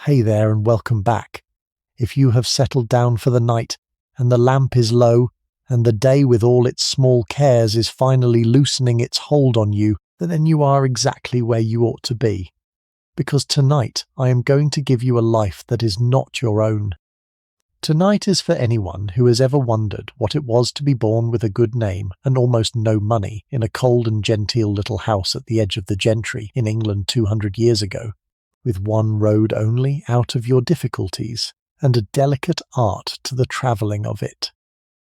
Hey there and welcome back. If you have settled down for the night, and the lamp is low, and the day with all its small cares is finally loosening its hold on you, then you are exactly where you ought to be. Because tonight I am going to give you a life that is not your own. Tonight is for anyone who has ever wondered what it was to be born with a good name and almost no money in a cold and genteel little house at the edge of the gentry in England 200 years ago, with one road only out of your difficulties, and a delicate art to the travelling of it.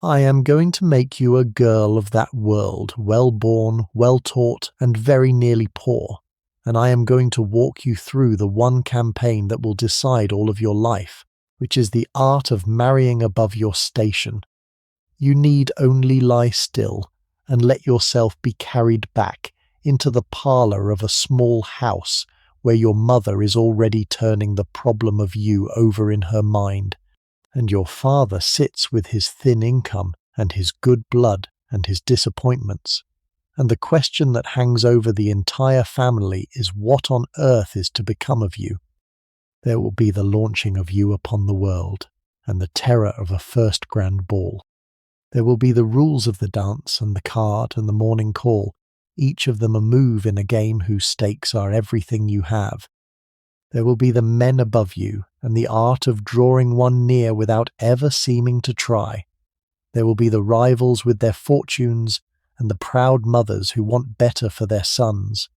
I am going to make you a girl of that world, well-born, well-taught, and very nearly poor, and I am going to walk you through the one campaign that will decide all of your life, which is the art of marrying above your station. You need only lie still and let yourself be carried back into the parlour of a small house where your mother is already turning the problem of you over in her mind, and your father sits with his thin income and his good blood and his disappointments, and the question that hangs over the entire family is what on earth is to become of you. There will be the launching of you upon the world, and the terror of a first grand ball. There will be the rules of the dance and the card and the morning call, each of them a move in a game whose stakes are everything you have. There will be the men above you, and the art of drawing one near without ever seeming to try. There will be the rivals with their fortunes, and the proud mothers who want better for their sons,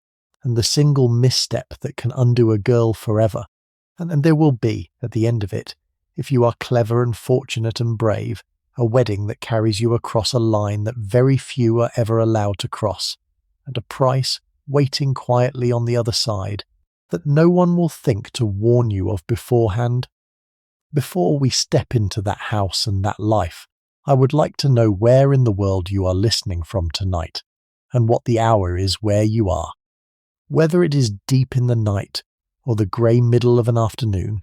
and the single misstep that can undo a girl forever. And there will be, at the end of it, if you are clever and fortunate and brave, a wedding that carries you across a line that very few are ever allowed to cross, and a price waiting quietly on the other side that no one will think to warn you of beforehand. Before we step into that house and that life, I would like to know where in the world you are listening from tonight, and what the hour is where you are. Whether it is deep in the night, or the grey middle of an afternoon,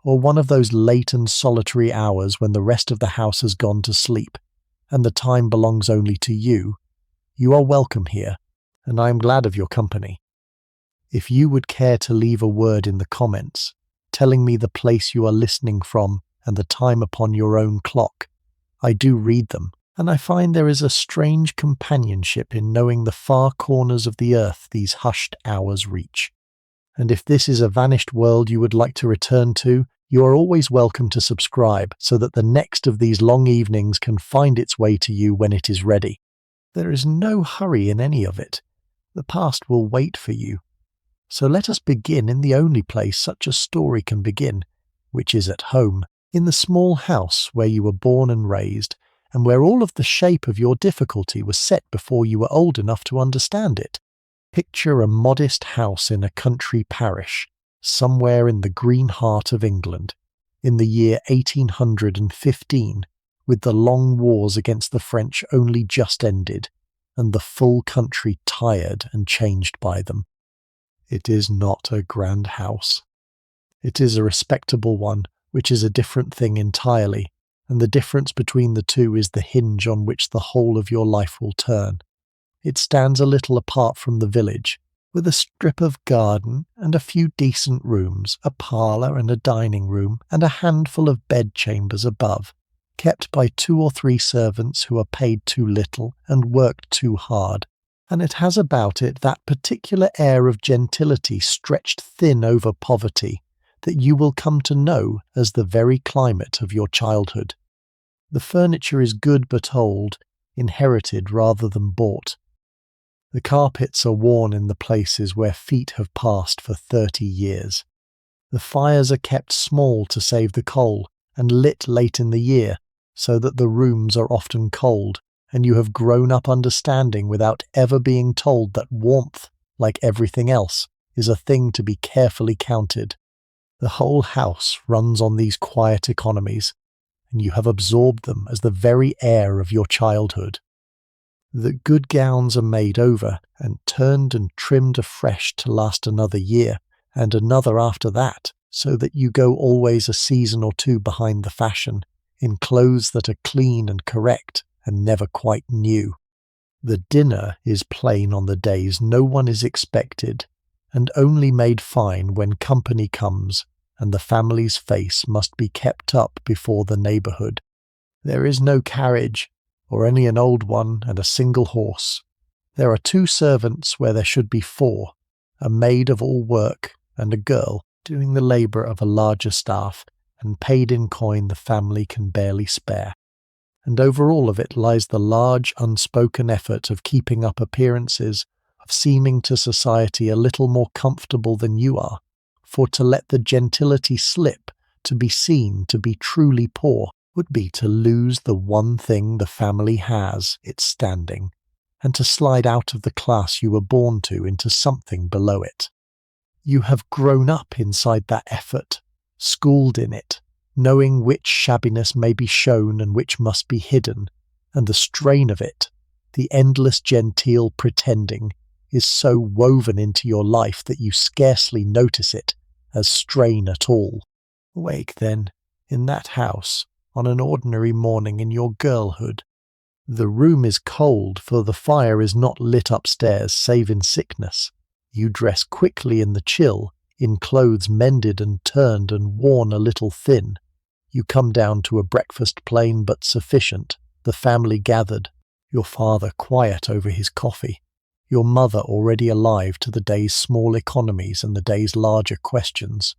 or one of those late and solitary hours when the rest of the house has gone to sleep, and the time belongs only to you, you are welcome here, and I am glad of your company. If you would care to leave a word in the comments, telling me the place you are listening from and the time upon your own clock, I do read them, and I find there is a strange companionship in knowing the far corners of the earth these hushed hours reach. And if this is a vanished world you would like to return to, you are always welcome to subscribe so that the next of these long evenings can find its way to you when it is ready. There is no hurry in any of it. The past will wait for you. So let us begin in the only place such a story can begin, which is at home, in the small house where you were born and raised, and where all of the shape of your difficulty was set before you were old enough to understand it. Picture a modest house in a country parish, somewhere in the green heart of England, in the year 1815, with the long wars against the French only just ended, and the full country tired and changed by them. It is not a grand house. It is a respectable one, which is a different thing entirely, and the difference between the two is the hinge on which the whole of your life will turn. It stands a little apart from the village, with a strip of garden and a few decent rooms, a parlour and a dining room, and a handful of bedchambers above, kept by 2 or 3 servants who are paid too little and worked too hard, and it has about it that particular air of gentility stretched thin over poverty that you will come to know as the very climate of your childhood. The furniture is good but old, inherited rather than bought. The carpets are worn in the places where feet have passed for 30 years. The fires are kept small to save the coal, and lit late in the year, so that the rooms are often cold, and you have grown up understanding without ever being told that warmth, like everything else, is a thing to be carefully counted. The whole house runs on these quiet economies, and you have absorbed them as the very air of your childhood. The good gowns are made over and turned and trimmed afresh to last another year, and another after that, so that you go always a season or 2 behind the fashion, in clothes that are clean and correct and never quite new. The dinner is plain on the days no one is expected, and only made fine when company comes, and the family's face must be kept up before the neighbourhood. There is no carriage, or only an old one and a single horse. There are 2 servants where there should be 4, a maid of all work and a girl doing the labour of a larger staff, and paid in coin the family can barely spare. And over all of it lies the large unspoken effort of keeping up appearances, of seeming to society a little more comfortable than you are, for to let the gentility slip, to be seen to be truly poor, would be to lose the one thing the family has, its standing, and to slide out of the class you were born to into something below it. You have grown up inside that effort, schooled in it, knowing which shabbiness may be shown and which must be hidden, and the strain of it, the endless genteel pretending, is so woven into your life that you scarcely notice it as strain at all. Awake, then, in that house, on an ordinary morning in your girlhood. The room is cold, for the fire is not lit upstairs save in sickness. You dress quickly in the chill, in clothes mended and turned and worn a little thin. You come down to a breakfast plain but sufficient, the family gathered, your father quiet over his coffee, your mother already alive to the day's small economies and the day's larger questions.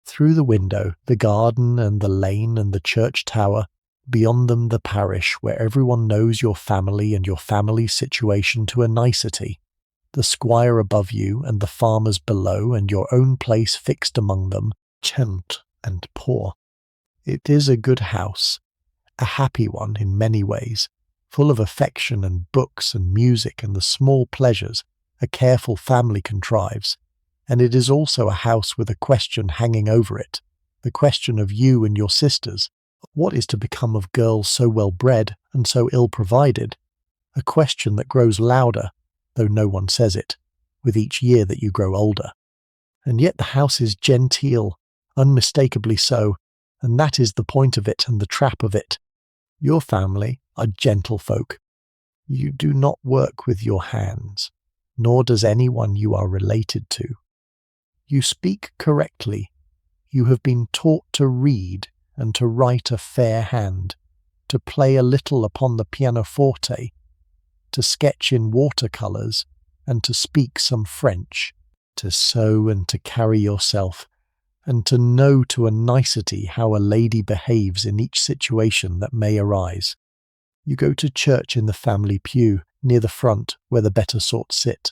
Through the window, the garden and the lane and the church tower, beyond them the parish where everyone knows your family and your family's situation to a nicety, the squire above you and the farmers below and your own place fixed among them, gent and poor. It is a good house, a happy one in many ways, full of affection and books and music and the small pleasures a careful family contrives, and it is also a house with a question hanging over it, the question of you and your sisters. What is to become of girls so well bred and so ill provided? A question that grows louder, though no one says it, with each year that you grow older. And yet the house is genteel, unmistakably so, and that is the point of it and the trap of it. Your family are gentlefolk. You do not work with your hands, nor does anyone you are related to. You speak correctly. You have been taught to read and to write a fair hand, to play a little upon the pianoforte, to sketch in watercolours, and to speak some French, to sew and to carry yourself, and to know to a nicety how a lady behaves in each situation that may arise. You go to church in the family pew, near the front, where the better sort sit.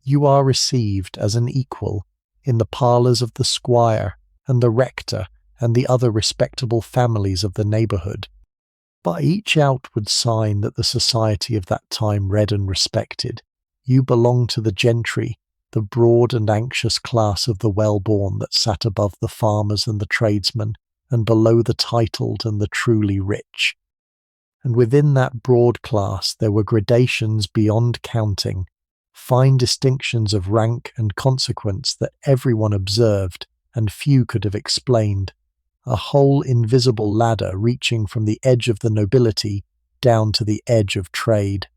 You are received as an equal in the parlours of the squire and the rector and the other respectable families of the neighbourhood. By each outward sign that the society of that time read and respected, you belong to the gentry, the broad and anxious class of the well-born that sat above the farmers and the tradesmen, and below the titled and the truly rich. And within that broad class there were gradations beyond counting, fine distinctions of rank and consequence that everyone observed and few could have explained, a whole invisible ladder reaching from the edge of the nobility down to the edge of trade.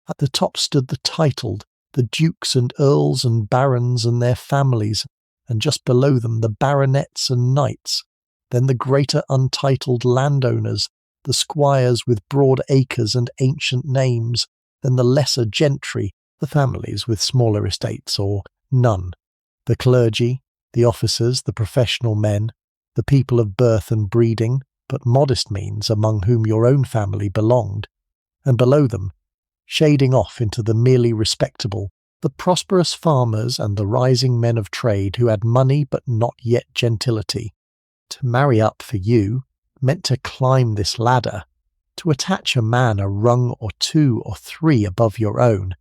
At the top stood the titled, the dukes and earls and barons and their families, and just below them the baronets and knights, then the greater untitled landowners, the squires with broad acres and ancient names, then the lesser gentry, the families with smaller estates or none, the clergy, the officers, the professional men, the people of birth and breeding, but modest means, among whom your own family belonged, and below them, shading off into the merely respectable, the prosperous farmers and the rising men of trade who had money but not yet gentility. To marry up for you meant to climb this ladder, to attach a man a rung or 2 or 3 above your own,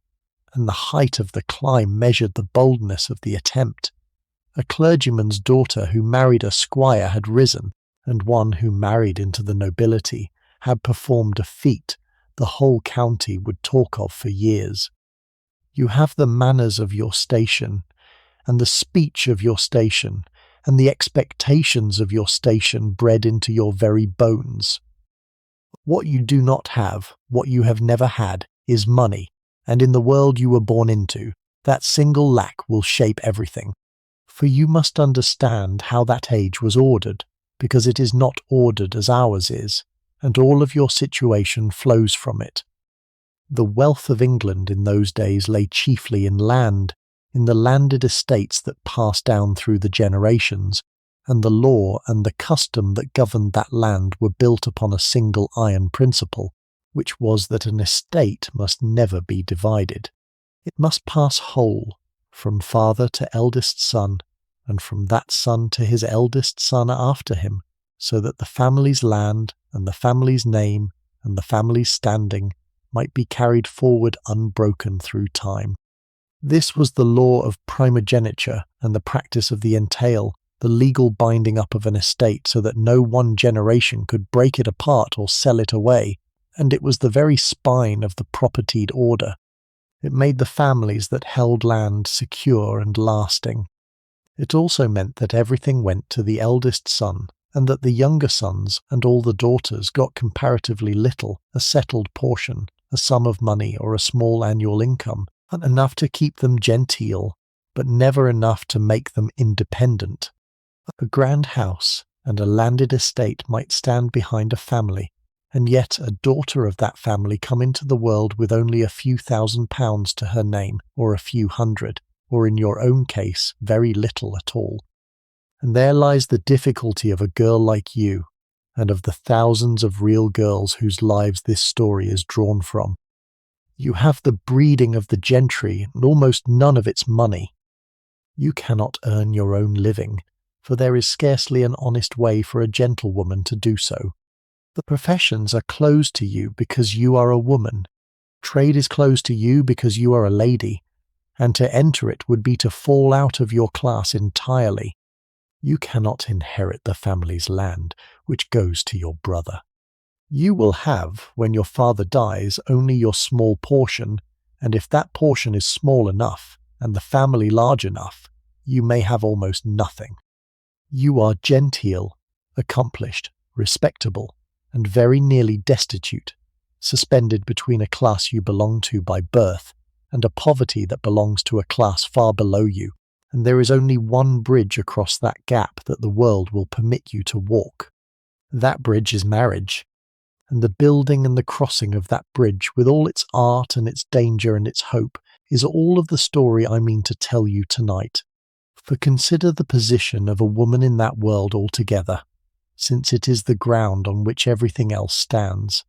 and the height of the climb measured the boldness of the attempt. A clergyman's daughter who married a squire had risen, and one who married into the nobility had performed a feat the whole county would talk of for years. You have the manners of your station, and the speech of your station, and the expectations of your station bred into your very bones. What you do not have, what you have never had, is money, and in the world you were born into, that single lack will shape everything. For you must understand how that age was ordered, because it is not ordered as ours is, and all of your situation flows from it. The wealth of England in those days lay chiefly in land, in the landed estates that passed down through the generations, and the law and the custom that governed that land were built upon a single iron principle, which was that an estate must never be divided. It must pass whole, from father to eldest son, and from that son to his eldest son after him, so that the family's land and the family's name and the family's standing might be carried forward unbroken through time. This was the law of primogeniture and the practice of the entail, the legal binding up of an estate so that no one generation could break it apart or sell it away, and it was the very spine of the propertied order. It made the families that held land secure and lasting. It also meant that everything went to the eldest son, and that the younger sons and all the daughters got comparatively little, a settled portion, a sum of money or a small annual income, and enough to keep them genteel, but never enough to make them independent. A grand house and a landed estate might stand behind a family, and yet a daughter of that family come into the world with only a few £1,000s to her name, or a few hundred, or in your own case, very little at all. And there lies the difficulty of a girl like you, and of the thousands of real girls whose lives this story is drawn from. You have the breeding of the gentry and almost none of its money. You cannot earn your own living, for there is scarcely an honest way for a gentlewoman to do so. The professions are closed to you because you are a woman. Trade is closed to you because you are a lady, and to enter it would be to fall out of your class entirely. You cannot inherit the family's land, which goes to your brother. You will have, when your father dies, only your small portion, and if that portion is small enough, and the family large enough, you may have almost nothing. You are genteel, accomplished, respectable, and very nearly destitute, suspended between a class you belong to by birth and a poverty that belongs to a class far below you, and there is only one bridge across that gap that the world will permit you to walk. That bridge is marriage, and the building and the crossing of that bridge, with all its art and its danger and its hope, is all of the story I mean to tell you tonight. For consider the position of a woman in that world altogether, since it is the ground on which everything else stands.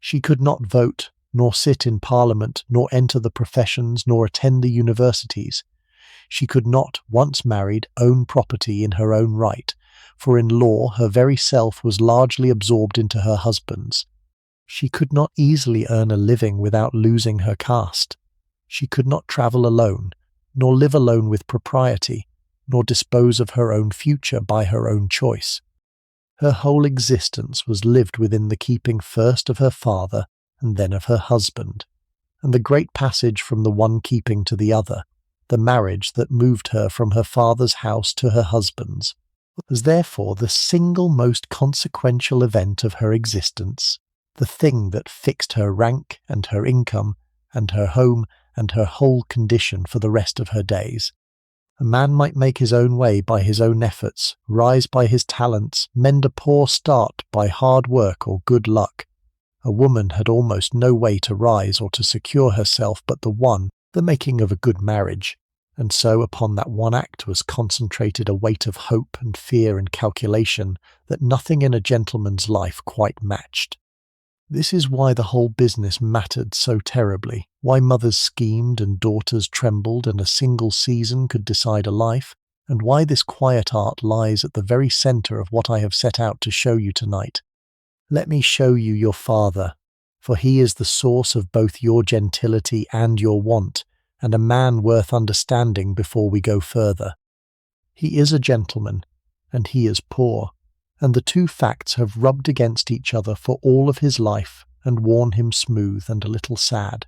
She could not vote, nor sit in Parliament, nor enter the professions, nor attend the universities. She could not, once married, own property in her own right, for in law her very self was largely absorbed into her husband's. She could not easily earn a living without losing her caste. She could not travel alone, nor live alone with propriety, nor dispose of her own future by her own choice. Her whole existence was lived within the keeping first of her father and then of her husband, and the great passage from the one keeping to the other, the marriage that moved her from her father's house to her husband's, was therefore the single most consequential event of her existence, the thing that fixed her rank and her income and her home and her whole condition for the rest of her days. A man might make his own way by his own efforts, rise by his talents, mend a poor start by hard work or good luck. A woman had almost no way to rise or to secure herself but the making of a good marriage, and so upon that one act was concentrated a weight of hope and fear and calculation that nothing in a gentleman's life quite matched. This is why the whole business mattered so terribly, why mothers schemed and daughters trembled and a single season could decide a life, and why this quiet art lies at the very centre of what I have set out to show you tonight. Let me show you your father, for he is the source of both your gentility and your want, and a man worth understanding before we go further. He is a gentleman, and he is poor, and the two facts have rubbed against each other for all of his life and worn him smooth and a little sad.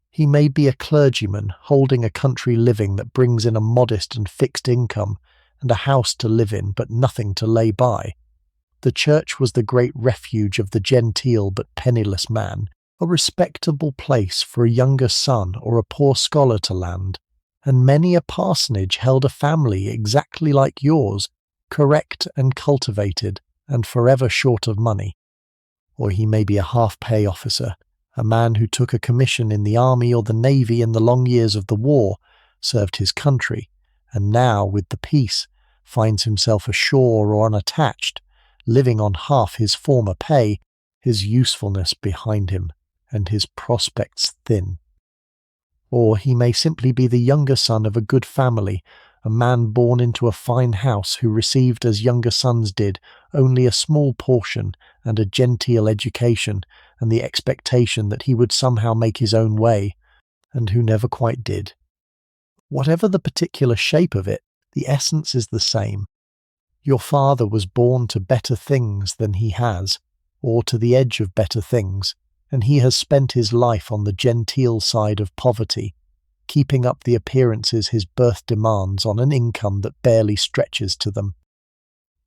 He may be a clergyman holding a country living that brings in a modest and fixed income and a house to live in but nothing to lay by. The church was the great refuge of the genteel but penniless man, a respectable place for a younger son or a poor scholar to land, and many a parsonage held a family exactly like yours, correct and cultivated, and forever short of money. Or he may be a half-pay officer, a man who took a commission in the army or the navy in the long years of the war, served his country, and now, with the peace, finds himself ashore or unattached, living on half his former pay, his usefulness behind him, and his prospects thin. Or he may simply be the younger son of a good family, a man born into a fine house who received, as younger sons did, only a small portion and a genteel education and the expectation that he would somehow make his own way, and who never quite did. Whatever the particular shape of it, the essence is the same. Your father was born to better things than he has, or to the edge of better things, and he has spent his life on the genteel side of poverty, keeping up the appearances his birth demands on an income that barely stretches to them.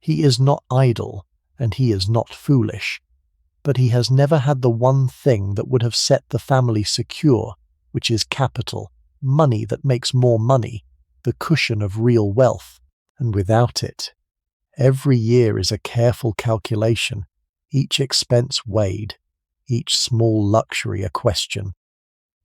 He is not idle, and he is not foolish, but he has never had the one thing that would have set the family secure, which is capital, money that makes more money, the cushion of real wealth, and without it, every year is a careful calculation, each expense weighed, each small luxury a question.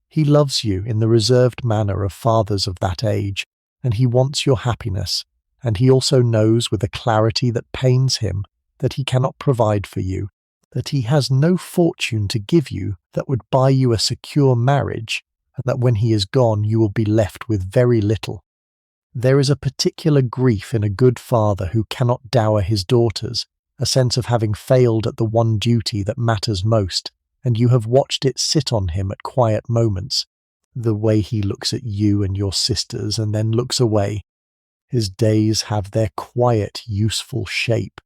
He loves you in the reserved manner of fathers of that age, and he wants your happiness, and he also knows with a clarity that pains him that he cannot provide for you, that he has no fortune to give you that would buy you a secure marriage, and that when he is gone you will be left with very little. There is a particular grief in a good father who cannot dower his daughters, a sense of having failed at the one duty that matters most, and you have watched it sit on him at quiet moments, the way he looks at you and your sisters and then looks away. His days have their quiet, useful shape.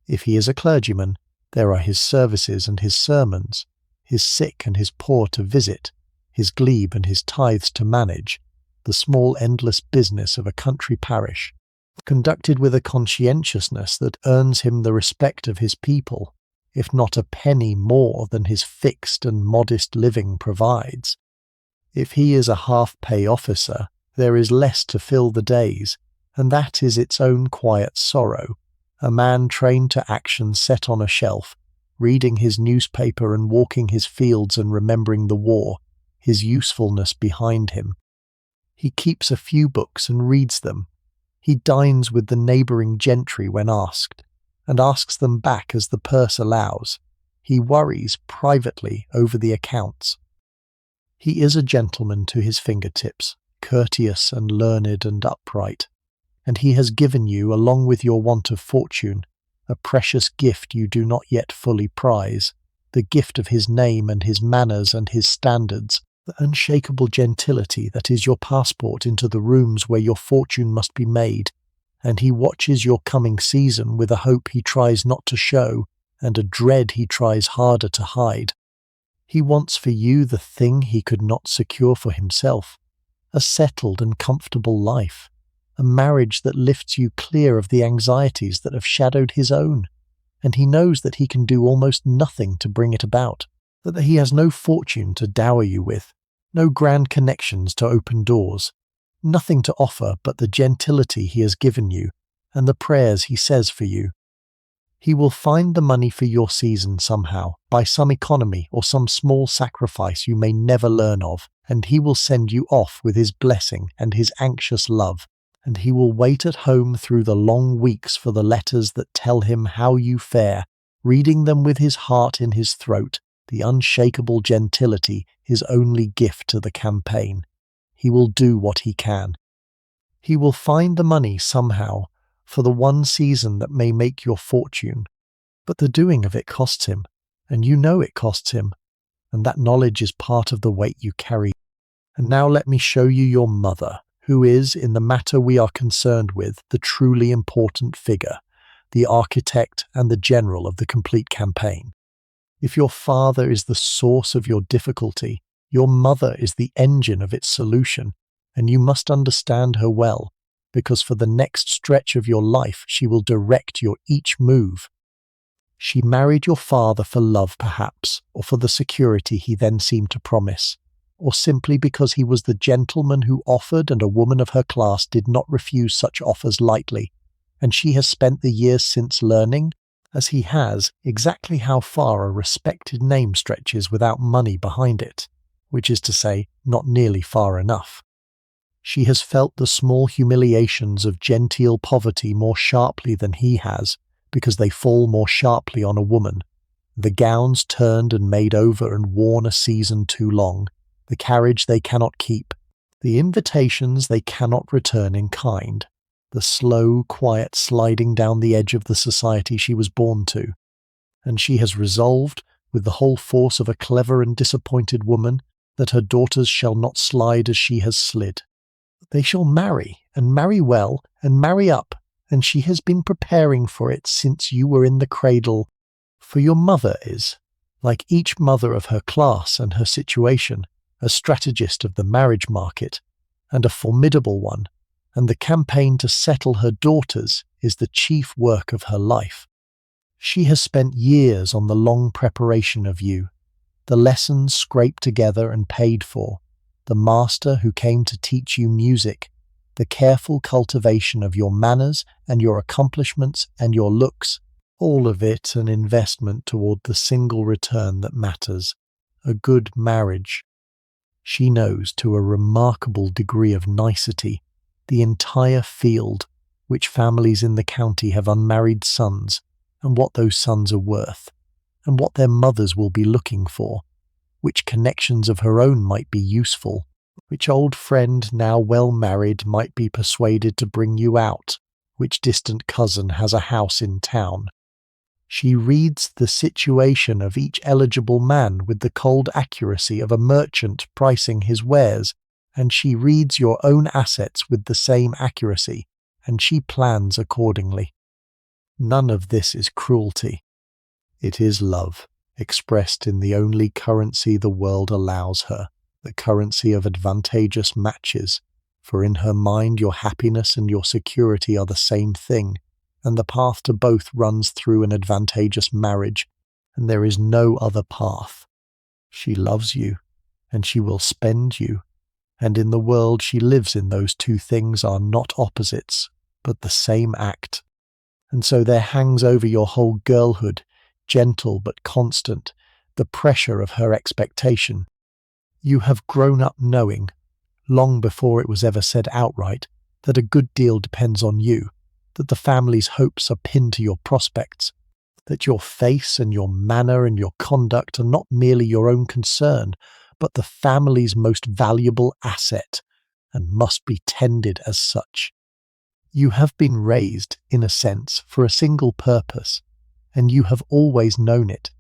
If he is a clergyman, there are his services and his sermons, his sick and his poor to visit, his glebe and his tithes to manage, the small endless business of a country parish, conducted with a conscientiousness that earns him the respect of his people, if not a penny more than his fixed and modest living provides. If he is a half-pay officer, there is less to fill the days, and that is its own quiet sorrow, a man trained to action set on a shelf, reading his newspaper and walking his fields and remembering the war, his usefulness behind him. He keeps a few books and reads them. He dines with the neighbouring gentry when asked, and asks them back as the purse allows. He worries privately over the accounts. He is a gentleman to his fingertips, courteous and learned and upright, and he has given you, along with your want of fortune, a precious gift you do not yet fully prize, the gift of his name and his manners and his standards, the unshakable gentility that is your passport into the rooms where your fortune must be made, and he watches your coming season with a hope he tries not to show and a dread he tries harder to hide. He wants for you the thing he could not secure for himself, a settled and comfortable life, a marriage that lifts you clear of the anxieties that have shadowed his own, and he knows that he can do almost nothing to bring it about, that he has no fortune to dower you with, no grand connections to open doors, nothing to offer but the gentility he has given you and the prayers he says for you. He will find the money for your season somehow, by some economy or some small sacrifice you may never learn of, and he will send you off with his blessing and his anxious love, and he will wait at home through the long weeks for the letters that tell him how you fare, reading them with his heart in his throat, the unshakable gentility his only gift to the campaign. He will do what he can. He will find the money somehow for the one season that may make your fortune, but the doing of it costs him, and you know it costs him, and that knowledge is part of the weight you carry. And now let me show you your mother, who is, in the matter we are concerned with, the truly important figure, the architect and the general of the complete campaign. If your father is the source of your difficulty, your mother is the engine of its solution, and you must understand her well, because for the next stretch of your life she will direct your each move. She married your father for love, perhaps, or for the security he then seemed to promise, or simply because he was the gentleman who offered and a woman of her class did not refuse such offers lightly, and she has spent the years since learning, as he has, exactly how far a respected name stretches without money behind it, which is to say, not nearly far enough. She has felt the small humiliations of genteel poverty more sharply than he has, because they fall more sharply on a woman. The gowns turned and made over and worn a season too long, the carriage they cannot keep, the invitations they cannot return in kind, the slow, quiet sliding down the edge of the society she was born to. And she has resolved, with the whole force of a clever and disappointed woman, that her daughters shall not slide as she has slid. They shall marry, and marry well, and marry up, and she has been preparing for it since you were in the cradle. For your mother is, like each mother of her class and her situation, a strategist of the marriage market, and a formidable one, and the campaign to settle her daughters is the chief work of her life. She has spent years on the long preparation of you, the lessons scraped together and paid for, the master who came to teach you music, the careful cultivation of your manners and your accomplishments and your looks, all of it an investment toward the single return that matters, a good marriage. She knows to a remarkable degree of nicety the entire field, which families in the county have unmarried sons, and what those sons are worth, and what their mothers will be looking for, which connections of her own might be useful, which old friend now well married might be persuaded to bring you out, which distant cousin has a house in town. She reads the situation of each eligible man with the cold accuracy of a merchant pricing his wares, and she reads your own assets with the same accuracy, and she plans accordingly. None of this is cruelty. It is love, expressed in the only currency the world allows her, the currency of advantageous matches, for in her mind your happiness and your security are the same thing, and the path to both runs through an advantageous marriage, and there is no other path. She loves you, and she will spend you, and in the world she lives in those two things are not opposites, but the same act. And so there hangs over your whole girlhood, gentle but constant, the pressure of her expectation. You have grown up knowing, long before it was ever said outright, that a good deal depends on you, that the family's hopes are pinned to your prospects, that your face and your manner and your conduct are not merely your own concern, but the family's most valuable asset, and must be tended as such. You have been raised, in a sense, for a single purpose, and you have always known it,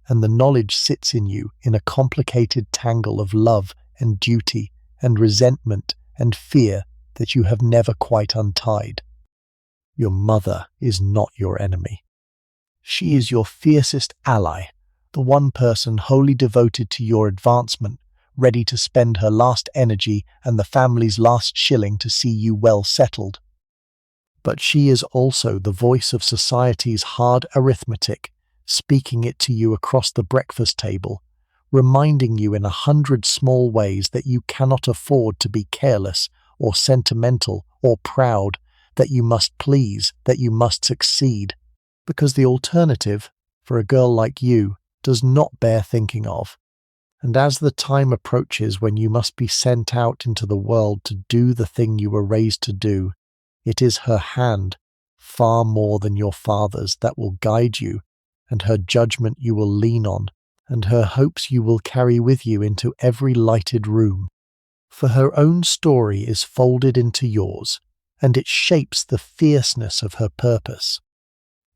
and the knowledge sits in you in a complicated tangle of love and duty and resentment and fear that you have never quite untied. Your mother is not your enemy. She is your fiercest ally, the one person wholly devoted to your advancement, ready to spend her last energy and the family's last shilling to see you well settled. But she is also the voice of society's hard arithmetic, speaking it to you across the breakfast table, reminding you in 100 small ways that you cannot afford to be careless or sentimental or proud, that you must please, that you must succeed, because the alternative, for a girl like you, does not bear thinking of. And as the time approaches when you must be sent out into the world to do the thing you were raised to do, it is her hand, far more than your father's, that will guide you, and her judgment you will lean on, and her hopes you will carry with you into every lighted room. For her own story is folded into yours, and it shapes the fierceness of her purpose.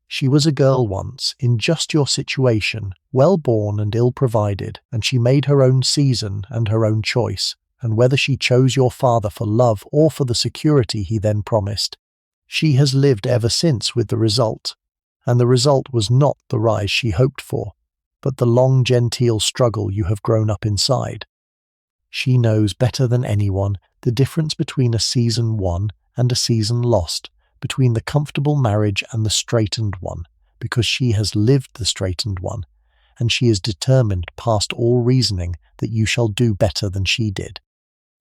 She was a girl once, in just your situation, well-born and ill-provided, and she made her own season and her own choice, and whether she chose your father for love or for the security he then promised, she has lived ever since with the result, and the result was not the rise she hoped for, but the long genteel struggle you have grown up inside. She knows better than anyone the difference between a season won and a season lost, between the comfortable marriage and the straitened one, because she has lived the straitened one, and she is determined past all reasoning that you shall do better than she did.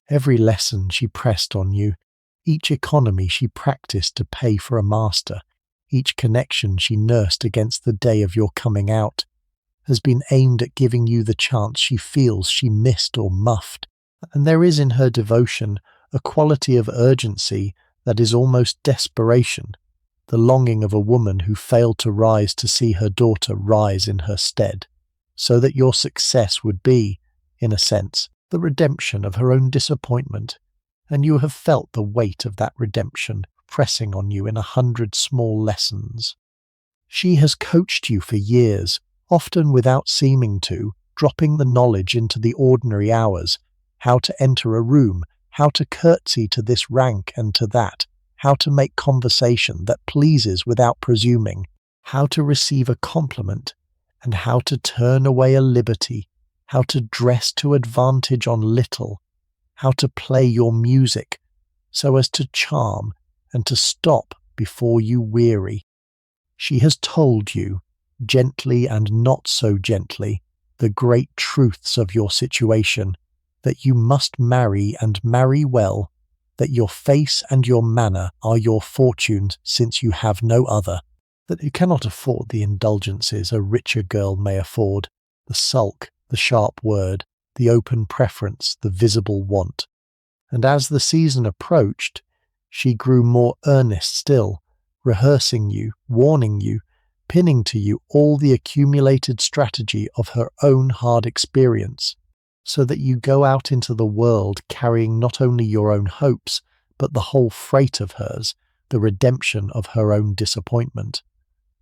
Every lesson she pressed on you, each economy she practiced to pay for a master, each connection she nursed against the day of your coming out, has been aimed at giving you the chance she feels she missed or muffed. And there is in her devotion a quality of urgency that is almost desperation, the longing of a woman who failed to rise to see her daughter rise in her stead, so that your success would be, in a sense, the redemption of her own disappointment, and you have felt the weight of that redemption pressing on you in 100 small lessons. She has coached you for years, often without seeming to, dropping the knowledge into the ordinary hours, how to enter a room, how to curtsy to this rank and to that, how to make conversation that pleases without presuming, how to receive a compliment, and how to turn away a liberty, how to dress to advantage on little, how to play your music so as to charm and to stop before you weary. She has told you, gently and not so gently, the great truths of your situation, that you must marry and marry well, that your face and your manner are your fortune since you have no other, that you cannot afford the indulgences a richer girl may afford, the sulk, the sharp word, the open preference, the visible want. And as the season approached, she grew more earnest still, rehearsing you, warning you, pinning to you all the accumulated strategy of her own hard experience, so that you go out into the world carrying not only your own hopes, but the whole freight of hers, the redemption of her own disappointment.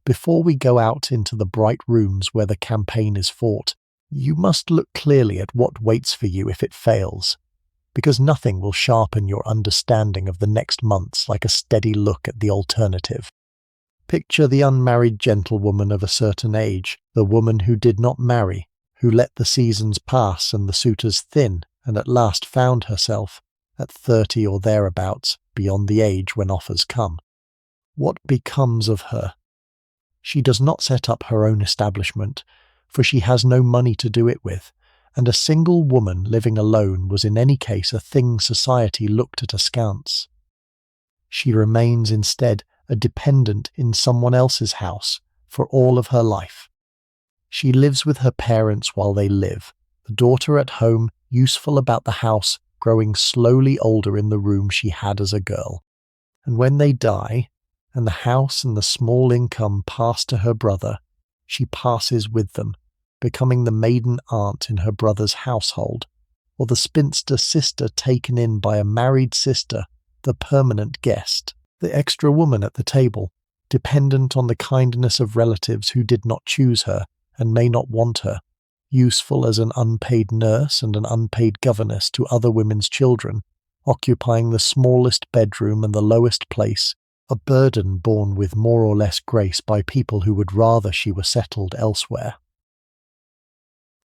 Before we go out into the bright rooms where the campaign is fought, you must look clearly at what waits for you if it fails, because nothing will sharpen your understanding of the next months like a steady look at the alternative. Picture the unmarried gentlewoman of a certain age, the woman who did not marry, who let the seasons pass and the suitors thin, and at last found herself, at 30 or thereabouts, beyond the age when offers come. What becomes of her? She does not set up her own establishment, for she has no money to do it with, and a single woman living alone was in any case a thing society looked at askance. She remains instead a dependent in someone else's house for all of her life. She lives with her parents while they live, the daughter at home, useful about the house, growing slowly older in the room she had as a girl. And when they die, and the house and the small income pass to her brother, she passes with them, becoming the maiden aunt in her brother's household, or the spinster sister taken in by a married sister, the permanent guest, the extra woman at the table, dependent on the kindness of relatives who did not choose her and may not want her, useful as an unpaid nurse and an unpaid governess to other women's children, occupying the smallest bedroom and the lowest place, a burden borne with more or less grace by people who would rather she were settled elsewhere.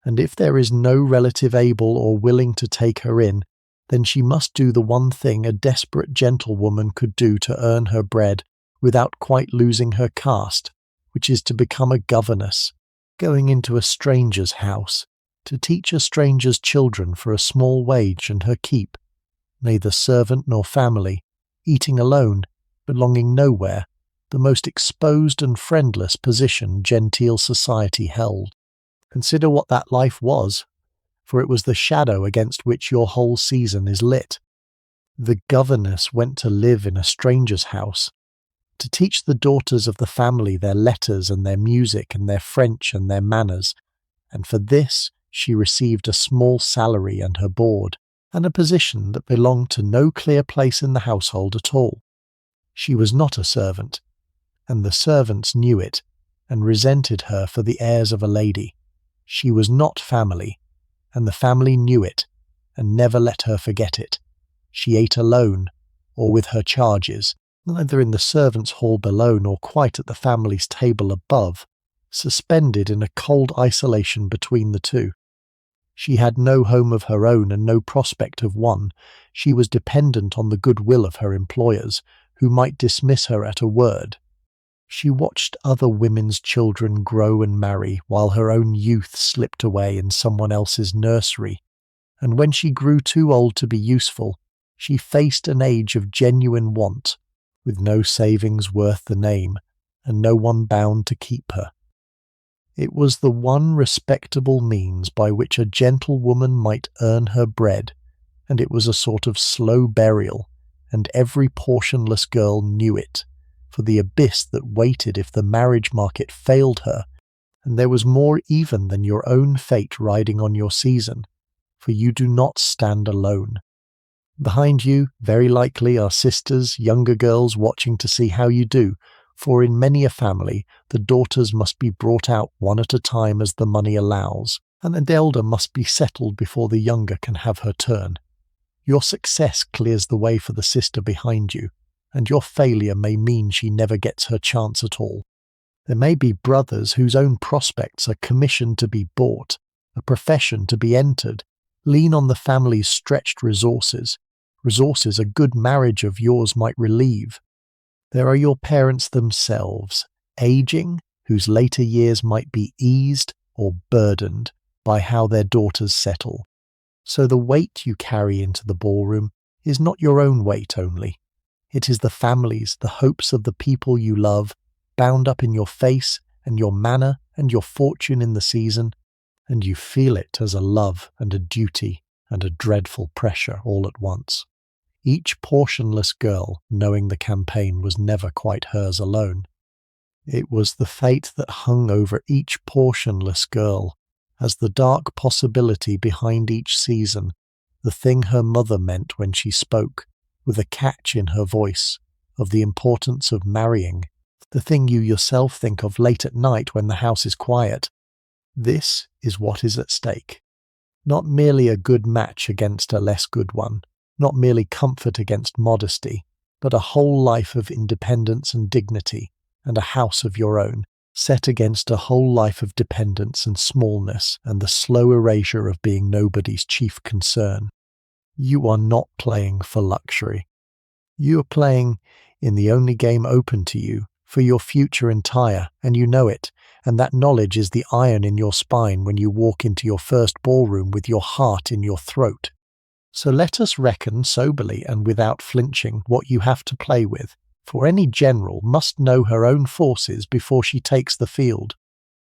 And if there is no relative able or willing to take her in, then she must do the one thing a desperate gentlewoman could do to earn her bread without quite losing her caste, which is to become a governess, going into a stranger's house, to teach a stranger's children for a small wage and her keep, neither servant nor family, eating alone, belonging nowhere, the most exposed and friendless position genteel society held. Consider what that life was, for it was the shadow against which your whole season is lit. The governess went to live in a stranger's house, to teach the daughters of the family their letters and their music and their French and their manners, and for this she received a small salary and her board, and a position that belonged to no clear place in the household at all. She was not a servant, and the servants knew it, and resented her for the airs of a lady. She was not family, and the family knew it, and never let her forget it. She ate alone, or with her charges, neither in the servants' hall below nor quite at the family's table above, suspended in a cold isolation between the two. She had no home of her own and no prospect of one. She was dependent on the goodwill of her employers, who might dismiss her at a word. She watched other women's children grow and marry while her own youth slipped away in someone else's nursery, and when she grew too old to be useful, she faced an age of genuine want, with no savings worth the name, and no one bound to keep her. It was the one respectable means by which a gentlewoman might earn her bread, and it was a sort of slow burial, and every portionless girl knew it, for the abyss that waited if the marriage market failed her, and there was more even than your own fate riding on your season, for you do not stand alone. Behind you, very likely, are sisters, younger girls watching to see how you do, for in many a family the daughters must be brought out one at a time as the money allows, and the elder must be settled before the younger can have her turn. Your success clears the way for the sister behind you, and your failure may mean she never gets her chance at all. There may be brothers whose own prospects are commissioned to be bought, a profession to be entered, lean on the family's stretched resources a good marriage of yours might relieve. There are your parents themselves, aging, whose later years might be eased or burdened by how their daughters settle. So the weight you carry into the ballroom is not your own weight only. It is the family's, the hopes of the people you love, bound up in your face and your manner and your fortune in the season, and you feel it as a love and a duty and a dreadful pressure all at once. Each portionless girl, knowing the campaign was never quite hers alone. It was the fate that hung over each portionless girl, as the dark possibility behind each season, the thing her mother meant when she spoke, with a catch in her voice, of the importance of marrying, the thing you yourself think of late at night when the house is quiet. This is what is at stake. Not merely a good match against a less good one, not merely comfort against modesty, but a whole life of independence and dignity, and a house of your own, set against a whole life of dependence and smallness and the slow erasure of being nobody's chief concern. You are not playing for luxury. You are playing in the only game open to you, for your future entire, and you know it, and that knowledge is the iron in your spine when you walk into your first ballroom with your heart in your throat. So let us reckon soberly and without flinching what you have to play with, for any general must know her own forces before she takes the field.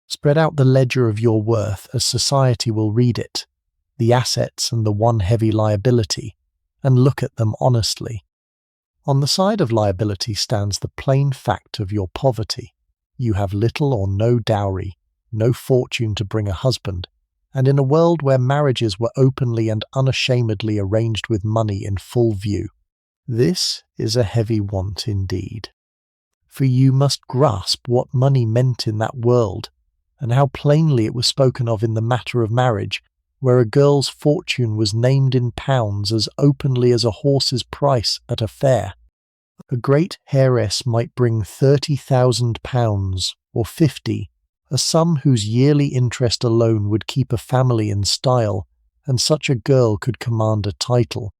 Spread out the ledger of your worth as society will read it, the assets and the one heavy liability, and look at them honestly. On the side of liability stands the plain fact of your poverty. You have little or no dowry, no fortune to bring a husband, and in a world where marriages were openly and unashamedly arranged with money in full view, this is a heavy want indeed. For you must grasp what money meant in that world, and how plainly it was spoken of in the matter of marriage, where a girl's fortune was named in pounds as openly as a horse's price at a fair. A great heiress might bring £30,000 or 50, a sum whose yearly interest alone would keep a family in style, and such a girl could command a title.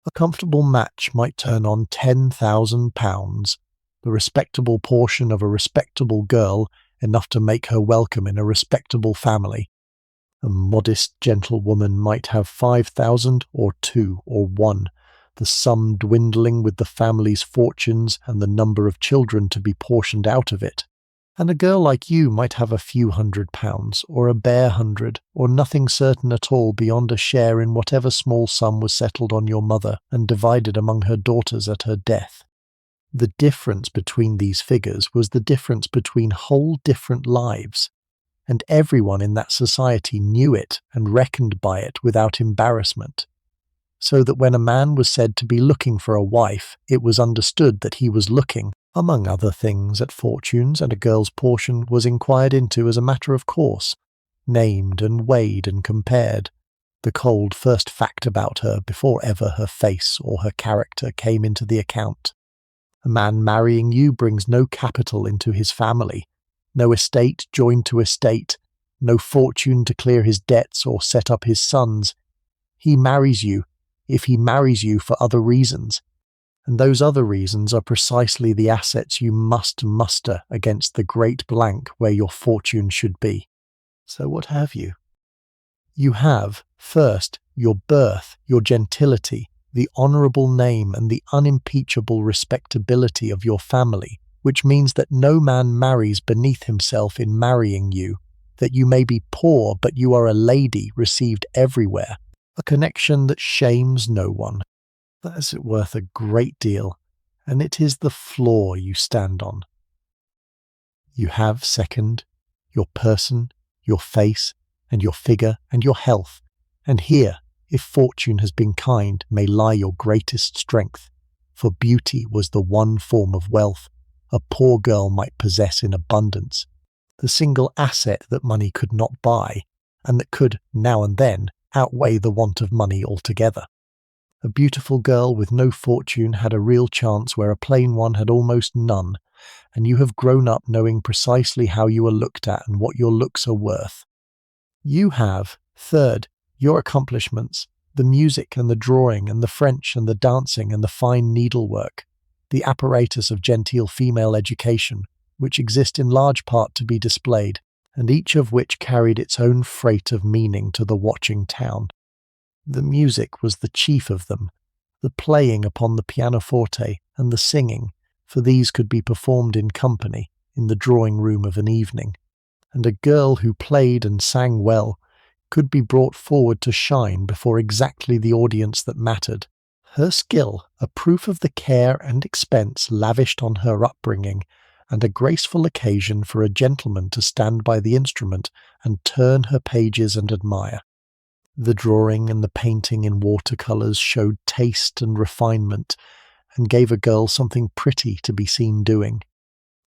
A comfortable match might turn on £10,000, the respectable portion of a respectable girl, enough to make her welcome in a respectable family. A modest gentlewoman might have 5,000 or 2 or 1, the sum dwindling with the family's fortunes and the number of children to be portioned out of it. And a girl like you might have a few £100, or a bare 100, or nothing certain at all beyond a share in whatever small sum was settled on your mother and divided among her daughters at her death. The difference between these figures was the difference between whole different lives, and everyone in that society knew it and reckoned by it without embarrassment. So that when a man was said to be looking for a wife, it was understood that he was looking, among other things, at fortunes, and a girl's portion was inquired into as a matter of course, named and weighed and compared, the cold first fact about her before ever her face or her character came into the account. A man marrying you brings no capital into his family, no estate joined to estate, no fortune to clear his debts or set up his sons. He marries you, if he marries you for other reasons, And those other reasons are precisely the assets you must muster against the great blank where your fortune should be. So what have you? You have, first, your birth, your gentility, the honourable name and the unimpeachable respectability of your family, which means that no man marries beneath himself in marrying you, that you may be poor but you are a lady received everywhere, a connection that shames no one. That is worth a great deal, and it is the floor you stand on. You have, second, your person, your face, and your figure, and your health, and here, if fortune has been kind, may lie your greatest strength, for beauty was the one form of wealth a poor girl might possess in abundance, the single asset that money could not buy, and that could, now and then, outweigh the want of money altogether. A beautiful girl with no fortune had a real chance where a plain one had almost none, and you have grown up knowing precisely how you are looked at and what your looks are worth. You have, third, your accomplishments, the music and the drawing and the French and the dancing and the fine needlework, the apparatus of genteel female education, which exist in large part to be displayed, and each of which carried its own freight of meaning to the watching town. The music was the chief of them, the playing upon the pianoforte and the singing, for these could be performed in company, in the drawing-room of an evening, and a girl who played and sang well could be brought forward to shine before exactly the audience that mattered. Her skill, a proof of the care and expense lavished on her upbringing, and a graceful occasion for a gentleman to stand by the instrument and turn her pages and admire. The drawing and the painting in watercolours showed taste and refinement, and gave a girl something pretty to be seen doing.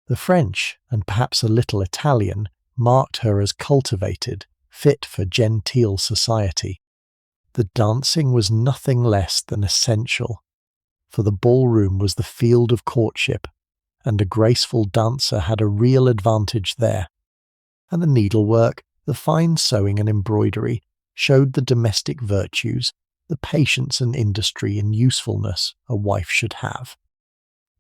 The French, and perhaps a little Italian, marked her as cultivated, fit for genteel society. The dancing was nothing less than essential, for the ballroom was the field of courtship, and a graceful dancer had a real advantage there. And the needlework, the fine sewing and embroidery, showed the domestic virtues, the patience and industry and usefulness a wife should have.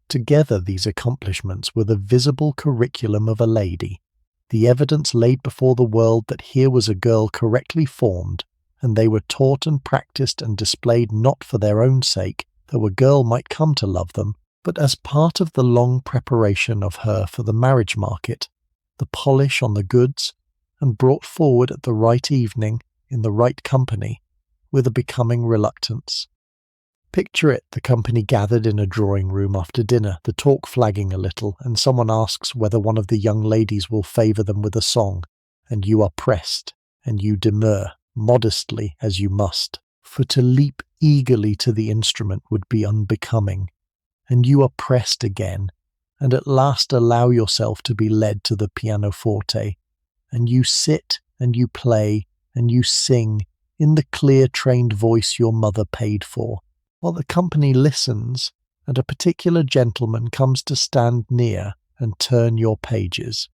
Together these accomplishments were the visible curriculum of a lady, the evidence laid before the world that here was a girl correctly formed, and they were taught and practised and displayed not for their own sake, though a girl might come to love them, but as part of the long preparation of her for the marriage market, the polish on the goods, and brought forward at the right evening, in the right company, with a becoming reluctance. Picture it, the company gathered in a drawing-room after dinner, the talk flagging a little, and someone asks whether one of the young ladies will favour them with a song, and you are pressed, and you demur, modestly as you must, for to leap eagerly to the instrument would be unbecoming, and you are pressed again, and at last allow yourself to be led to the pianoforte, and you sit, and you play, and you sing, in the clear trained voice your mother paid for, while the company listens, and a particular gentleman comes to stand near and turn your pages.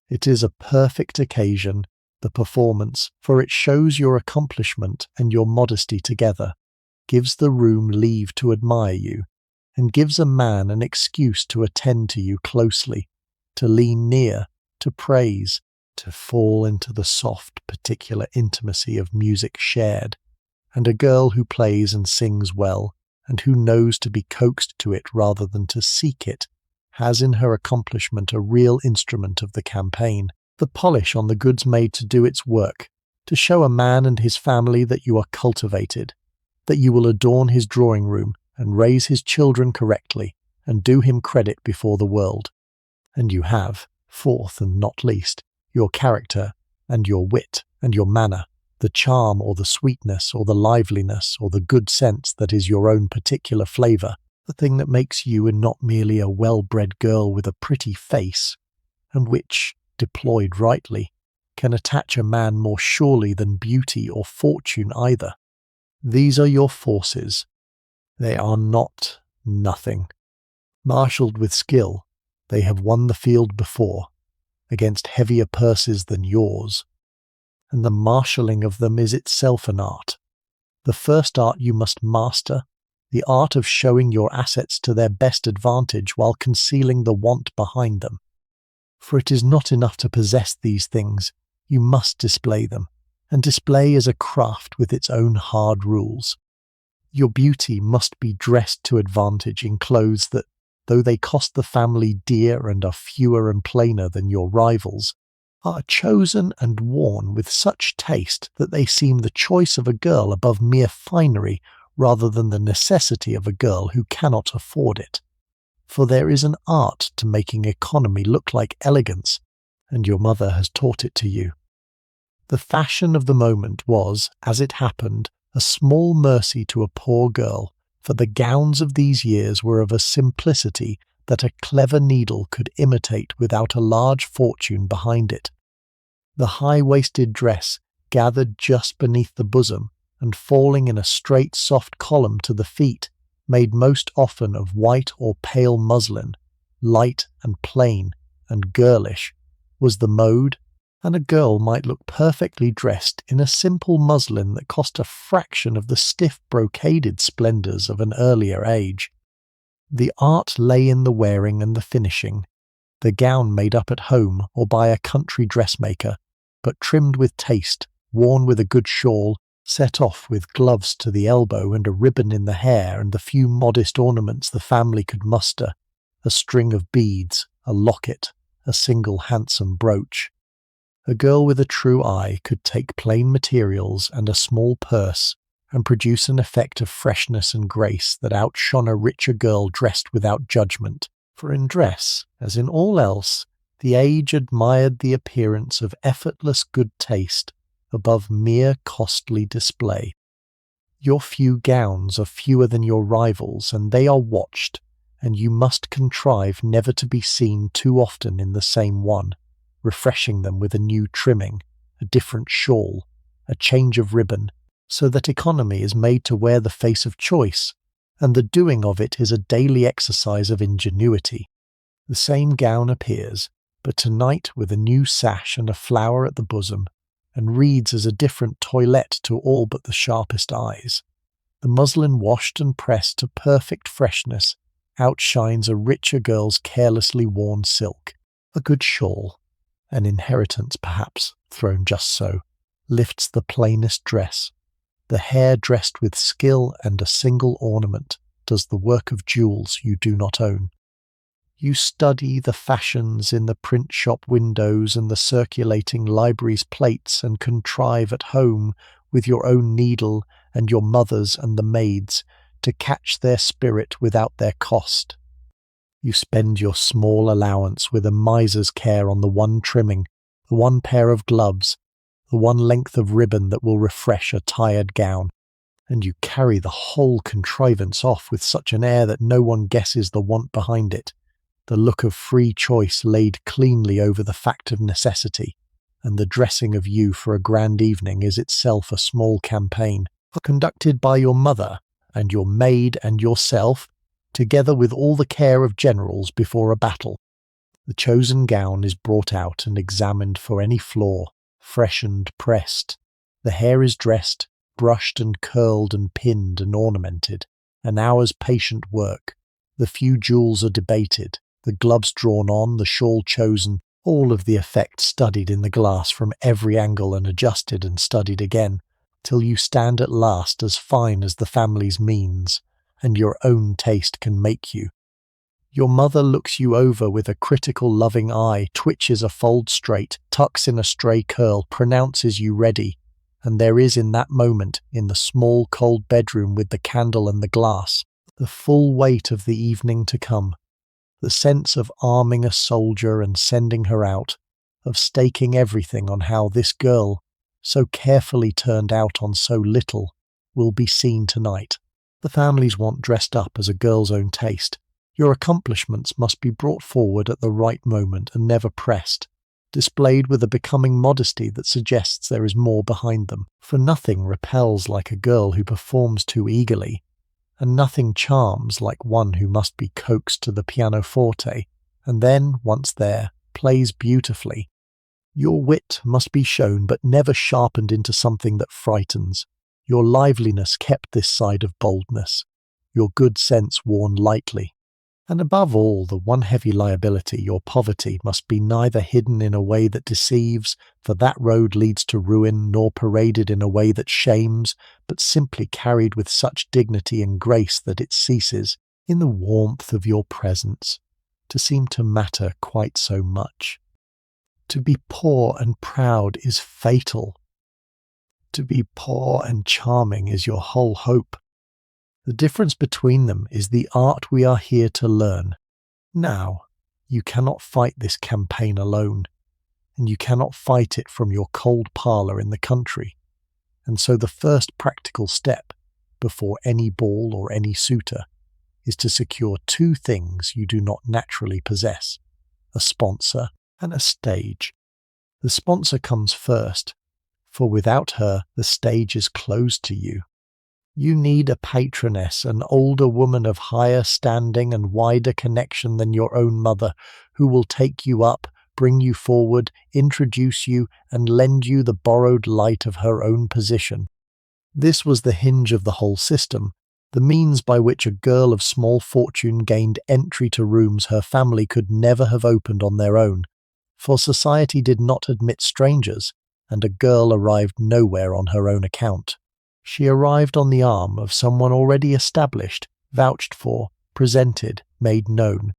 It is a perfect occasion, the performance, for it shows your accomplishment and your modesty together, gives the room leave to admire you, and gives a man an excuse to attend to you closely, to lean near, to praise, to fall into the soft particular intimacy of music shared, and a girl who plays and sings well, and who knows to be coaxed to it rather than to seek it, has in her accomplishment a real instrument of the campaign, the polish on the goods made to do its work, to show a man and his family that you are cultivated, that you will adorn his drawing-room and raise his children correctly, and do him credit before the world. And you have, fourth and not least, your character and your wit and your manner, the charm or the sweetness or the liveliness or the good sense that is your own particular flavour, the thing that makes you and not merely a well-bred girl with a pretty face, and which, deployed rightly, can attach a man more surely than beauty or fortune either. These are your forces. They are not nothing. Marshalled with skill, they have won the field before, against heavier purses than yours, and the marshalling of them is itself an art. The first art you must master, the art of showing your assets to their best advantage while concealing the want behind them. For it is not enough to possess these things, you must display them, and display is a craft with its own hard rules. Your beauty must be dressed to advantage in clothes that, though they cost the family dear and are fewer and plainer than your rivals, are chosen and worn with such taste that they seem the choice of a girl above mere finery rather than the necessity of a girl who cannot afford it. For there is an art to making economy look like elegance, and your mother has taught it to you. The fashion of the moment was, as it happened, a small mercy to a poor girl, for the gowns of these years were of a simplicity that a clever needle could imitate without a large fortune behind it. The high-waisted dress, gathered just beneath the bosom, and falling in a straight soft column to the feet, made most often of white or pale muslin, light and plain and girlish, was the mode, and a girl might look perfectly dressed in a simple muslin that cost a fraction of the stiff brocaded splendours of an earlier age. The art lay in the wearing and the finishing, the gown made up at home or by a country dressmaker, but trimmed with taste, worn with a good shawl, set off with gloves to the elbow and a ribbon in the hair and the few modest ornaments the family could muster, a string of beads, a locket, a single handsome brooch. A girl with a true eye could take plain materials and a small purse and produce an effect of freshness and grace that outshone a richer girl dressed without judgment, for in dress, as in all else, the age admired the appearance of effortless good taste above mere costly display. Your few gowns are fewer than your rivals, and they are watched, and you must contrive never to be seen too often in the same one, refreshing them with a new trimming, a different shawl, a change of ribbon, so that economy is made to wear the face of choice, and the doing of it is a daily exercise of ingenuity. The same gown appears, but tonight with a new sash and a flower at the bosom, and reads as a different toilette to all but the sharpest eyes. The muslin washed and pressed to perfect freshness outshines a richer girl's carelessly worn silk. A good shawl, an inheritance perhaps, thrown just so, lifts the plainest dress. The hair dressed with skill and a single ornament does the work of jewels you do not own. You study the fashions in the print shop windows and the circulating library's plates and contrive at home with your own needle and your mother's and the maid's to catch their spirit without their cost. You spend your small allowance with a miser's care on the one trimming, the one pair of gloves, the one length of ribbon that will refresh a tired gown, and you carry the whole contrivance off with such an air that no one guesses the want behind it. The look of free choice laid cleanly over the fact of necessity, and the dressing of you for a grand evening is itself a small campaign, conducted by your mother and your maid and yourself, together with all the care of generals before a battle. The chosen gown is brought out and examined for any flaw, freshened, pressed. The hair is dressed, brushed and curled and pinned and ornamented, an hour's patient work. The few jewels are debated, the gloves drawn on, the shawl chosen, all of the effect studied in the glass from every angle and adjusted and studied again, till you stand at last as fine as the family's means, and your own taste can make you. Your mother looks you over with a critical loving eye, twitches a fold straight, tucks in a stray curl, pronounces you ready, and there is in that moment, in the small cold bedroom with the candle and the glass, the full weight of the evening to come. The sense of arming a soldier and sending her out, of staking everything on how this girl, so carefully turned out on so little, will be seen tonight. The families want dressed up as a girl's own taste. Your accomplishments must be brought forward at the right moment and never pressed, displayed with a becoming modesty that suggests there is more behind them, for nothing repels like a girl who performs too eagerly, and nothing charms like one who must be coaxed to the pianoforte, and then, once there, plays beautifully. Your wit must be shown but never sharpened into something that frightens, your liveliness kept this side of boldness. your good sense worn lightly. And above all, the one heavy liability, your poverty, must be neither hidden in a way that deceives, for that road leads to ruin, nor paraded in a way that shames, but simply carried with such dignity and grace that it ceases, in the warmth of your presence, to seem to matter quite so much. To be poor and proud is fatal. To be poor and charming is your whole hope. The difference between them is the art we are here to learn. Now, you cannot fight this campaign alone, and you cannot fight it from your cold parlour in the country. And so the first practical step, before any ball or any suitor, is to secure two things you do not naturally possess: a sponsor and a stage. The sponsor comes first, for without her the stage is closed to you. You need a patroness, an older woman of higher standing and wider connection than your own mother, who will take you up, bring you forward, introduce you, and lend you the borrowed light of her own position. This was the hinge of the whole system, the means by which a girl of small fortune gained entry to rooms her family could never have opened on their own, for society did not admit strangers, and a girl arrived nowhere on her own account. She arrived on the arm of someone already established, vouched for, presented, made known.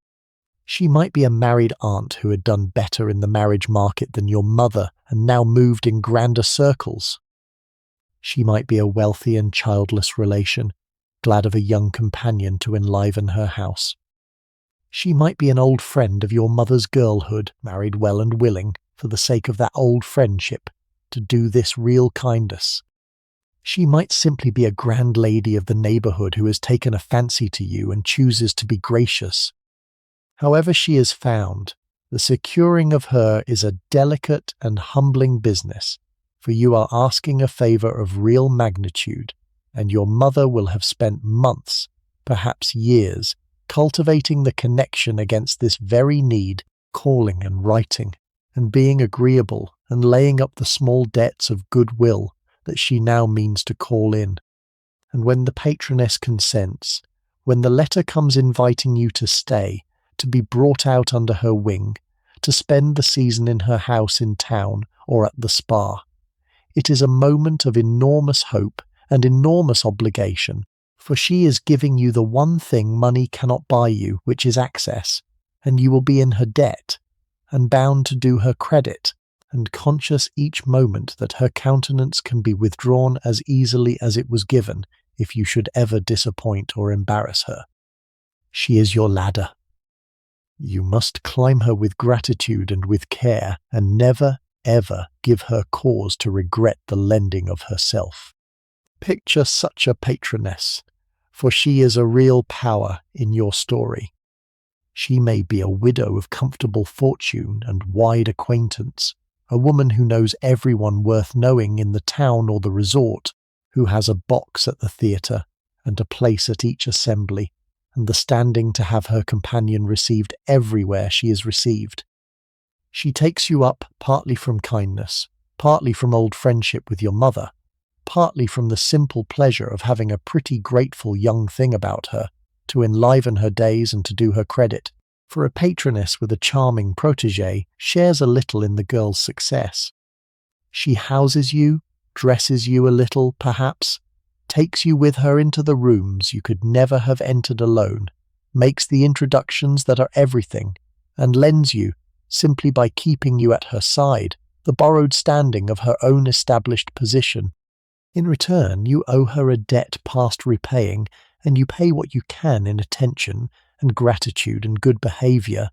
She might be a married aunt who had done better in the marriage market than your mother and now moved in grander circles. She might be a wealthy and childless relation, glad of a young companion to enliven her house. She might be an old friend of your mother's girlhood, married well and willing, for the sake of that old friendship, to do this real kindness. She might simply be a grand lady of the neighbourhood who has taken a fancy to you and chooses to be gracious. However she is found, the securing of her is a delicate and humbling business, for you are asking a favour of real magnitude, and your mother will have spent months, perhaps years, cultivating the connection against this very need, calling and writing, and being agreeable, and laying up the small debts of goodwill that she now means to call in. And when the patroness consents, when the letter comes inviting you to stay, to be brought out under her wing, to spend the season in her house in town or at the spa, it is a moment of enormous hope and enormous obligation, for she is giving you the one thing money cannot buy you, which is access, and you will be in her debt, and bound to do her credit, and conscious each moment that her countenance can be withdrawn as easily as it was given if you should ever disappoint or embarrass her. She is your ladder. You must climb her with gratitude and with care, and never, ever give her cause to regret the lending of herself. Picture such a patroness, for she is a real power in your story. She may be a widow of comfortable fortune and wide acquaintance, a woman who knows everyone worth knowing in the town or the resort, who has a box at the theatre and a place at each assembly, and the standing to have her companion received everywhere she is received. She takes you up partly from kindness, partly from old friendship with your mother, partly from the simple pleasure of having a pretty grateful young thing about her, to enliven her days and to do her credit, for a patroness with a charming protégé shares a little in the girl's success. She houses you, dresses you a little, perhaps, takes you with her into the rooms you could never have entered alone, makes the introductions that are everything, and lends you, simply by keeping you at her side, the borrowed standing of her own established position. In return, you owe her a debt past repaying, and you pay what you can in attention and gratitude and good behaviour,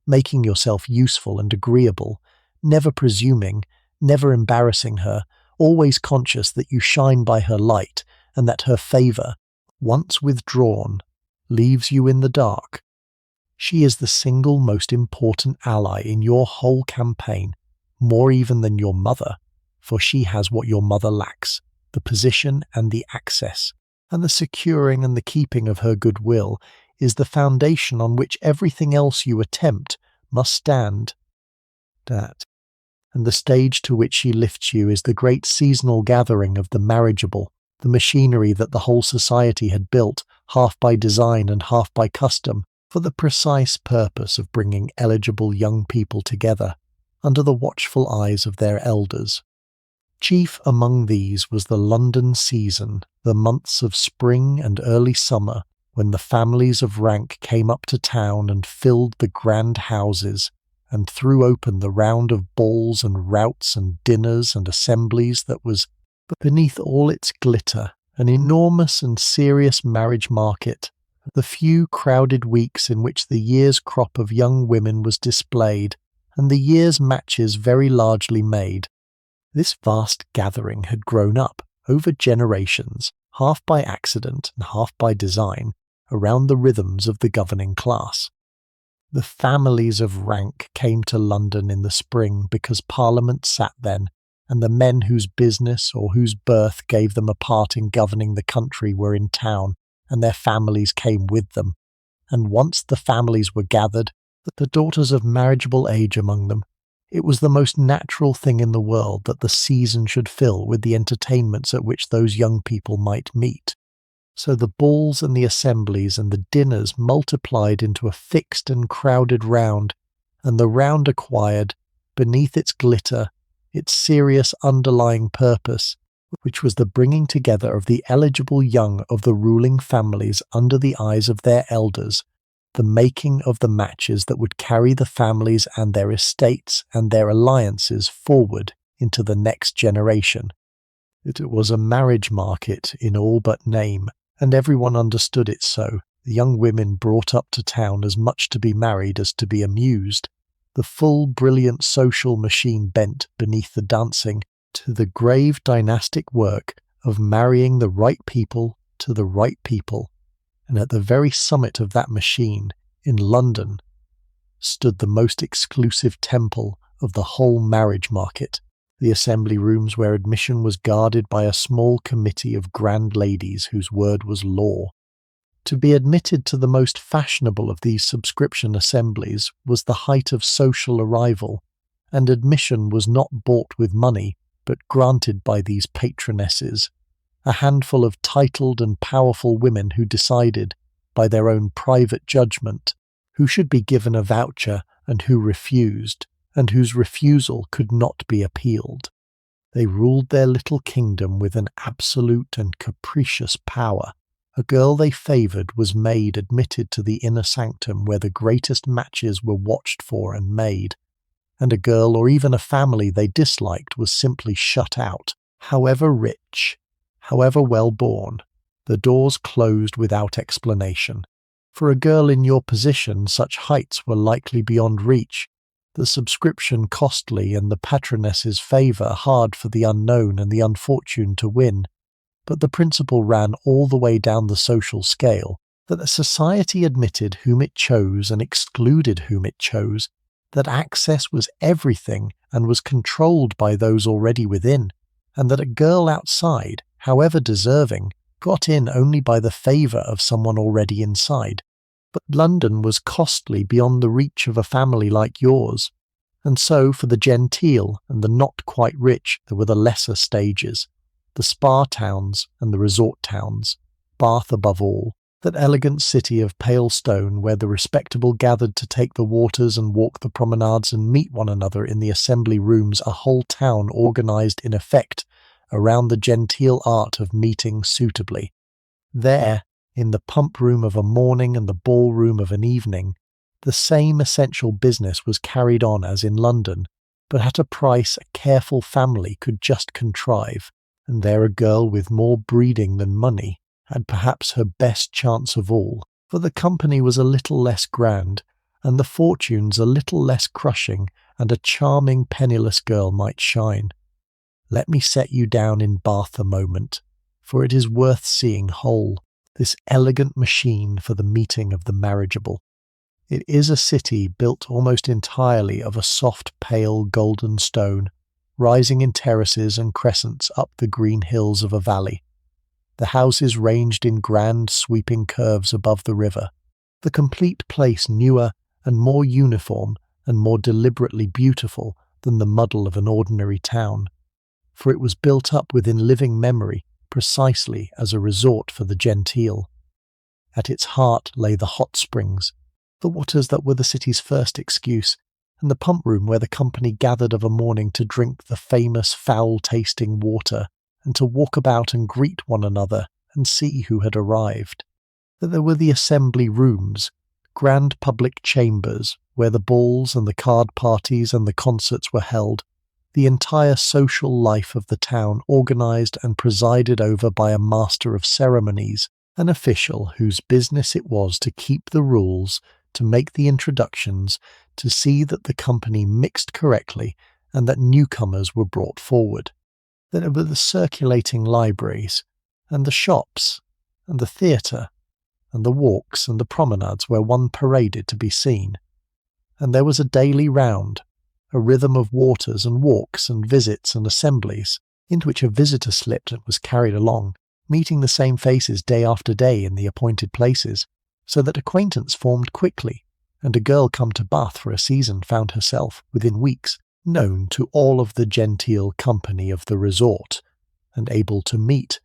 making yourself useful and agreeable, never presuming, never embarrassing her, always conscious that you shine by her light, and that her favour, once withdrawn, leaves you in the dark. She is the single most important ally in your whole campaign, more even than your mother, for she has what your mother lacks, the position and the access, and the securing and the keeping of her goodwill is the foundation on which everything else you attempt must stand. And the stage to which she lifts you is the great seasonal gathering of the marriageable, the machinery that the whole society had built, half by design and half by custom, for the precise purpose of bringing eligible young people together under the watchful eyes of their elders. Chief among these was the London season, the months of spring and early summer, when the families of rank came up to town and filled the grand houses, and threw open the round of balls and routs and dinners and assemblies that was, beneath all its glitter, an enormous and serious marriage market, the few crowded weeks in which the year's crop of young women was displayed, and the year's matches very largely made. This vast gathering had grown up, over generations, half by accident and half by design, around the rhythms of the governing class. The families of rank came to London in the spring because Parliament sat then, and the men whose business or whose birth gave them a part in governing the country were in town, and their families came with them. And once the families were gathered, the daughters of marriageable age among them, it was the most natural thing in the world that the season should fill with the entertainments at which those young people might meet. So the balls and the assemblies and the dinners multiplied into a fixed and crowded round, and the round acquired, beneath its glitter, its serious underlying purpose, which was the bringing together of the eligible young of the ruling families under the eyes of their elders, the making of the matches that would carry the families and their estates and their alliances forward into the next generation. It was a marriage market in all but name, and everyone understood it so, the young women brought up to town as much to be married as to be amused, the full brilliant social machine bent beneath the dancing to the grave dynastic work of marrying the right people to the right people, and at the very summit of that machine, in London, stood the most exclusive temple of the whole marriage market, the assembly rooms where admission was guarded by a small committee of grand ladies whose word was law. To be admitted to the most fashionable of these subscription assemblies was the height of social arrival, and admission was not bought with money, but granted by these patronesses, a handful of titled and powerful women who decided, by their own private judgment, who should be given a voucher and who refused, and whose refusal could not be appealed. They ruled their little kingdom with an absolute and capricious power. A girl they favoured was made admitted to the inner sanctum where the greatest matches were watched for and made, and a girl or even a family they disliked was simply shut out, however rich, however well born. The doors closed without explanation. For a girl in your position, such heights were likely beyond reach, the subscription costly and the patroness's favour hard for the unknown and the unfortunate to win. But the principle ran all the way down the social scale, that the society admitted whom it chose and excluded whom it chose, that access was everything and was controlled by those already within, and that a girl outside, however deserving, got in only by the favour of someone already inside. But London was costly beyond the reach of a family like yours, and so for the genteel and the not quite rich there were the lesser stages, the spa towns and the resort towns, Bath above all, that elegant city of pale stone where the respectable gathered to take the waters and walk the promenades and meet one another in the assembly rooms, a whole town organised in effect around the genteel art of meeting suitably. There, in the pump room of a morning and the ballroom of an evening, the same essential business was carried on as in London, but at a price a careful family could just contrive, and there a girl with more breeding than money had perhaps her best chance of all, for the company was a little less grand, and the fortunes a little less crushing, and a charming penniless girl might shine. Let me set you down in Bath a moment, for it is worth seeing whole, this elegant machine for the meeting of the marriageable. It is a city built almost entirely of a soft pale golden stone, rising in terraces and crescents up the green hills of a valley. The houses ranged in grand sweeping curves above the river, the complete place newer and more uniform and more deliberately beautiful than the muddle of an ordinary town, for it was built up within living memory precisely as a resort for the genteel. At its heart lay the hot springs, the waters that were the city's first excuse, and the pump room where the company gathered of a morning to drink the famous foul-tasting water, and to walk about and greet one another and see who had arrived. That there were the assembly rooms, grand public chambers where the balls and the card parties and the concerts were held, the entire social life of the town organised and presided over by a master of ceremonies, an official whose business it was to keep the rules, to make the introductions, to see that the company mixed correctly and that newcomers were brought forward. That there were the circulating libraries, and the shops, and the theatre, and the walks and the promenades where one paraded to be seen. And there was a daily round, a rhythm of waters and walks and visits and assemblies, into which a visitor slipped and was carried along, meeting the same faces day after day in the appointed places, so that acquaintance formed quickly, and a girl come to Bath for a season found herself, within weeks, known to all of the genteel company of the resort, and able to meet,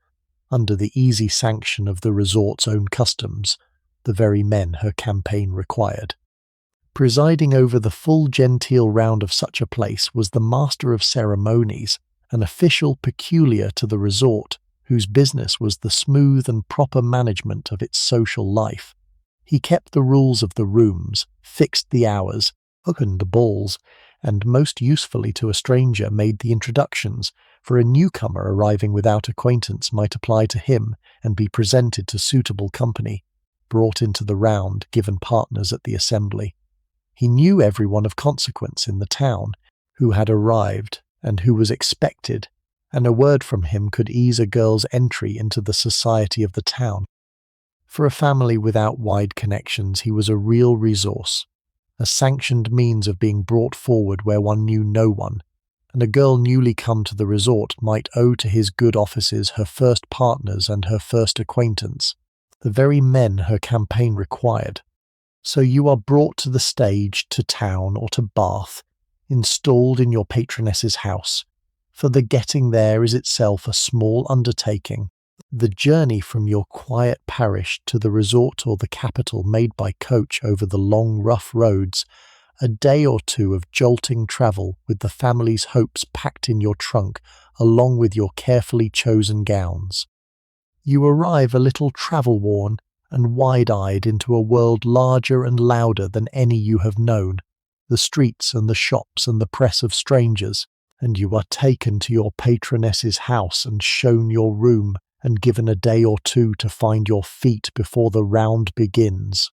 under the easy sanction of the resort's own customs, the very men her campaign required. Presiding over the full genteel round of such a place was the master of ceremonies, an official peculiar to the resort, whose business was the smooth and proper management of its social life. He kept the rules of the rooms, fixed the hours, opened the balls, and most usefully to a stranger made the introductions, for a newcomer arriving without acquaintance might apply to him and be presented to suitable company, brought into the round, given partners at the assembly. He knew everyone of consequence in the town, who had arrived and who was expected, and a word from him could ease a girl's entry into the society of the town. For a family without wide connections he was a real resource, a sanctioned means of being brought forward where one knew no one, and a girl newly come to the resort might owe to his good offices her first partners and her first acquaintance, the very men her campaign required. So you are brought to the stage, to town, or to Bath, installed in your patroness's house, for the getting there is itself a small undertaking, the journey from your quiet parish to the resort or the capital made by coach over the long rough roads, a day or two of jolting travel with the family's hopes packed in your trunk along with your carefully chosen gowns. You arrive a little travel-worn and wide-eyed into a world larger and louder than any you have known, the streets and the shops and the press of strangers, and you are taken to your patroness's house and shown your room and given a day or two to find your feet before the round begins.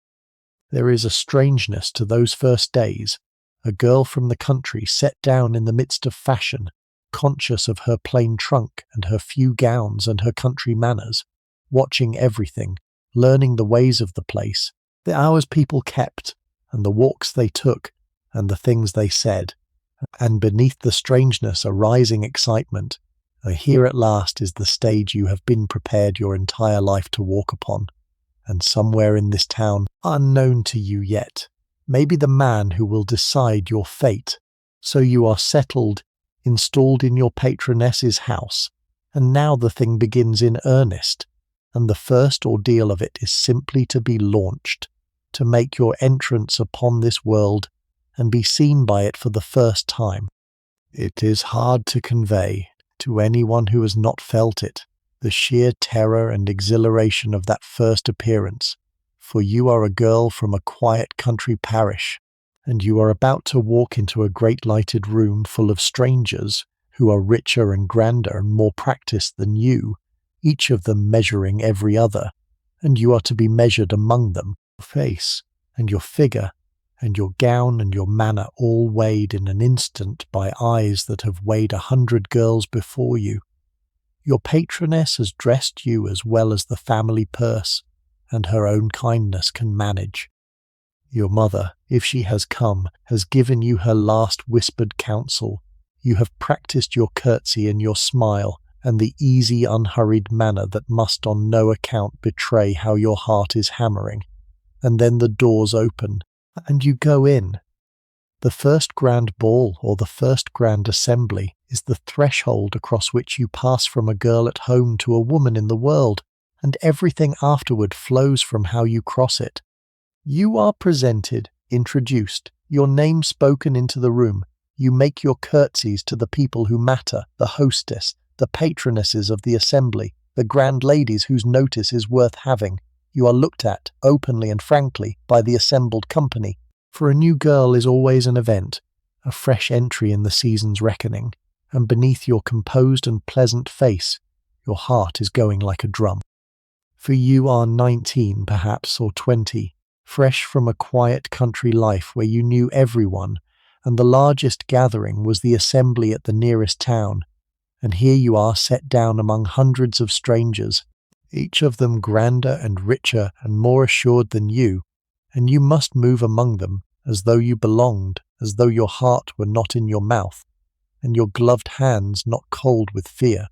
There is a strangeness to those first days, a girl from the country set down in the midst of fashion, conscious of her plain trunk and her few gowns and her country manners, watching everything, learning the ways of the place, the hours people kept, and the walks they took, and the things they said, and beneath the strangeness a rising excitement. Here at last is the stage you have been prepared your entire life to walk upon, and somewhere in this town, unknown to you yet, may be the man who will decide your fate. So you are settled, installed in your patroness's house, and now the thing begins in earnest, and the first ordeal of it is simply to be launched, to make your entrance upon this world, and be seen by it for the first time. It is hard to convey, to anyone who has not felt it, the sheer terror and exhilaration of that first appearance, for you are a girl from a quiet country parish, and you are about to walk into a great lighted room full of strangers who are richer and grander and more practised than you, each of them measuring every other, and you are to be measured among them, your face and your figure and your gown and your manner all weighed in an instant by eyes that have weighed 100 girls before you. Your patroness has dressed you as well as the family purse and her own kindness can manage. Your mother, if she has come, has given you her last whispered counsel. You have practised your curtsy and your smile, and the easy, unhurried manner that must on no account betray how your heart is hammering. And then the doors open, and you go in. The first grand ball or the first grand assembly is the threshold across which you pass from a girl at home to a woman in the world, and everything afterward flows from how you cross it. You are presented, introduced, your name spoken into the room. You make your curtsies to the people who matter, the hostess, the patronesses of the assembly, the grand ladies whose notice is worth having. You are looked at, openly and frankly, by the assembled company. For a new girl is always an event, a fresh entry in the season's reckoning, and beneath your composed and pleasant face, your heart is going like a drum. For you are 19 perhaps, or 20, fresh from a quiet country life where you knew everyone, and the largest gathering was the assembly at the nearest town, and here you are set down among hundreds of strangers, each of them grander and richer and more assured than you, and you must move among them as though you belonged, as though your heart were not in your mouth, and your gloved hands not cold with fear.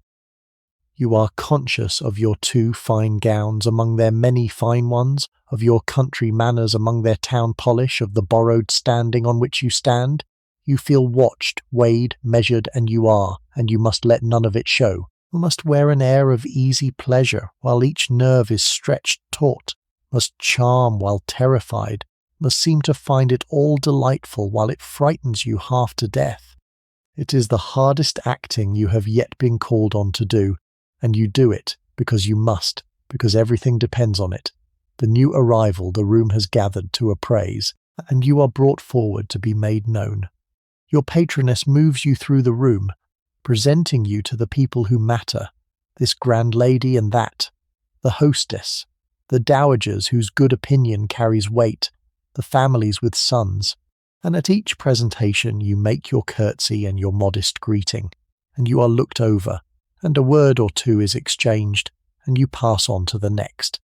You are conscious of your 2 fine gowns among their many fine ones, of your country manners among their town polish, of the borrowed standing on which you stand. You feel watched, weighed, measured, and you must let none of it show. You must wear an air of easy pleasure while each nerve is stretched taut, must charm while terrified, must seem to find it all delightful while it frightens you half to death. It is the hardest acting you have yet been called on to do, and you do it because you must, because everything depends on it. The new arrival the room has gathered to appraise, and you are brought forward to be made known. Your patroness moves you through the room, presenting you to the people who matter, this grand lady and that, the hostess, the dowagers whose good opinion carries weight, the families with sons, and at each presentation you make your curtsy and your modest greeting, and you are looked over, and a word or 2 is exchanged, and you pass on to the next.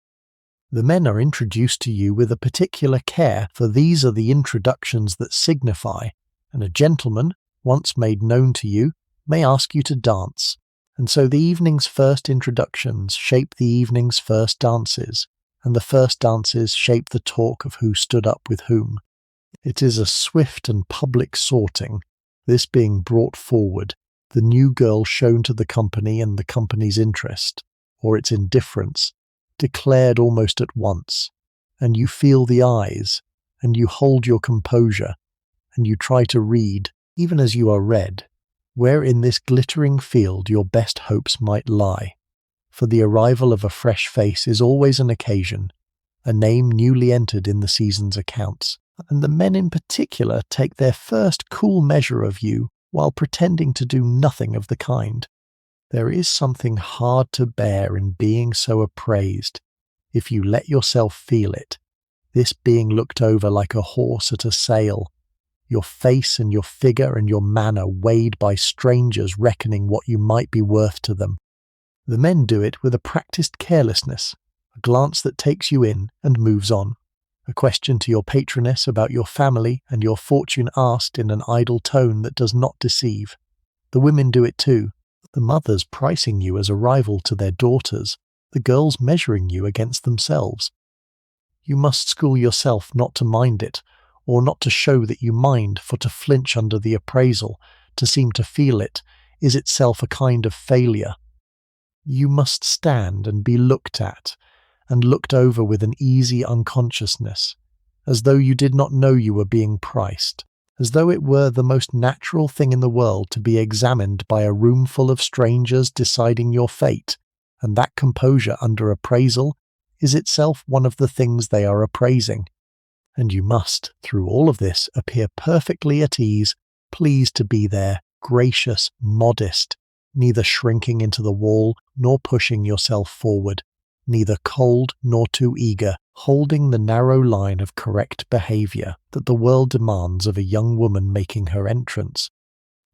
The men are introduced to you with a particular care, for these are the introductions that signify, and a gentleman, once made known to you, may ask you to dance, and so the evening's first introductions shape the evening's first dances, and the first dances shape the talk of who stood up with whom. It is a swift and public sorting, this being brought forward, the new girl shown to the company and the company's interest, or its indifference, declared almost at once, and you feel the eyes, and you hold your composure, and you try to read, even as you are read, where in this glittering field your best hopes might lie. For the arrival of a fresh face is always an occasion, a name newly entered in the season's accounts, and the men in particular take their first cool measure of you while pretending to do nothing of the kind. There is something hard to bear in being so appraised, if you let yourself feel it, this being looked over like a horse at a sale, your face and your figure and your manner weighed by strangers reckoning what you might be worth to them. The men do it with a practised carelessness, a glance that takes you in and moves on, a question to your patroness about your family and your fortune asked in an idle tone that does not deceive. The women do it too, the mothers pricing you as a rival to their daughters, the girls measuring you against themselves. You must school yourself not to mind it, or not to show that you mind, for to flinch under the appraisal, to seem to feel it, is itself a kind of failure. You must stand and be looked at, and looked over with an easy unconsciousness, as though you did not know you were being priced, as though it were the most natural thing in the world to be examined by a room full of strangers deciding your fate, and that composure under appraisal is itself one of the things they are appraising. And you must, through all of this, appear perfectly at ease, pleased to be there, gracious, modest, neither shrinking into the wall nor pushing yourself forward, neither cold nor too eager, holding the narrow line of correct behaviour that the world demands of a young woman making her entrance.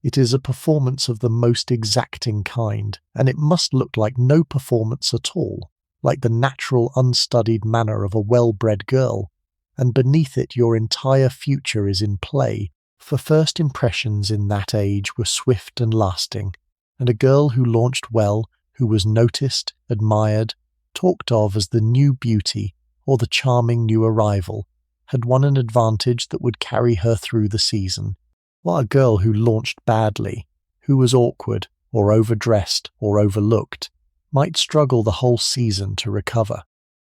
It is a performance of the most exacting kind, and it must look like no performance at all, like the natural unstudied manner of a well-bred girl, and beneath it your entire future is in play, for first impressions in that age were swift and lasting, and a girl who launched well, who was noticed, admired, talked of as the new beauty or the charming new arrival, had won an advantage that would carry her through the season, while a girl who launched badly, who was awkward or overdressed or overlooked, might struggle the whole season to recover.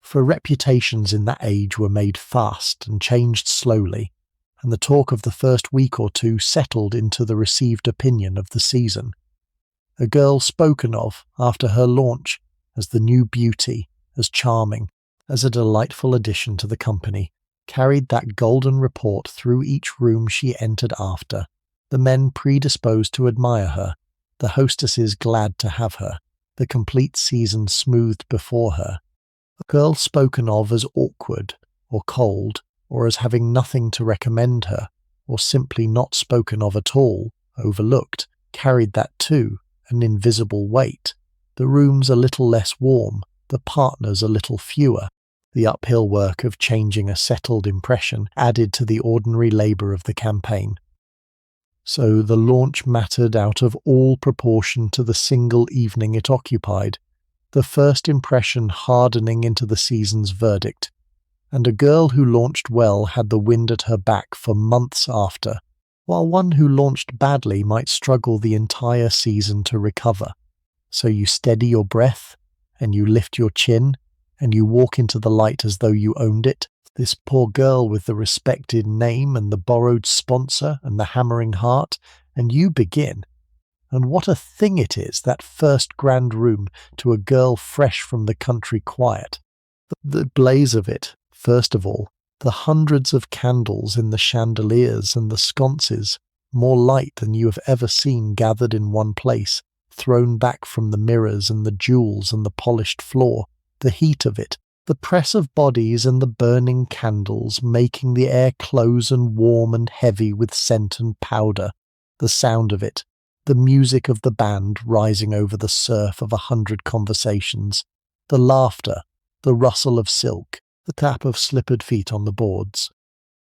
For reputations in that age were made fast and changed slowly, and the talk of the first week or two settled into the received opinion of the season. A girl spoken of after her launch as the new beauty, as charming, as a delightful addition to the company, carried that golden report through each room she entered after, the men predisposed to admire her, the hostesses glad to have her, the complete season smoothed before her. A girl spoken of as awkward, or cold, or as having nothing to recommend her, or simply not spoken of at all, overlooked, carried that too, an invisible weight. The rooms a little less warm, the partners a little fewer. The uphill work of changing a settled impression added to the ordinary labour of the campaign. So the launch mattered out of all proportion to the single evening it occupied, the first impression hardening into the season's verdict, and a girl who launched well had the wind at her back for months after, while one who launched badly might struggle the entire season to recover. So you steady your breath, and you lift your chin, and you walk into the light as though you owned it, this poor girl with the respected name and the borrowed sponsor and the hammering heart, and you begin. And what a thing it is, that first grand room, to a girl fresh from the country quiet. The blaze of it, first of all, the hundreds of candles in the chandeliers and the sconces, more light than you have ever seen gathered in one place, thrown back from the mirrors and the jewels and the polished floor, the heat of it, the press of bodies and the burning candles making the air close and warm and heavy with scent and powder, the sound of it, the music of the band rising over the surf of 100 conversations, the laughter, the rustle of silk, the tap of slippered feet on the boards,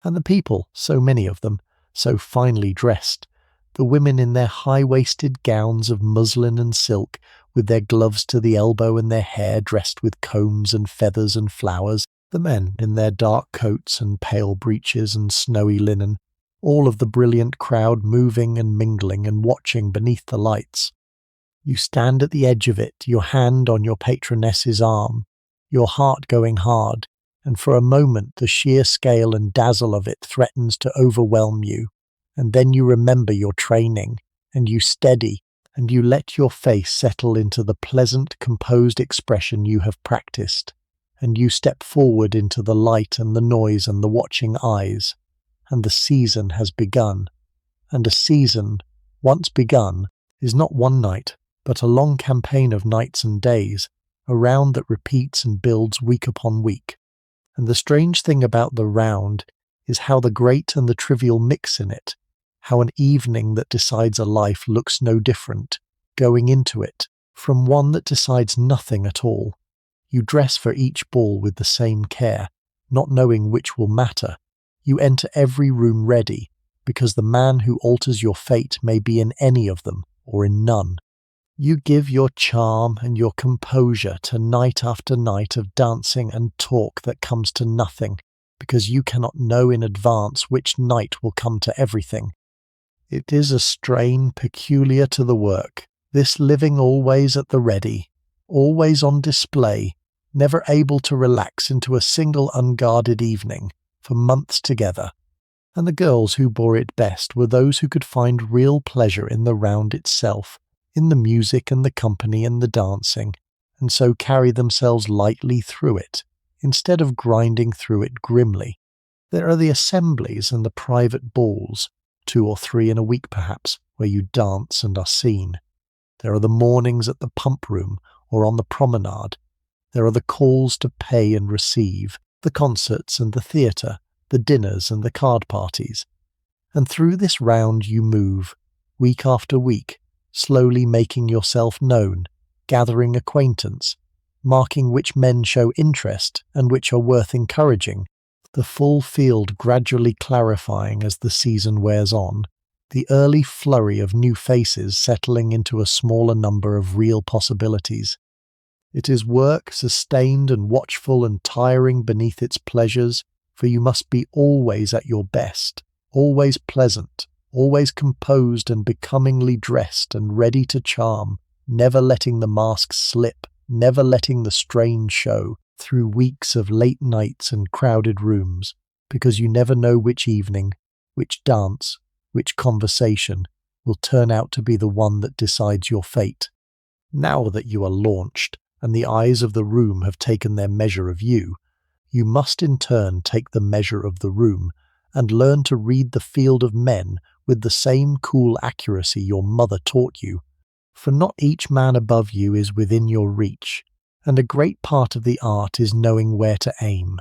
and the people, so many of them, so finely dressed, the women in their high-waisted gowns of muslin and silk, with their gloves to the elbow and their hair dressed with combs and feathers and flowers, the men in their dark coats and pale breeches and snowy linen, all of the brilliant crowd moving and mingling and watching beneath the lights. You stand at the edge of it, your hand on your patroness's arm, your heart going hard, and for a moment the sheer scale and dazzle of it threatens to overwhelm you, and then you remember your training, and you steady, and you let your face settle into the pleasant, composed expression you have practiced, and you step forward into the light and the noise and the watching eyes, and the season has begun. And a season, once begun, is not one night, but a long campaign of nights and days, a round that repeats and builds week upon week. And the strange thing about the round is how the great and the trivial mix in it, how an evening that decides a life looks no different, going into it, from one that decides nothing at all. You dress for each ball with the same care, not knowing which will matter. You enter every room ready, because the man who alters your fate may be in any of them, or in none. You give your charm and your composure to night after night of dancing and talk that comes to nothing, because you cannot know in advance which night will come to everything. It is a strain peculiar to the work, this living always at the ready, always on display, never able to relax into a single unguarded evening, for months together. And the girls who bore it best were those who could find real pleasure in the round itself, in the music and the company and the dancing, and so carry themselves lightly through it, instead of grinding through it grimly. There are the assemblies and the private balls, 2 or 3 in a week perhaps, where you dance and are seen. There are the mornings at the pump room or on the promenade. There are the calls to pay and receive, the concerts and the theatre, the dinners and the card parties. And through this round you move, week after week, slowly making yourself known, gathering acquaintance, marking which men show interest and which are worth encouraging, the full field gradually clarifying as the season wears on, the early flurry of new faces settling into a smaller number of real possibilities. It is work sustained and watchful and tiring beneath its pleasures, for you must be always at your best, always pleasant, always composed and becomingly dressed and ready to charm, never letting the mask slip, never letting the strain show through weeks of late nights and crowded rooms, because you never know which evening, which dance, which conversation will turn out to be the one that decides your fate. Now that you are launched, and the eyes of the room have taken their measure of you, you must in turn take the measure of the room and learn to read the field of men with the same cool accuracy your mother taught you. For not each man above you is within your reach, and a great part of the art is knowing where to aim.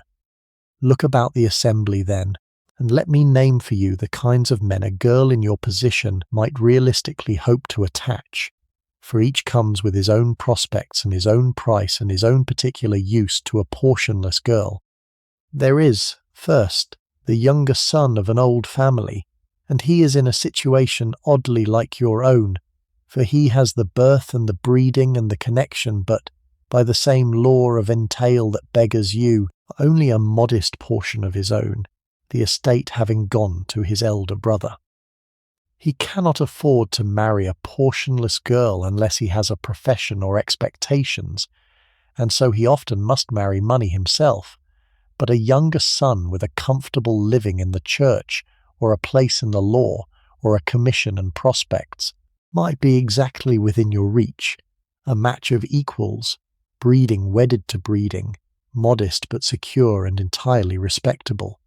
Look about the assembly then, and let me name for you the kinds of men a girl in your position might realistically hope to attach, for each comes with his own prospects and his own price and his own particular use to a portionless girl. There is, first, the younger son of an old family, and he is in a situation oddly like your own, for he has the birth and the breeding and the connection, but, by the same law of entail that beggars you, only a modest portion of his own, the estate having gone to his elder brother. He cannot afford to marry a portionless girl unless he has a profession or expectations, and so he often must marry money himself. But a younger son with a comfortable living in the church, or a place in the law, or a commission and prospects, might be exactly within your reach, a match of equals, breeding wedded to breeding, modest but secure and entirely respectable.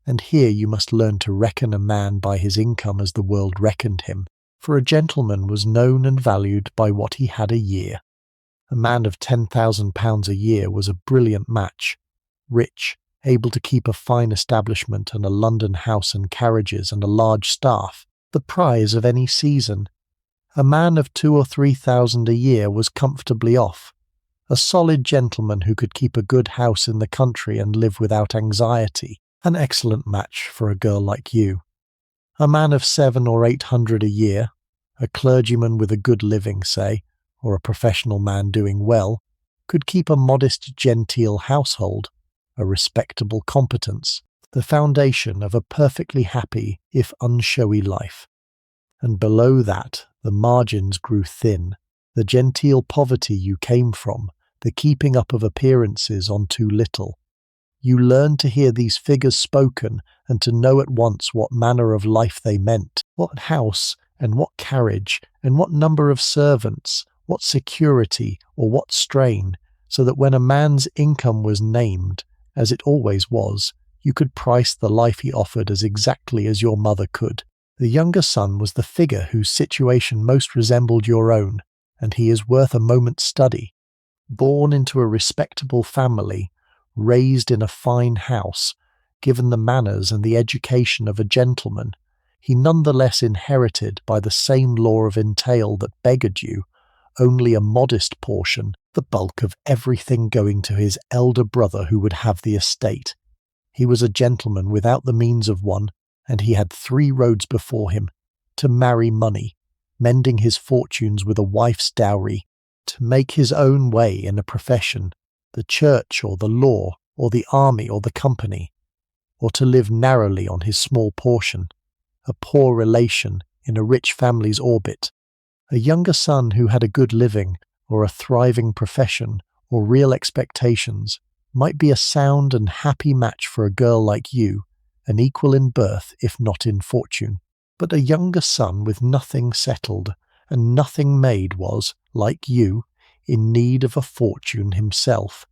And here you must learn to reckon a man by his income as the world reckoned him, for a gentleman was known and valued by what he had a year. A man of £10,000 a year was a brilliant match, rich, able to keep a fine establishment and a London house and carriages and a large staff, the prize of any season. A man of 2,000 or 3,000 a year was comfortably off, a solid gentleman who could keep a good house in the country and live without anxiety, an excellent match for a girl like you. A man of 700 or 800 a year, a clergyman with a good living, say, or a professional man doing well, could keep a modest genteel household, a respectable competence, the foundation of a perfectly happy, if unshowy life. And below that, the margins grew thin, the genteel poverty you came from, the keeping up of appearances on too little. You learned to hear these figures spoken and to know at once what manner of life they meant, what house and what carriage and what number of servants, what security or what strain, so that when a man's income was named, as it always was, you could price the life he offered as exactly as your mother could. The younger son was the figure whose situation most resembled your own, and he is worth a moment's study. Born into a respectable family, raised in a fine house, given the manners and the education of a gentleman, he nonetheless inherited by the same law of entail that beggared you, only a modest portion, the bulk of everything going to his elder brother who would have the estate. He was a gentleman without the means of one, and he had 3 roads before him: to marry money, mending his fortunes with a wife's dowry, to make his own way in a profession, the church or the law or the army or the company, or to live narrowly on his small portion, a poor relation in a rich family's orbit. A younger son who had a good living, or a thriving profession, or real expectations, might be a sound and happy match for a girl like you, an equal in birth if not in fortune. But a younger son with nothing settled and nothing made was, like you, in need of a fortune himself,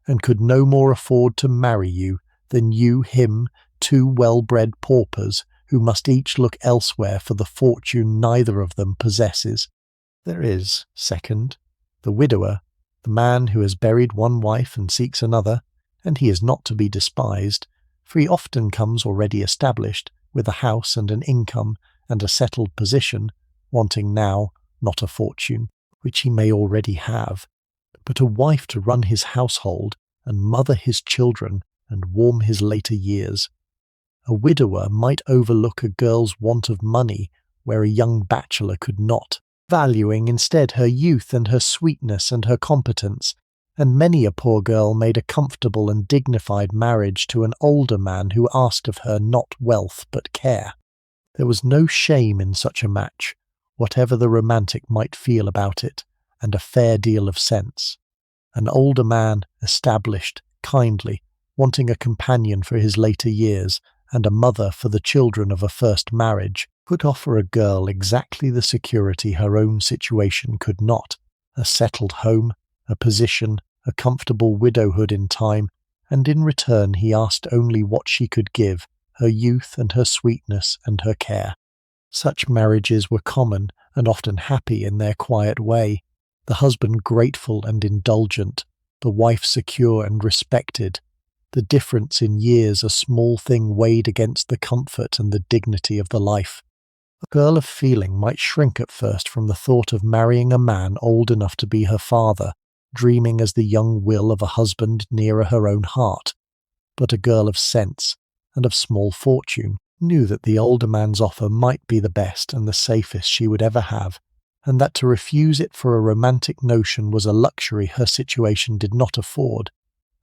and could no more afford to marry you than you him, 2 well-bred paupers who must each look elsewhere for the fortune neither of them possesses. There is, second, the widower, the man who has buried one wife and seeks another, and he is not to be despised, for he often comes already established, with a house and an income and a settled position, wanting now not a fortune, which he may already have, but a wife to run his household and mother his children and warm his later years. A widower might overlook a girl's want of money where a young bachelor could not, valuing instead her youth and her sweetness and her competence, and many a poor girl made a comfortable and dignified marriage to an older man who asked of her not wealth but care. There was no shame in such a match, whatever the romantic might feel about it, and a fair deal of sense. An older man, established, kindly, wanting a companion for his later years, and a mother for the children of a first marriage, could offer a girl exactly the security her own situation could not: a settled home, a position, a comfortable widowhood in time, and in return he asked only what she could give: her youth and her sweetness and her care. Such marriages were common and often happy in their quiet way, the husband grateful and indulgent, the wife secure and respected, the difference in years a small thing weighed against the comfort and the dignity of the life. A girl of feeling might shrink at first from the thought of marrying a man old enough to be her father, dreaming as the young will of a husband nearer her own heart. But a girl of sense, and of small fortune, knew that the older man's offer might be the best and the safest she would ever have, and that to refuse it for a romantic notion was a luxury her situation did not afford,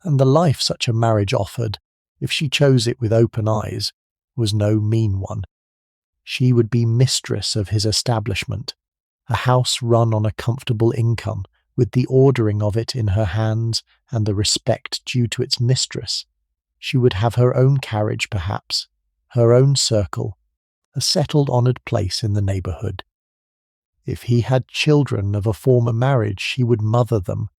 and the life such a marriage offered, if she chose it with open eyes, was no mean one. She would be mistress of his establishment, a house run on a comfortable income, with the ordering of it in her hands and the respect due to its mistress. She would have her own carriage, perhaps, her own circle, a settled honoured place in the neighbourhood. If he had children of a former marriage, she would mother them,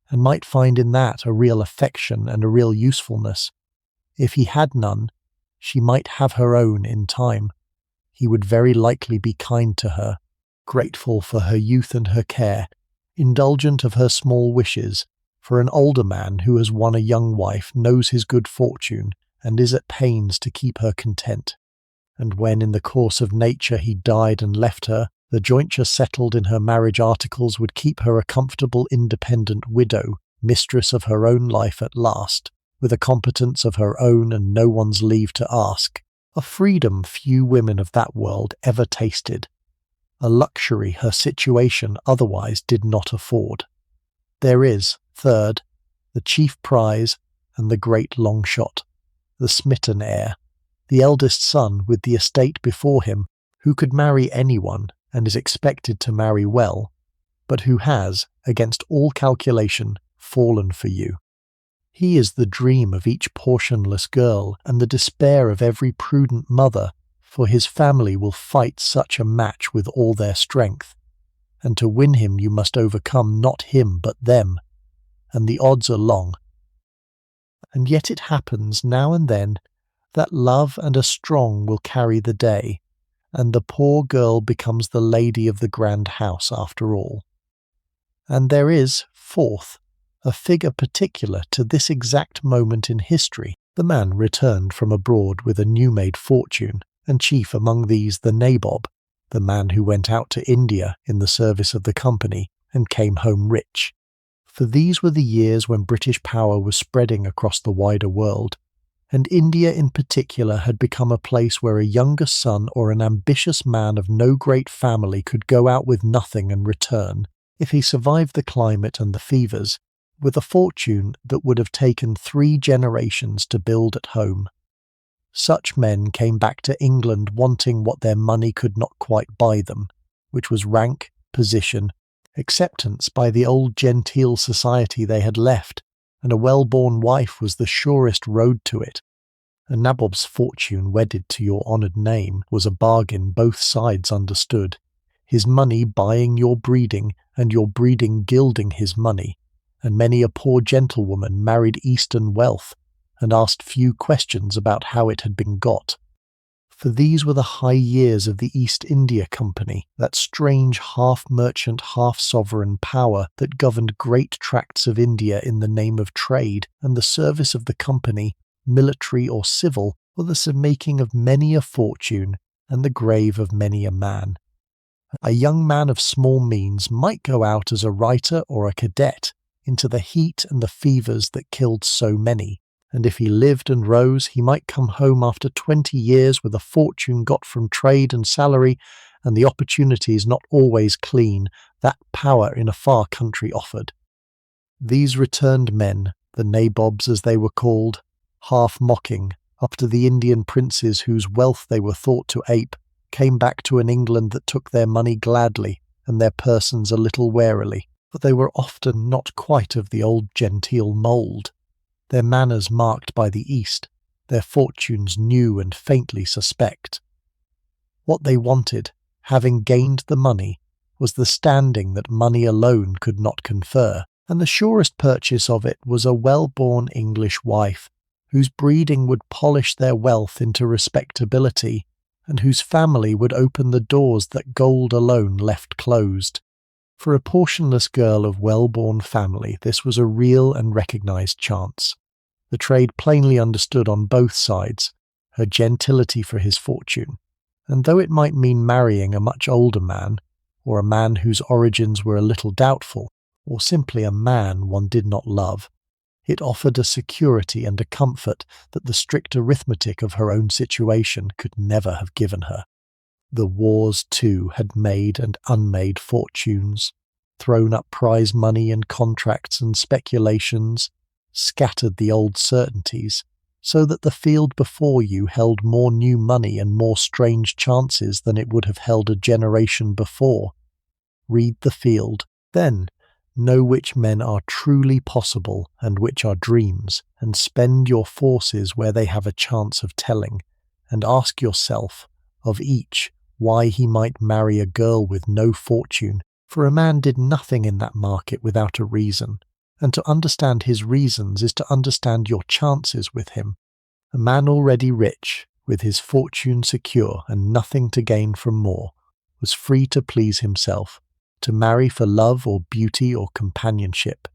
and might find in that a real affection and a real usefulness. If he had none, she might have her own in time. He would very likely be kind to her, grateful for her youth and her care, indulgent of her small wishes, for an older man who has won a young wife knows his good fortune and is at pains to keep her content. And when in the course of nature he died and left her, the jointure settled in her marriage articles would keep her a comfortable independent widow, mistress of her own life at last, with a competence of her own and no one's leave to ask, a freedom few women of that world ever tasted, a luxury her situation otherwise did not afford. There is, third, the chief prize and the great long shot, the smitten heir, the eldest son with the estate before him, who could marry anyone and is expected to marry well, but who has, against all calculation, fallen for you. He is the dream of each portionless girl and the despair of every prudent mother, for his family will fight such a match with all their strength, and to win him you must overcome not him but them, and the odds are long. And yet it happens now and then that love and a strong will carry the day, and the poor girl becomes the lady of the grand house after all. And there is, fourth, a figure particular to this exact moment in history. The man returned from abroad with a new-made fortune, and chief among these the nabob, the man who went out to India in the service of the company and came home rich. For these were the years when British power was spreading across the wider world, and India in particular had become a place where a younger son or an ambitious man of no great family could go out with nothing and return, if he survived the climate and the fevers, with a fortune that would have taken 3 generations to build at home. Such men came back to England wanting what their money could not quite buy them, which was rank, position, acceptance by the old genteel society they had left, and a well-born wife was the surest road to it. A nabob's fortune wedded to your honoured name was a bargain both sides understood, his money buying your breeding, and your breeding gilding his money, and many a poor gentlewoman married Eastern wealth, and asked few questions about how it had been got. For these were the high years of the East India Company, that strange half-merchant, half-sovereign power that governed great tracts of India in the name of trade, and the service of the company, military or civil, was the making of many a fortune and the grave of many a man. A young man of small means might go out as a writer or a cadet into the heat and the fevers that killed so many, and if he lived and rose, he might come home after 20 years with a fortune got from trade and salary, and the opportunities not always clean that power in a far country offered. These returned men, the nabobs as they were called, half mocking, up to the Indian princes whose wealth they were thought to ape, came back to an England that took their money gladly and their persons a little warily. but they were often not quite of the old genteel mould, their manners marked by the East, their fortunes new and faintly suspect. What they wanted, having gained the money, was the standing that money alone could not confer, and the surest purchase of it was a well-born English wife, whose breeding would polish their wealth into respectability, and whose family would open the doors that gold alone left closed. For a portionless girl of well-born family, this was a real and recognised chance. The trade plainly understood on both sides her gentility for his fortune, and though it might mean marrying a much older man, or a man whose origins were a little doubtful, or simply a man one did not love, it offered a security and a comfort that the strict arithmetic of her own situation could never have given her. The wars, too, had made and unmade fortunes, thrown up prize money and contracts and speculations, scattered the old certainties, so that the field before you held more new money and more strange chances than it would have held a generation before. Read the field, then know which men are truly possible and which are dreams, and spend your forces where they have a chance of telling, and ask yourself, of each, why he might marry a girl with no fortune, for a man did nothing in that market without a reason, and to understand his reasons is to understand your chances with him. A man already rich, with his fortune secure and nothing to gain from more, was free to please himself, to marry for love or beauty or companionship,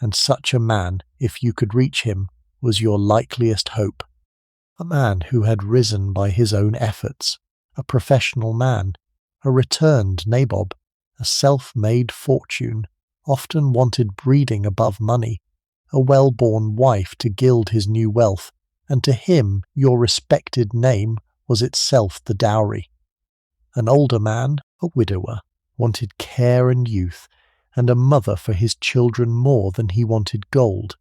and such a man, if you could reach him, was your likeliest hope. A man who had risen by his own efforts, a professional man, a returned nabob, a self-made fortune, often wanted breeding above money, a well-born wife to gild his new wealth, and to him your respected name was itself the dowry. An older man, a widower, wanted care and youth, and a mother for his children more than he wanted gold,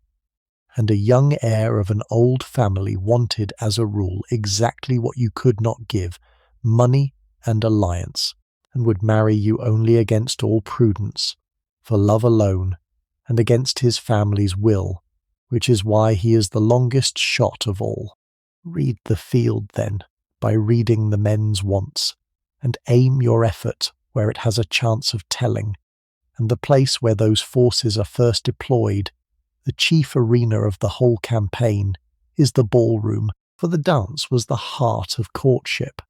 and a young heir of an old family wanted as a rule exactly what you could not give, money and alliance, and would marry you only against all prudence, for love alone, and against his family's will, which is why he is the longest shot of all. Read the field, then, by reading the men's wants, and aim your effort where it has a chance of telling, and the place where those forces are first deployed, the chief arena of the whole campaign, is the ballroom, for the dance was the heart of courtship,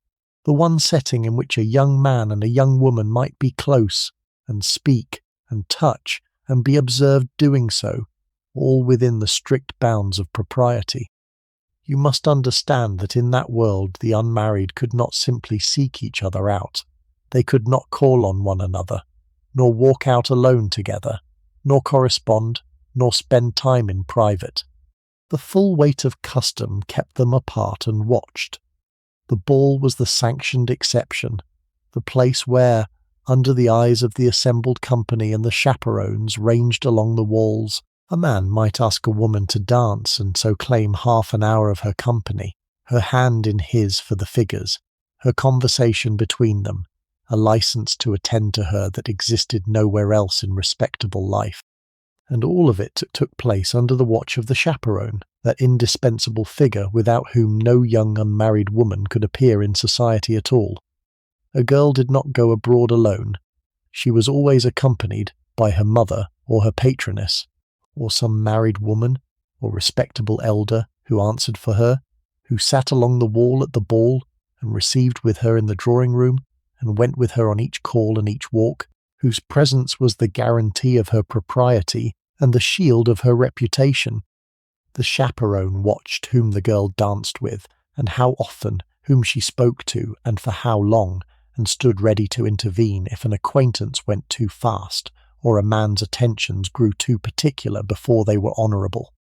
the one setting in which a young man and a young woman might be close, and speak, and touch, and be observed doing so, all within the strict bounds of propriety. You must understand that in that world the unmarried could not simply seek each other out. They could not call on one another, nor walk out alone together, nor correspond, nor spend time in private. The full weight of custom kept them apart and watched. The ball was the sanctioned exception, the place where, under the eyes of the assembled company and the chaperones ranged along the walls, a man might ask a woman to dance and so claim half an hour of her company, her hand in his for the figures, her conversation between them, a license to attend to her that existed nowhere else in respectable life. And all of it took place under the watch of the chaperone, that indispensable figure without whom no young unmarried woman could appear in society at all. A girl did not go abroad alone. She was always accompanied by her mother or her patroness, or some married woman or respectable elder who answered for her, who sat along the wall at the ball and received with her in the drawing-room, and went with her on each call and each walk, whose presence was the guarantee of her propriety and the shield of her reputation. The chaperone watched whom the girl danced with, and how often, whom she spoke to, and for how long, and stood ready to intervene if an acquaintance went too fast, or a man's attentions grew too particular before they were honourable.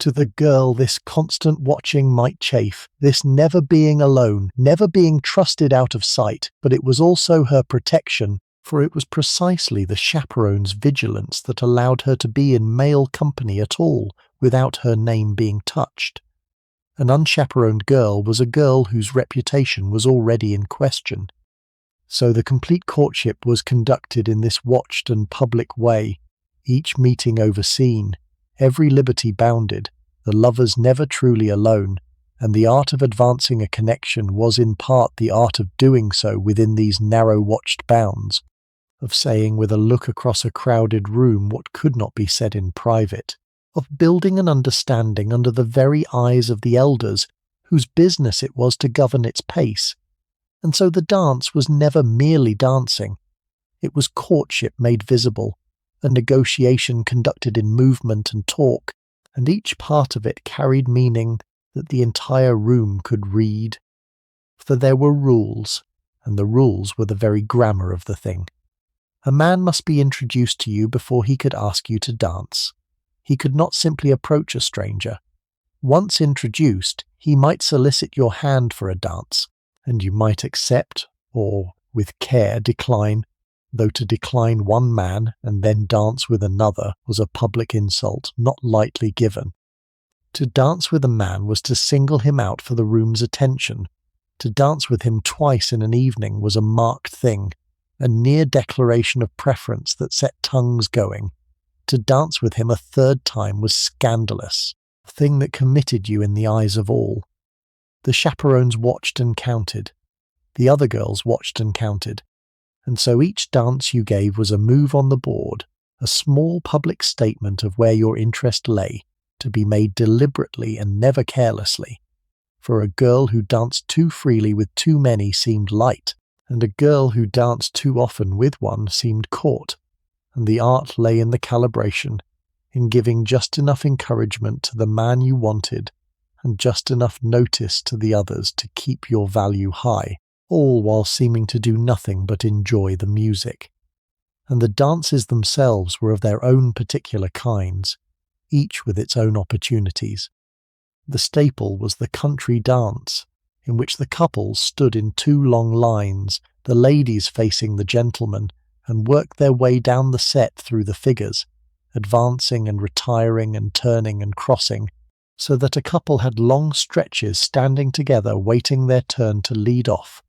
To the girl this constant watching might chafe, this never being alone, never being trusted out of sight, but it was also her protection, for it was precisely the chaperone's vigilance that allowed her to be in male company at all, without her name being touched. An unchaperoned girl was a girl whose reputation was already in question. So the complete courtship was conducted in this watched and public way, each meeting overseen, every liberty bounded, the lovers never truly alone, and the art of advancing a connection was in part the art of doing so within these narrow watched bounds, of saying with a look across a crowded room what could not be said in private, of building an understanding under the very eyes of the elders, whose business it was to govern its pace. And so the dance was never merely dancing. It was courtship made visible, a negotiation conducted in movement and talk, and each part of it carried meaning that the entire room could read. For there were rules, and the rules were the very grammar of the thing. A man must be introduced to you before he could ask you to dance. He could not simply approach a stranger. Once introduced, he might solicit your hand for a dance, and you might accept, or, with care, decline, though to decline one man and then dance with another was a public insult not lightly given. To dance with a man was to single him out for the room's attention. To dance with him twice in an evening was a marked thing, a near declaration of preference that set tongues going. To dance with him a third time was scandalous, a thing that committed you in the eyes of all. The chaperones watched and counted. The other girls watched and counted. And so each dance you gave was a move on the board, a small public statement of where your interest lay, to be made deliberately and never carelessly. For a girl who danced too freely with too many seemed light, and a girl who danced too often with one seemed caught, and the art lay in the calibration, in giving just enough encouragement to the man you wanted, and just enough notice to the others to keep your value high, all while seeming to do nothing but enjoy the music. And the dances themselves were of their own particular kinds, each with its own opportunities. The staple was the country dance, in which the couples stood in two long lines, the ladies facing the gentlemen, and worked their way down the set through the figures, advancing and retiring and turning and crossing, so that a couple had long stretches standing together waiting their turn to lead off.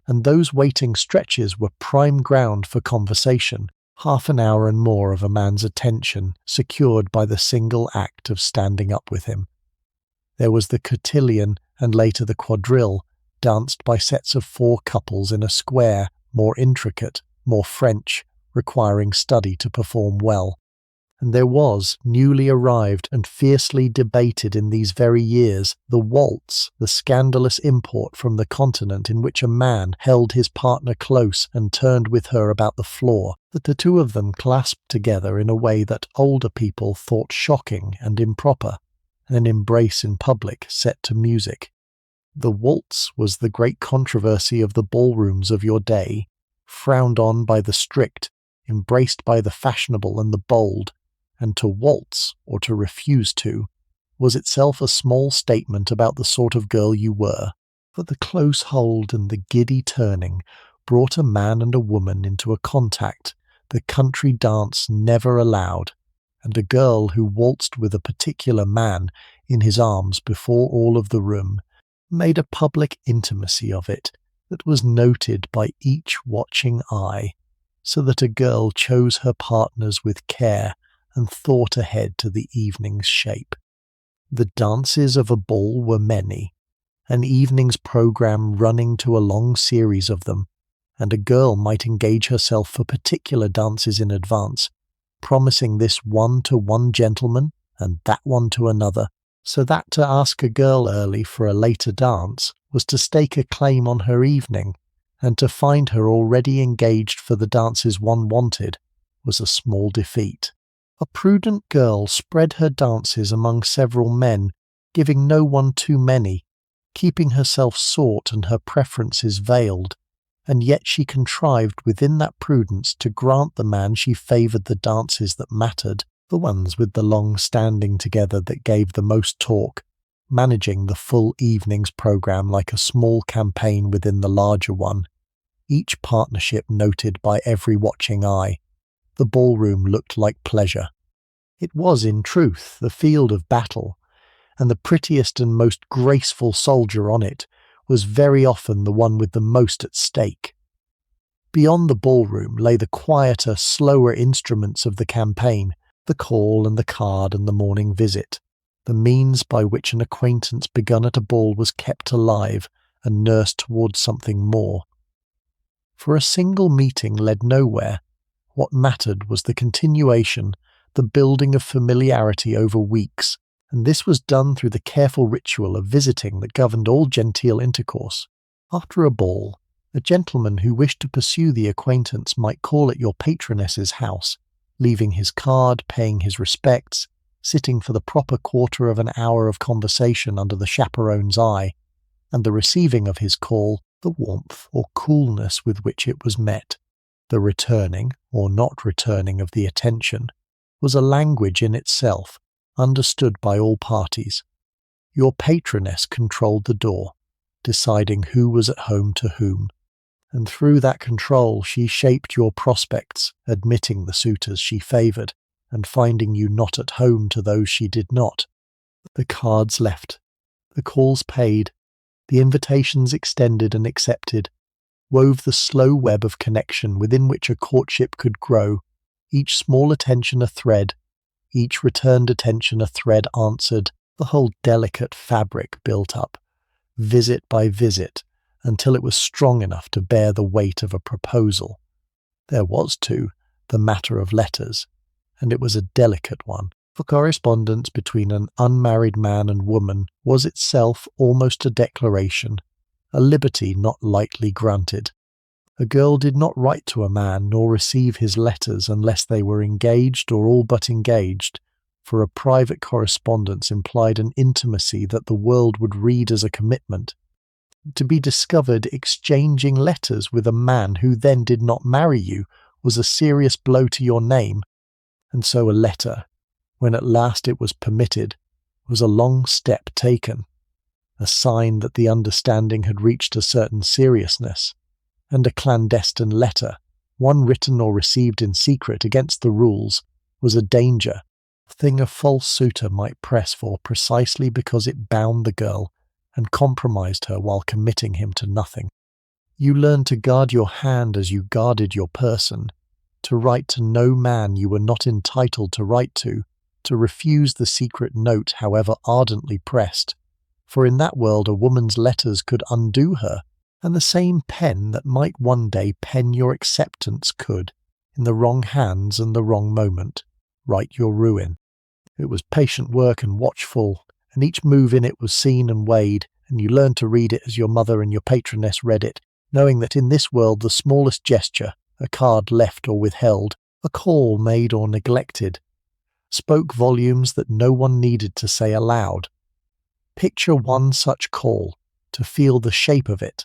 And those waiting stretches were prime ground for conversation, half an hour and more of a man's attention secured by the single act of standing up with him. There was the cotillion and later the quadrille, danced by sets of 4 couples in a square, more intricate, more French, requiring study to perform well. And there was, newly arrived and fiercely debated in these very years, the waltz, the scandalous import from the continent in which a man held his partner close and turned with her about the floor, that the two of them clasped together in a way that older people thought shocking and improper, an embrace in public set to music. The waltz was the great controversy of the ballrooms of your day, frowned on by the strict, embraced by the fashionable and the bold, and to waltz, or to refuse to, was itself a small statement about the sort of girl you were, for the close hold and the giddy turning brought a man and a woman into a contact the country dance never allowed, and a girl who waltzed with a particular man in his arms before all of the room made a public intimacy of it that was noted by each watching eye, so that a girl chose her partners with care and thought ahead to the evening's shape. The dances of a ball were many, an evening's programme running to a long series of them, and a girl might engage herself for particular dances in advance, promising this one to one gentleman and that one to another, so that to ask a girl early for a later dance was to stake a claim on her evening, and to find her already engaged for the dances one wanted was a small defeat. A prudent girl spread her dances among several men, giving no one too many, keeping herself sought and her preferences veiled, and yet she contrived within that prudence to grant the man she favoured the dances that mattered, the ones with the long standing together that gave the most talk, managing the full evening's programme like a small campaign within the larger one, each partnership noted by every watching eye. The ballroom looked like pleasure. It was, in truth, the field of battle, and the prettiest and most graceful soldier on it was very often the one with the most at stake. Beyond the ballroom lay the quieter, slower instruments of the campaign, the call and the card and the morning visit, the means by which an acquaintance begun at a ball was kept alive and nursed towards something more. For a single meeting led nowhere. What mattered was the continuation, the building of familiarity over weeks, and this was done through the careful ritual of visiting that governed all genteel intercourse. After a ball, a gentleman who wished to pursue the acquaintance might call at your patroness's house, leaving his card, paying his respects, sitting for the proper quarter of an hour of conversation under the chaperone's eye, and the receiving of his call, the warmth or coolness with which it was met, the returning or not returning of the attention, was a language in itself, understood by all parties. Your patroness controlled the door, deciding who was at home to whom, and through that control she shaped your prospects, admitting the suitors she favoured, and finding you not at home to those she did not. The cards left, the calls paid, the invitations extended and accepted, wove the slow web of connection within which a courtship could grow, each small attention a thread, each returned attention a thread answered, the whole delicate fabric built up, visit by visit, until it was strong enough to bear the weight of a proposal. There was, too, the matter of letters, and it was a delicate one, for correspondence between an unmarried man and woman was itself almost a declaration, a liberty not lightly granted. A girl did not write to a man nor receive his letters unless they were engaged or all but engaged, for a private correspondence implied an intimacy that the world would read as a commitment. To be discovered exchanging letters with a man who then did not marry you was a serious blow to your name, and so a letter, when at last it was permitted, was a long step taken, a sign that the understanding had reached a certain seriousness, and a clandestine letter, one written or received in secret against the rules, was a danger, a thing a false suitor might press for precisely because it bound the girl and compromised her while committing him to nothing. You learned to guard your hand as you guarded your person, to write to no man you were not entitled to write to refuse the secret note however ardently pressed, for in that world a woman's letters could undo her, and the same pen that might one day pen your acceptance could, in the wrong hands and the wrong moment, write your ruin. It was patient work and watchful, and each move in it was seen and weighed, and you learned to read it as your mother and your patroness read it, knowing that in this world the smallest gesture, a card left or withheld, a call made or neglected, spoke volumes that no one needed to say aloud. Picture one such call, to feel the shape of it.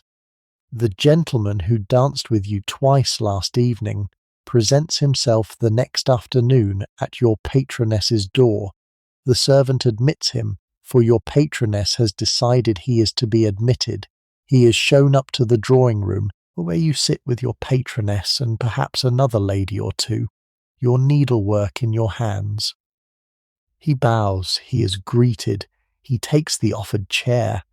The gentleman who danced with you twice last evening presents himself the next afternoon at your patroness's door. The servant admits him, for your patroness has decided he is to be admitted. He is shown up to the drawing-room, where you sit with your patroness and perhaps another lady or two, your needlework in your hands. He bows, he is greeted, he takes the offered chair,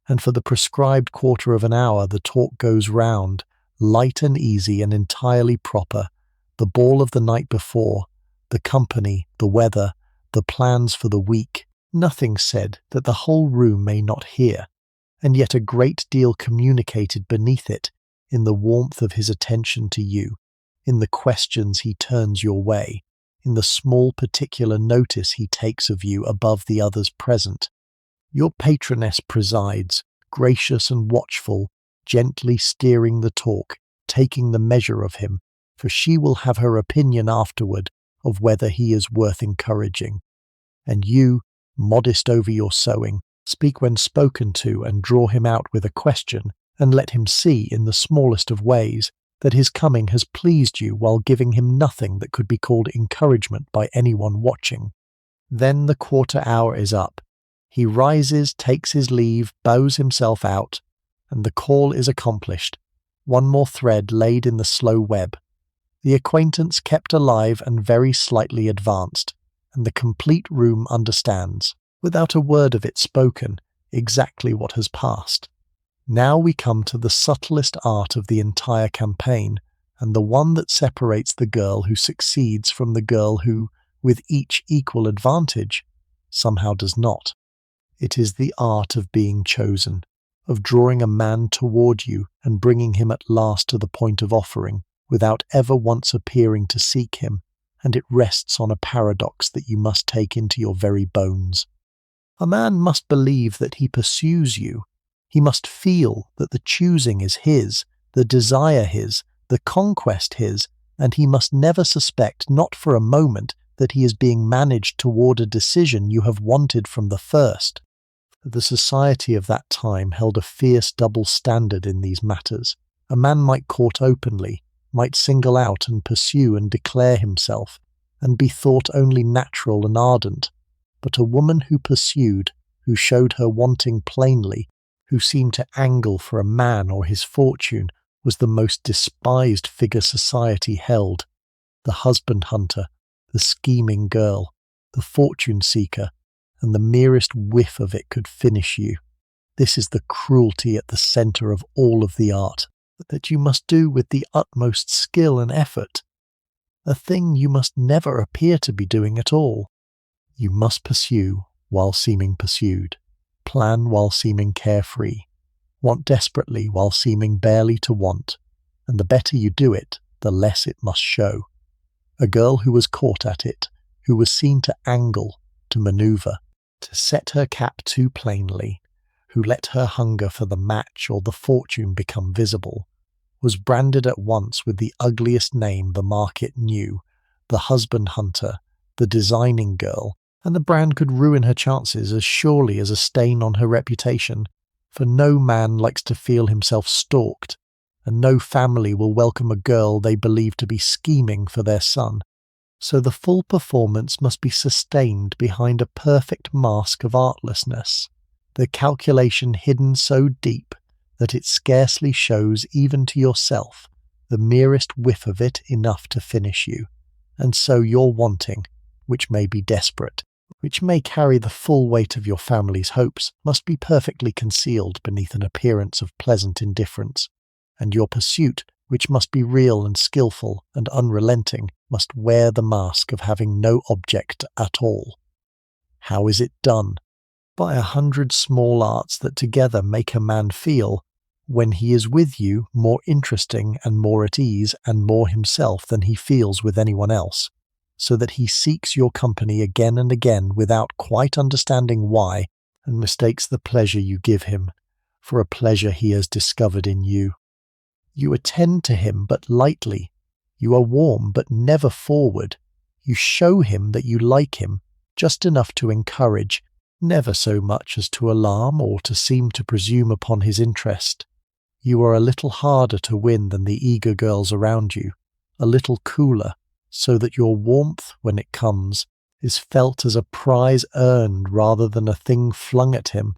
and for the prescribed quarter of an hour the talk goes round, light and easy and entirely proper, the ball of the night before, the company, the weather, the plans for the week, nothing said that the whole room may not hear, and yet a great deal communicated beneath it, in the warmth of his attention to you, in the questions he turns your way, in the small particular notice he takes of you above the others present. Your patroness presides, gracious and watchful, gently steering the talk, taking the measure of him, for she will have her opinion afterward of whether he is worth encouraging. And you, modest over your sewing, speak when spoken to and draw him out with a question, and let him see in the smallest of ways that his coming has pleased you while giving him nothing that could be called encouragement by anyone watching. Then the quarter hour is up. He rises, takes his leave, bows himself out, and the call is accomplished. One more thread laid in the slow web. The acquaintance kept alive and very slightly advanced, and the complete room understands, without a word of it spoken, exactly what has passed. Now we come to the subtlest art of the entire campaign, and the one that separates the girl who succeeds from the girl who, with each equal advantage, somehow does not. It is the art of being chosen, of drawing a man toward you and bringing him at last to the point of offering, without ever once appearing to seek him, and it rests on a paradox that you must take into your very bones. A man must believe that he pursues you. He must feel that the choosing is his, the desire his, the conquest his, and he must never suspect, not for a moment, that he is being managed toward a decision you have wanted from the first. The society of that time held a fierce double standard in these matters. A man might court openly, might single out and pursue and declare himself, and be thought only natural and ardent. But a woman who pursued, who showed her wanting plainly, who seemed to angle for a man or his fortune, was the most despised figure society held. The husband hunter, the scheming girl, the fortune seeker, and the merest whiff of it could finish you. This is the cruelty at the centre of all of the art, that you must do with the utmost skill and effort, a thing you must never appear to be doing at all. You must pursue while seeming pursued, plan while seeming carefree, want desperately while seeming barely to want, and the better you do it, the less it must show. A girl who was caught at it, who was seen to angle, to manoeuvre, to set her cap too plainly, who let her hunger for the match or the fortune become visible, was branded at once with the ugliest name the market knew, the husband hunter, the designing girl, and the brand could ruin her chances as surely as a stain on her reputation, for no man likes to feel himself stalked, and no family will welcome a girl they believe to be scheming for their son. So the full performance must be sustained behind a perfect mask of artlessness, the calculation hidden so deep that it scarcely shows even to yourself, the merest whiff of it enough to finish you. And so your wanting, which may be desperate, which may carry the full weight of your family's hopes, must be perfectly concealed beneath an appearance of pleasant indifference, and your pursuit, which must be real and skilful and unrelenting, must wear the mask of having no object at all. How is it done? By 100 small arts that together make a man feel, when he is with you, more interesting and more at ease and more himself than he feels with anyone else, so that he seeks your company again and again without quite understanding why, and mistakes the pleasure you give him for a pleasure he has discovered in you. You attend to him but lightly. You are warm but never forward. You show him that you like him, just enough to encourage, never so much as to alarm or to seem to presume upon his interest. You are a little harder to win than the eager girls around you, a little cooler, so that your warmth, when it comes, is felt as a prize earned rather than a thing flung at him.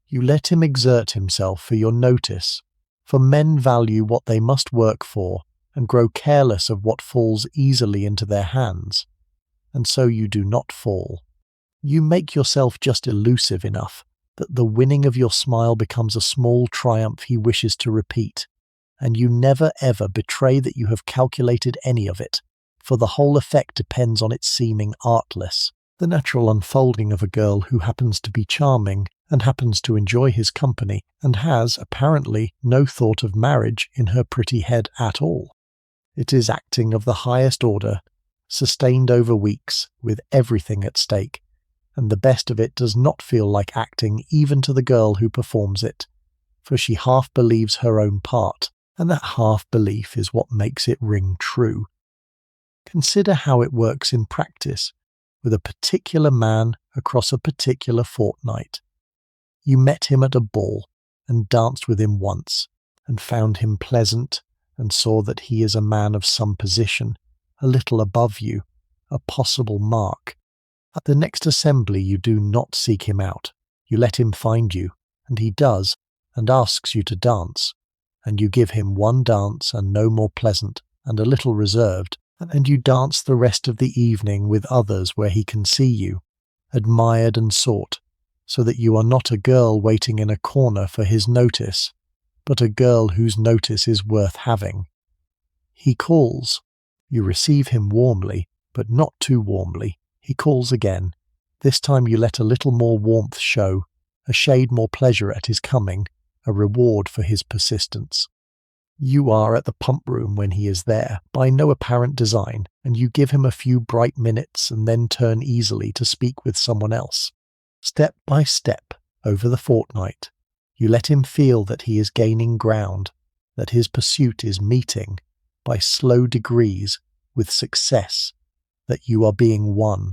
You let him exert himself for your notice, for men value what they must work for and grow careless of what falls easily into their hands, and so you do not fall. You make yourself just elusive enough that the winning of your smile becomes a small triumph he wishes to repeat, and you never ever betray that you have calculated any of it, for the whole effect depends on its seeming artless, the natural unfolding of a girl who happens to be charming and happens to enjoy his company and has, apparently, no thought of marriage in her pretty head at all. It is acting of the highest order, sustained over weeks, with everything at stake, and the best of it does not feel like acting even to the girl who performs it, for she half believes her own part, and that half belief is what makes it ring true. Consider how it works in practice, with a particular man across a particular fortnight. You met him at a ball, and danced with him once, and found him pleasant, and saw that he is a man of some position, a little above you, a possible mark. At the next assembly you do not seek him out, you let him find you, and he does, and asks you to dance, and you give him one dance and no more pleasant, and a little reserved, and you dance the rest of the evening with others where he can see you, admired and sought, so that you are not a girl waiting in a corner for his notice, but a girl whose notice is worth having. He calls. You receive him warmly, but not too warmly. He calls again. This time you let a little more warmth show, a shade more pleasure at his coming, a reward for his persistence. You are at the pump room when he is there, by no apparent design, and you give him a few bright minutes and then turn easily to speak with someone else. Step by step, over the fortnight, you let him feel that he is gaining ground, that his pursuit is meeting, by slow degrees, with success, that you are being won,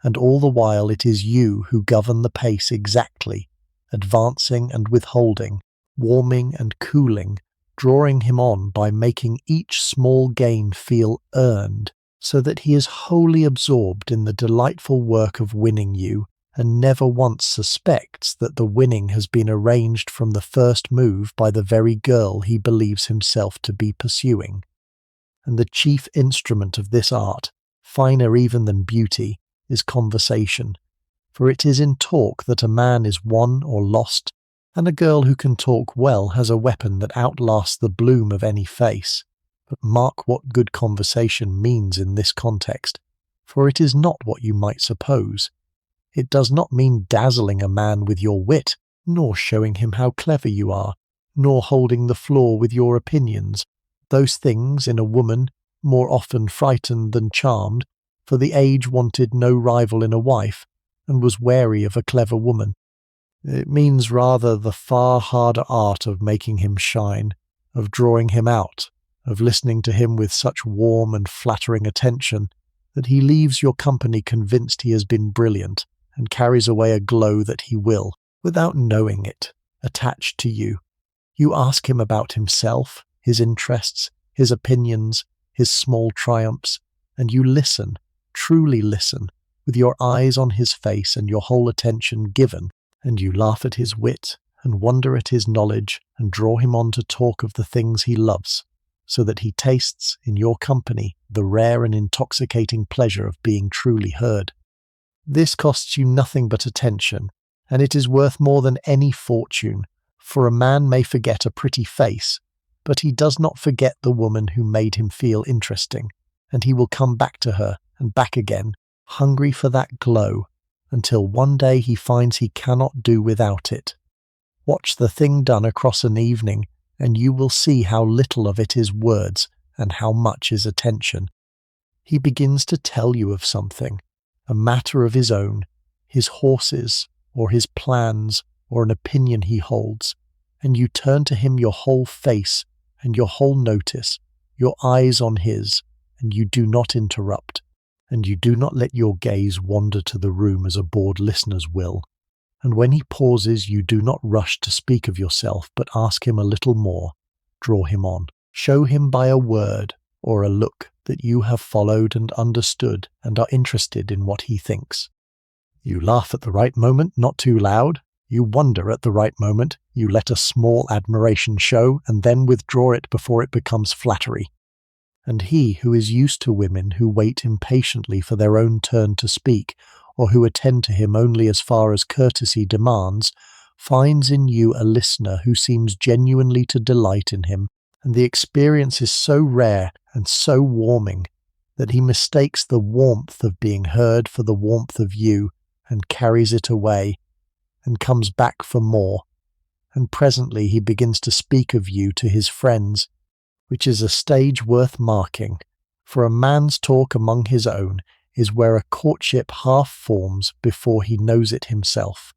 and all the while it is you who govern the pace exactly, advancing and withholding, warming and cooling, drawing him on by making each small gain feel earned, so that he is wholly absorbed in the delightful work of winning you, and never once suspects that the winning has been arranged from the first move by the very girl he believes himself to be pursuing. And the chief instrument of this art, finer even than beauty, is conversation, for it is in talk that a man is won or lost, and a girl who can talk well has a weapon that outlasts the bloom of any face. But mark what good conversation means in this context, for it is not what you might suppose. It does not mean dazzling a man with your wit, nor showing him how clever you are, nor holding the floor with your opinions. Those things in a woman, more often frightened than charmed, for the age wanted no rival in a wife, and was wary of a clever woman. It means rather the far harder art of making him shine, of drawing him out, of listening to him with such warm and flattering attention that he leaves your company convinced he has been brilliant, and carries away a glow that he will, without knowing it, attach to you. You ask him about himself, his interests, his opinions, his small triumphs, and you listen, truly listen, with your eyes on his face and your whole attention given, and you laugh at his wit, and wonder at his knowledge, and draw him on to talk of the things he loves, so that he tastes, in your company, the rare and intoxicating pleasure of being truly heard. This costs you nothing but attention, and it is worth more than any fortune, for a man may forget a pretty face, but he does not forget the woman who made him feel interesting, and he will come back to her, and back again, hungry for that glow, until one day he finds he cannot do without it. Watch the thing done across an evening, and you will see how little of it is words, and how much is attention. He begins to tell you of something, a matter of his own, his horses, or his plans, or an opinion he holds, and you turn to him your whole face, and your whole notice, your eyes on his, and you do not interrupt, and you do not let your gaze wander to the room as a bored listener's will. And when he pauses, you do not rush to speak of yourself, but ask him a little more, draw him on, show him by a word or a look that you have followed and understood and are interested in what he thinks. You laugh at the right moment, not too loud. You wonder at the right moment. You let a small admiration show and then withdraw it before it becomes flattery. And he who is used to women who wait impatiently for their own turn to speak, or who attend to him only as far as courtesy demands, finds in you a listener who seems genuinely to delight in him, and the experience is so rare and so warming that he mistakes the warmth of being heard for the warmth of you, and carries it away, and comes back for more, and presently he begins to speak of you to his friends, which is a stage worth marking, for a man's talk among his own is where a courtship half forms before he knows it himself.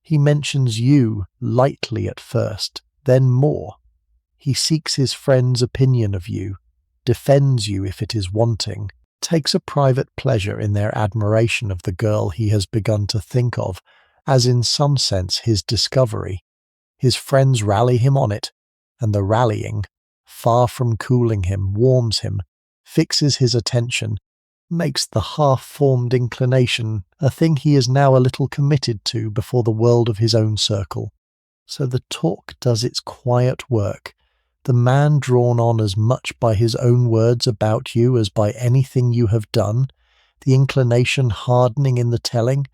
He mentions you lightly at first, then more. He seeks his friend's opinion of you, defends you if it is wanting, takes a private pleasure in their admiration of the girl he has begun to think of, as in some sense his discovery. His friends rally him on it, and the rallying, far from cooling him, warms him, fixes his attention, makes the half-formed inclination a thing he is now a little committed to before the world of his own circle. So the talk does its quiet work, the man drawn on as much by his own words about you as by anything you have done, the inclination hardening in the telling,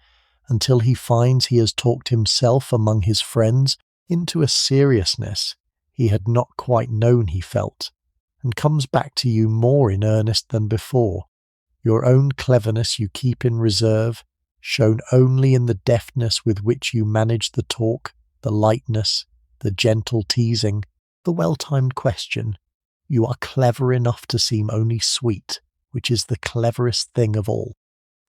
until he finds he has talked himself among his friends into a seriousness he had not quite known he felt, and comes back to you more in earnest than before. Your own cleverness you keep in reserve, shown only in the deftness with which you manage the talk, the lightness, the gentle teasing, the well-timed question. You are clever enough to seem only sweet, which is the cleverest thing of all.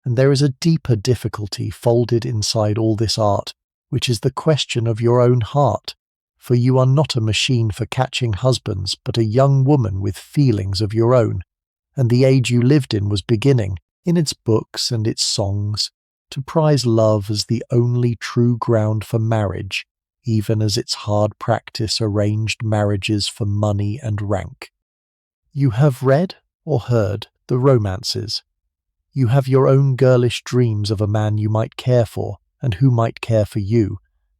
And there is a deeper difficulty folded inside all this art, which is the question of your own heart. For you are not a machine for catching husbands, but a young woman with feelings of your own. And the age you lived in was beginning, in its books and its songs, to prize love as the only true ground for marriage, even as its hard practice arranged marriages for money and rank. You have read or heard the romances. You have your own girlish dreams of a man you might care for and who might care for you,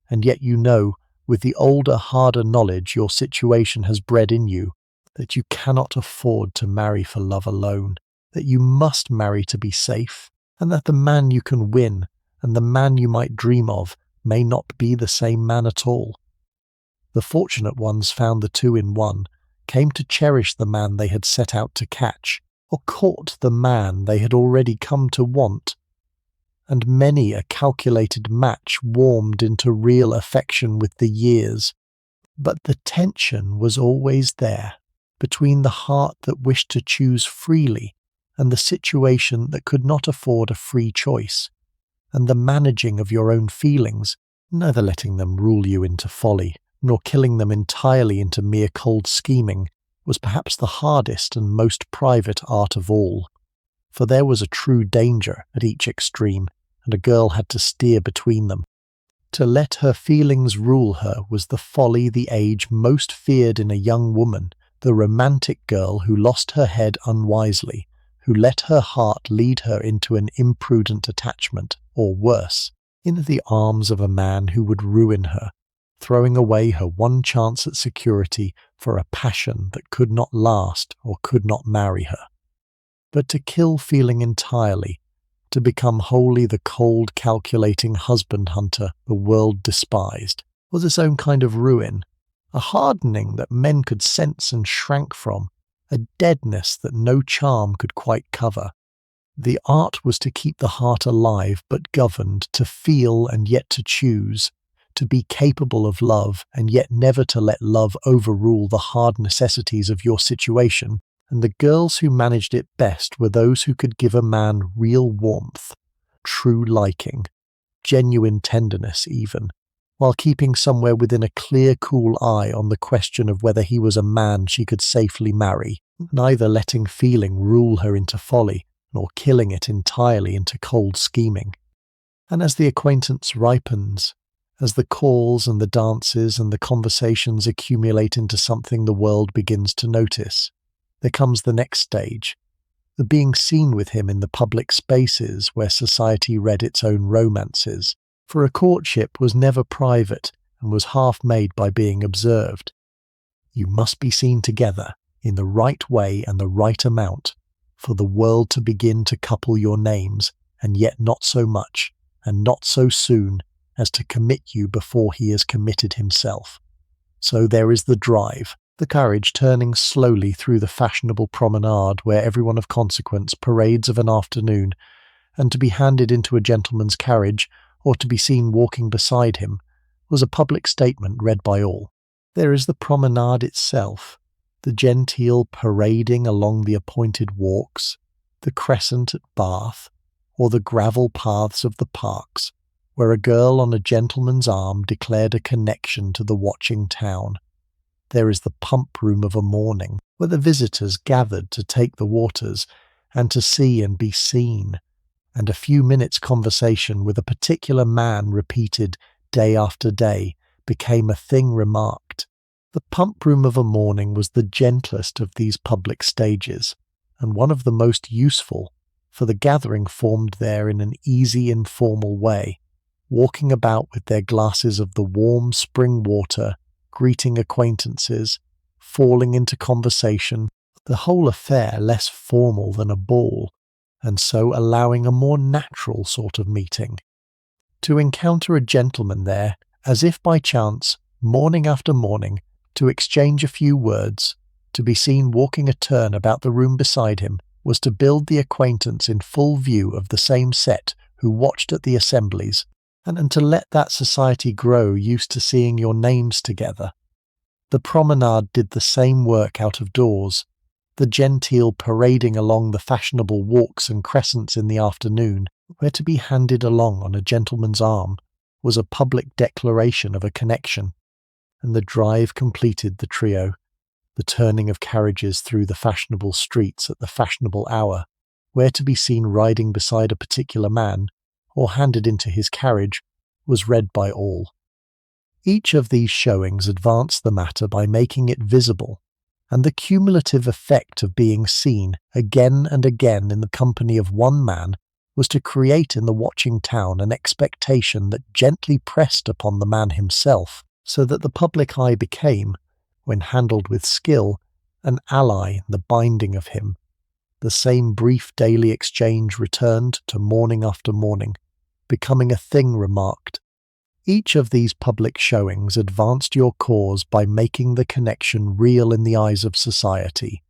and yet you know, with the older, harder knowledge your situation has bred in you, that you cannot afford to marry for love alone, that you must marry to be safe, and that the man you can win and the man you might dream of may not be the same man at all. The fortunate ones found the two in one, came to cherish the man they had set out to catch, or court the man they had already come to want. And many a calculated match warmed into real affection with the years. But the tension was always there, between the heart that wished to choose freely and the situation that could not afford a free choice, and the managing of your own feelings, neither letting them rule you into folly, nor killing them entirely into mere cold scheming, was perhaps the hardest and most private art of all. For there was a true danger at each extreme, and a girl had to steer between them. To let her feelings rule her was the folly the age most feared in a young woman, the romantic girl who lost her head unwisely, who let her heart lead her into an imprudent attachment, or worse, into the arms of a man who would ruin her, throwing away her one chance at security for a passion that could not last or could not marry her. But to kill feeling entirely, to become wholly the cold, calculating husband-hunter the world despised, was its own kind of ruin, a hardening that men could sense and shrank from, a deadness that no charm could quite cover. The art was to keep the heart alive but governed, to feel and yet to choose, to be capable of love and yet never to let love overrule the hard necessities of your situation, and the girls who managed it best were those who could give a man real warmth, true liking, genuine tenderness even, while keeping somewhere within a clear, cool eye on the question of whether he was a man she could safely marry, neither letting feeling rule her into folly, nor killing it entirely into cold scheming. And as the acquaintance ripens, as the calls and the dances and the conversations accumulate into something the world begins to notice, there comes the next stage, the being seen with him in the public spaces where society read its own romances, for a courtship was never private and was half made by being observed. You must be seen together, in the right way and the right amount, for the world to begin to couple your names, and yet not so much, and not so soon, as to commit you before he has committed himself. So there is the drive, the carriage turning slowly through the fashionable promenade where everyone of consequence parades of an afternoon, and to be handed into a gentleman's carriage, or to be seen walking beside him, was a public statement read by all. There is the promenade itself, the genteel parading along the appointed walks, the crescent at Bath, or the gravel paths of the parks, where a girl on a gentleman's arm declared a connection to the watching town. There is the pump room of a morning, where the visitors gathered to take the waters, and to see and be seen, and a few minutes' conversation with a particular man repeated day after day became a thing remarked. The pump room of a morning was the gentlest of these public stages, and one of the most useful, for the gathering formed there in an easy, informal way, walking about with their glasses of the warm spring water, greeting acquaintances, falling into conversation, the whole affair less formal than a ball, and so allowing a more natural sort of meeting. To encounter a gentleman there, as if by chance, morning after morning, to exchange a few words, To be seen walking a turn about the room beside him was to build the acquaintance in full view of the same set who watched at the assemblies, and to let that society grow used to seeing your names together. The promenade did the same work out of doors. The genteel parading along the fashionable walks and crescents in the afternoon, where to be handed along on a gentleman's arm was a public declaration of a connection, and the drive completed the trio. The turning of carriages through the fashionable streets at the fashionable hour, where to be seen riding beside a particular man, or handed into his carriage, was read by all. Each of these showings advanced the matter by making it visible, and the cumulative effect of being seen again and again in the company of one man was to create in the watching town an expectation that gently pressed upon the man himself, so that the public eye became, when handled with skill, an ally in the binding of him. The same brief daily exchange returned to morning after morning, becoming a thing remarked. Each of these public showings advanced your cause by making the connection real in the eyes of society,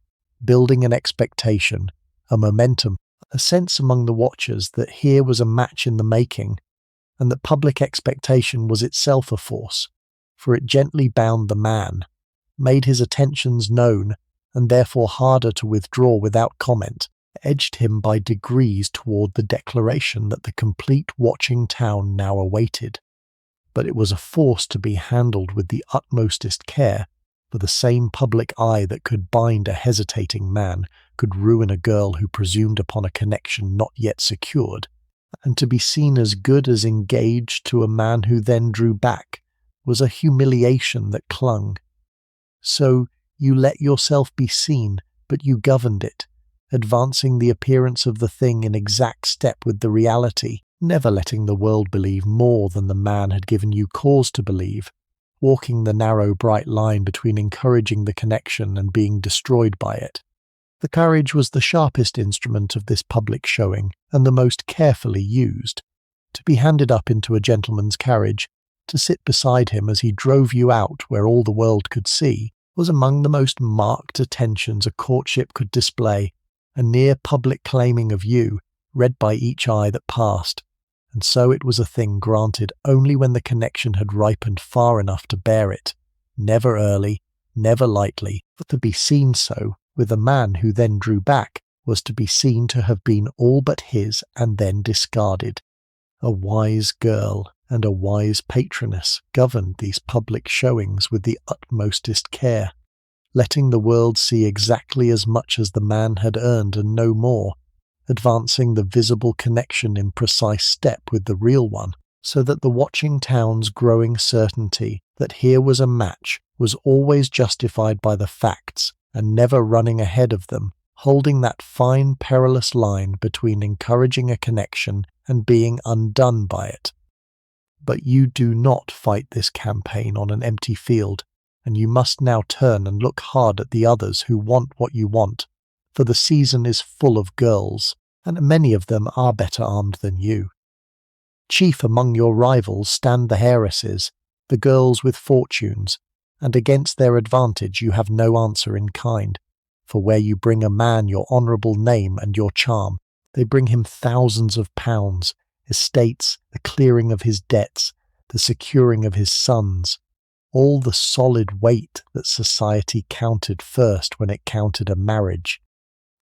building an expectation, a momentum, a sense among the watchers that here was a match in the making, and that public expectation was itself a force, for it gently bound the man, made his attentions known, and therefore harder to withdraw without comment, edged him by degrees toward the declaration that the complete watching town now awaited. But it was a force to be handled with the utmostest care, for the same public eye that could bind a hesitating man could ruin a girl who presumed upon a connection not yet secured, and to be seen as good as engaged to a man who then drew back was a humiliation that clung. So you let yourself be seen, but you governed it, advancing the appearance of the thing in exact step with the reality, never letting the world believe more than the man had given you cause to believe, walking the narrow bright line between encouraging the connection and being destroyed by it. The carriage was the sharpest instrument of this public showing, and the most carefully used. To be handed up into a gentleman's carriage, to sit beside him as he drove you out where all the world could see, was among the most marked attentions a courtship could display, a near public claiming of you, read by each eye that passed, and so it was a thing granted only when the connection had ripened far enough to bear it, never early, never lightly, but to be seen so, with a man who then drew back, was to be seen to have been all but his and then discarded. A wise girl and a wise patroness governed these public showings with the utmostest care, letting the world see exactly as much as the man had earned and no more, advancing the visible connection in precise step with the real one, so that the watching town's growing certainty that here was a match was always justified by the facts and never running ahead of them, holding that fine perilous line between encouraging a connection and being undone by it. But you do not fight this campaign on an empty field, and you must now turn and look hard at the others who want what you want, for the season is full of girls, and many of them are better armed than you. Chief among your rivals stand the heiresses, the girls with fortunes, and against their advantage you have no answer in kind, for where you bring a man your honourable name and your charm, they bring him thousands of pounds, estates, the clearing of his debts, the securing of his sons, all the solid weight that society counted first when it counted a marriage.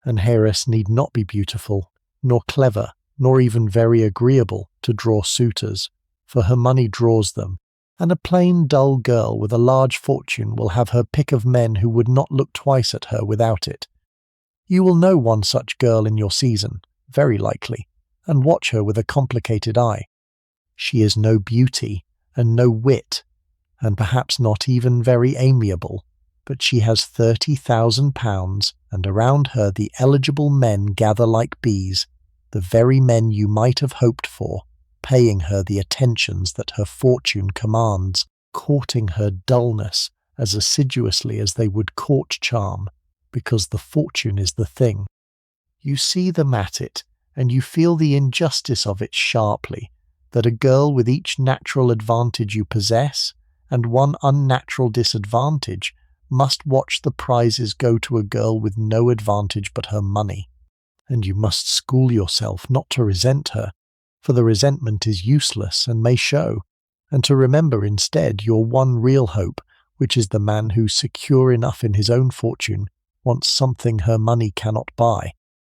An heiress need not be beautiful, nor clever, nor even very agreeable to draw suitors, for her money draws them, and a plain dull girl with a large fortune will have her pick of men who would not look twice at her without it. You will know one such girl in your season, very likely, and watch her with a complicated eye. She is no beauty, and no wit, and perhaps not even very amiable, but she has £30,000, and around her the eligible men gather like bees, the very men you might have hoped for, paying her the attentions that her fortune commands, courting her dullness as assiduously as they would court charm, because the fortune is the thing. You see them at it, and you feel the injustice of it sharply, that a girl with each natural advantage you possess, and one unnatural disadvantage, must watch the prizes go to a girl with no advantage but her money. And you must school yourself not to resent her, for the resentment is useless and may show, and to remember instead your one real hope, which is the man who, secure enough in his own fortune, wants something her money cannot buy.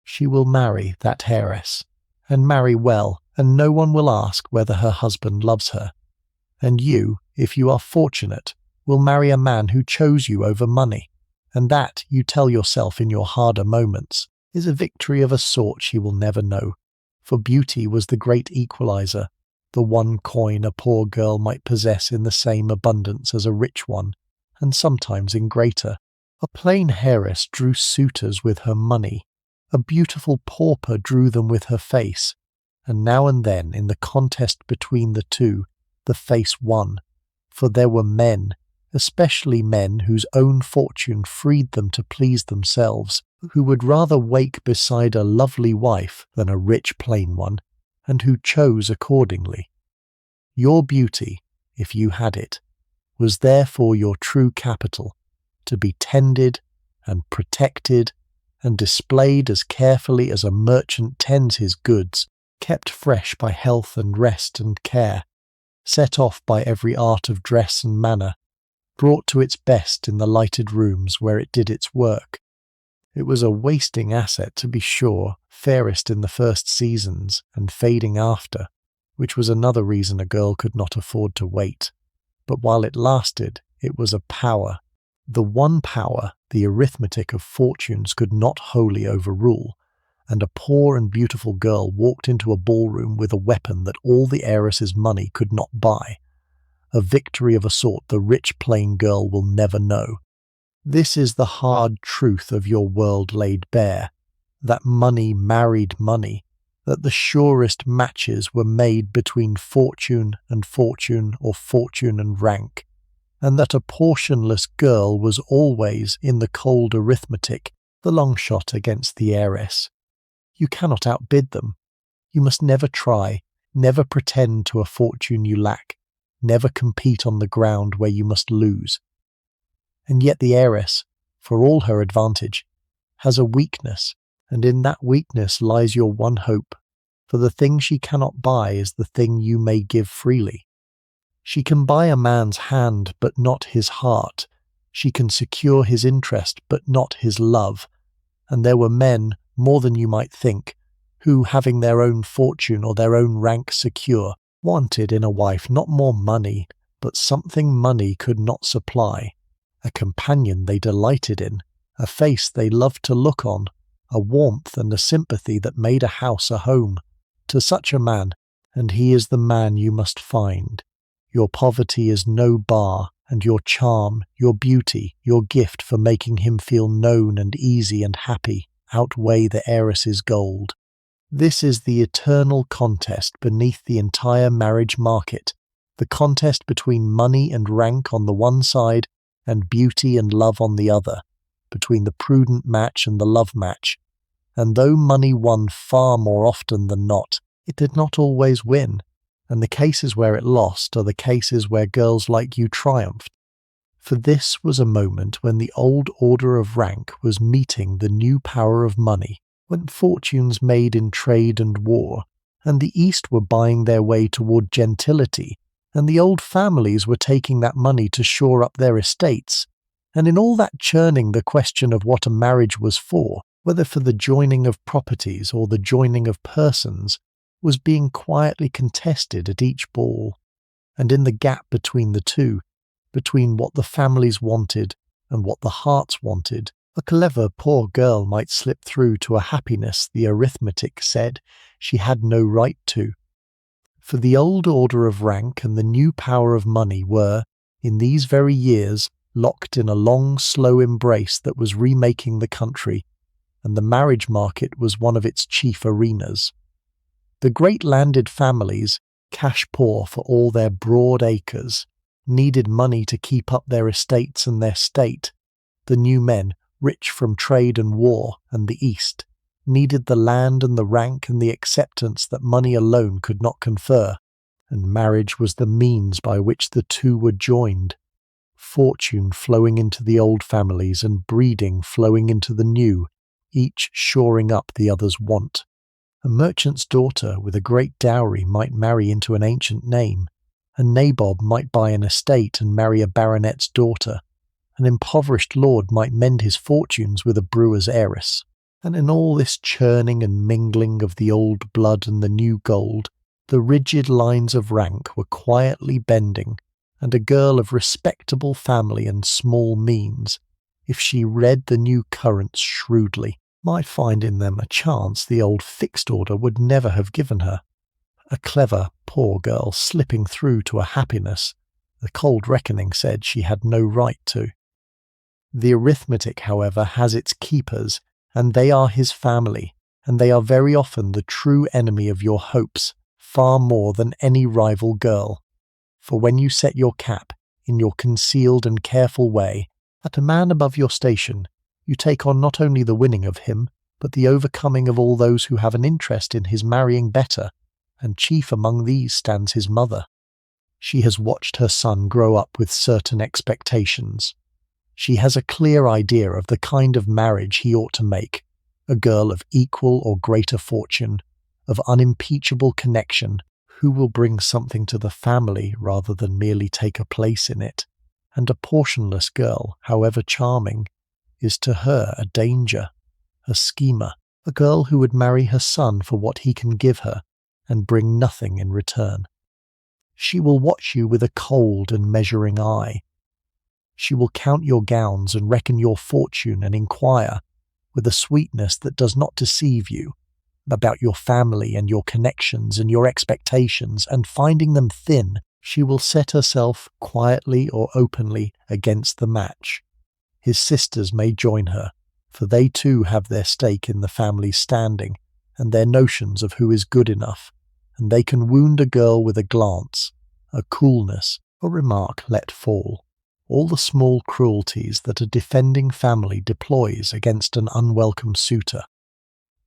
She will marry that heiress, and marry well, and no one will ask whether her husband loves her. And you, if you are fortunate, will marry a man who chose you over money, and that, you tell yourself in your harder moments, is a victory of a sort she will never know, for beauty was the great equalizer, the one coin a poor girl might possess in the same abundance as a rich one, and sometimes in greater. A plain heiress drew suitors with her money, a beautiful pauper drew them with her face, and now and then in the contest between the two, the face won, for there were men, especially men whose own fortune freed them to please themselves, who would rather wake beside a lovely wife than a rich plain one, and who chose accordingly. Your beauty, if you had it, was therefore your true capital, to be tended and protected and displayed as carefully as a merchant tends his goods, kept fresh by health and rest and care, set off by every art of dress and manner, brought to its best in the lighted rooms where it did its work. It was a wasting asset, to be sure, fairest in the first seasons and fading after, which was another reason a girl could not afford to wait. But while it lasted, it was a power, the one power the arithmetic of fortunes could not wholly overrule, and a poor and beautiful girl walked into a ballroom with a weapon that all the heiress's money could not buy, a victory of a sort the rich plain girl will never know. This is the hard truth of your world laid bare, that money married money, that the surest matches were made between fortune and fortune or fortune and rank, and that a portionless girl was always, in the cold arithmetic, the long shot against the heiress. You cannot outbid them. You must never try, never pretend to a fortune you lack, never compete on the ground where you must lose. And yet the heiress, for all her advantage, has a weakness, and in that weakness lies your one hope, for the thing she cannot buy is the thing you may give freely. She can buy a man's hand but not his heart, she can secure his interest but not his love, and there were men, more than you might think, who, having their own fortune or their own rank secure, wanted in a wife not more money, but something money could not supply, a companion they delighted in, a face they loved to look on, a warmth and a sympathy that made a house a home. To such a man, and he is the man you must find. Your poverty is no bar, and your charm, your beauty, your gift for making him feel known and easy and happy outweigh the heiress's gold. This is the eternal contest beneath the entire marriage market, the contest between money and rank on the one side and beauty and love on the other, between the prudent match and the love match. And though money won far more often than not, it did not always win, and the cases where it lost are the cases where girls like you triumphed. For this was a moment when the old order of rank was meeting the new power of money, when fortunes made in trade and war, and the East were buying their way toward gentility, and the old families were taking that money to shore up their estates, and in all that churning the question of what a marriage was for, whether for the joining of properties or the joining of persons, was being quietly contested at each ball, and in the gap between the two, between what the families wanted and what the hearts wanted, a clever poor girl might slip through to a happiness the arithmetic said she had no right to. For the old order of rank and the new power of money were, in these very years, locked in a long, slow embrace that was remaking the country, and the marriage market was one of its chief arenas. The great landed families, cash poor for all their broad acres, needed money to keep up their estates and their state. The new men, rich from trade and war and the East, needed the land and the rank and the acceptance that money alone could not confer, and marriage was the means by which the two were joined. fortune flowing into the old families and breeding flowing into the new, each shoring up the other's want. A merchant's daughter with a great dowry might marry into an ancient name. A nabob might buy an estate and marry a baronet's daughter. An impoverished lord might mend his fortunes with a brewer's heiress. And in all this churning and mingling of the old blood and the new gold, the rigid lines of rank were quietly bending, and a girl of respectable family and small means, if she read the new currents shrewdly, might find in them a chance the old fixed order would never have given her. A clever, poor girl slipping through to a happiness the cold reckoning said she had no right to. The arithmetic, however, has its keepers, and they are his family, and they are very often the true enemy of your hopes, far more than any rival girl. For when you set your cap, in your concealed and careful way, at a man above your station, you take on not only the winning of him, but the overcoming of all those who have an interest in his marrying better, and chief among these stands his mother. She has watched her son grow up with certain expectations. She has a clear idea of the kind of marriage he ought to make, a girl of equal or greater fortune, of unimpeachable connection, who will bring something to the family rather than merely take a place in it. And a portionless girl, however charming, is to her a danger, a schemer, a girl who would marry her son for what he can give her, and bring nothing in return. She will watch you with a cold and measuring eye. She will count your gowns and reckon your fortune and inquire, with a sweetness that does not deceive you, about your family and your connections and your expectations, and finding them thin, she will set herself, quietly or openly, against the match. His sisters may join her, for they too have their stake in the family's standing, and their notions of who is good enough, and they can wound a girl with a glance, a coolness, a remark let fall, all the small cruelties that a defending family deploys against an unwelcome suitor.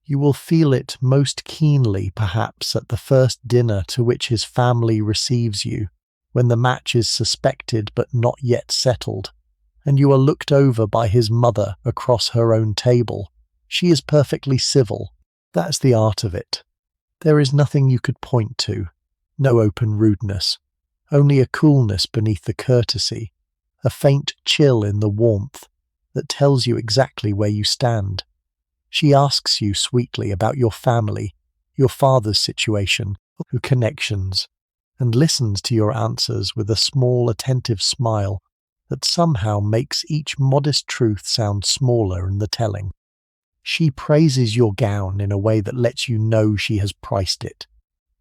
You will feel it most keenly, perhaps, at the first dinner to which his family receives you, when the match is suspected but not yet settled, and you are looked over by his mother across her own table. She is perfectly civil. That's the art of it. There is nothing you could point to, no open rudeness, only a coolness beneath the courtesy, a faint chill in the warmth that tells you exactly where you stand. She asks you sweetly about your family, your father's situation, your connections, and listens to your answers with a small attentive smile that somehow makes each modest truth sound smaller in the telling. She praises your gown in a way that lets you know she has priced it.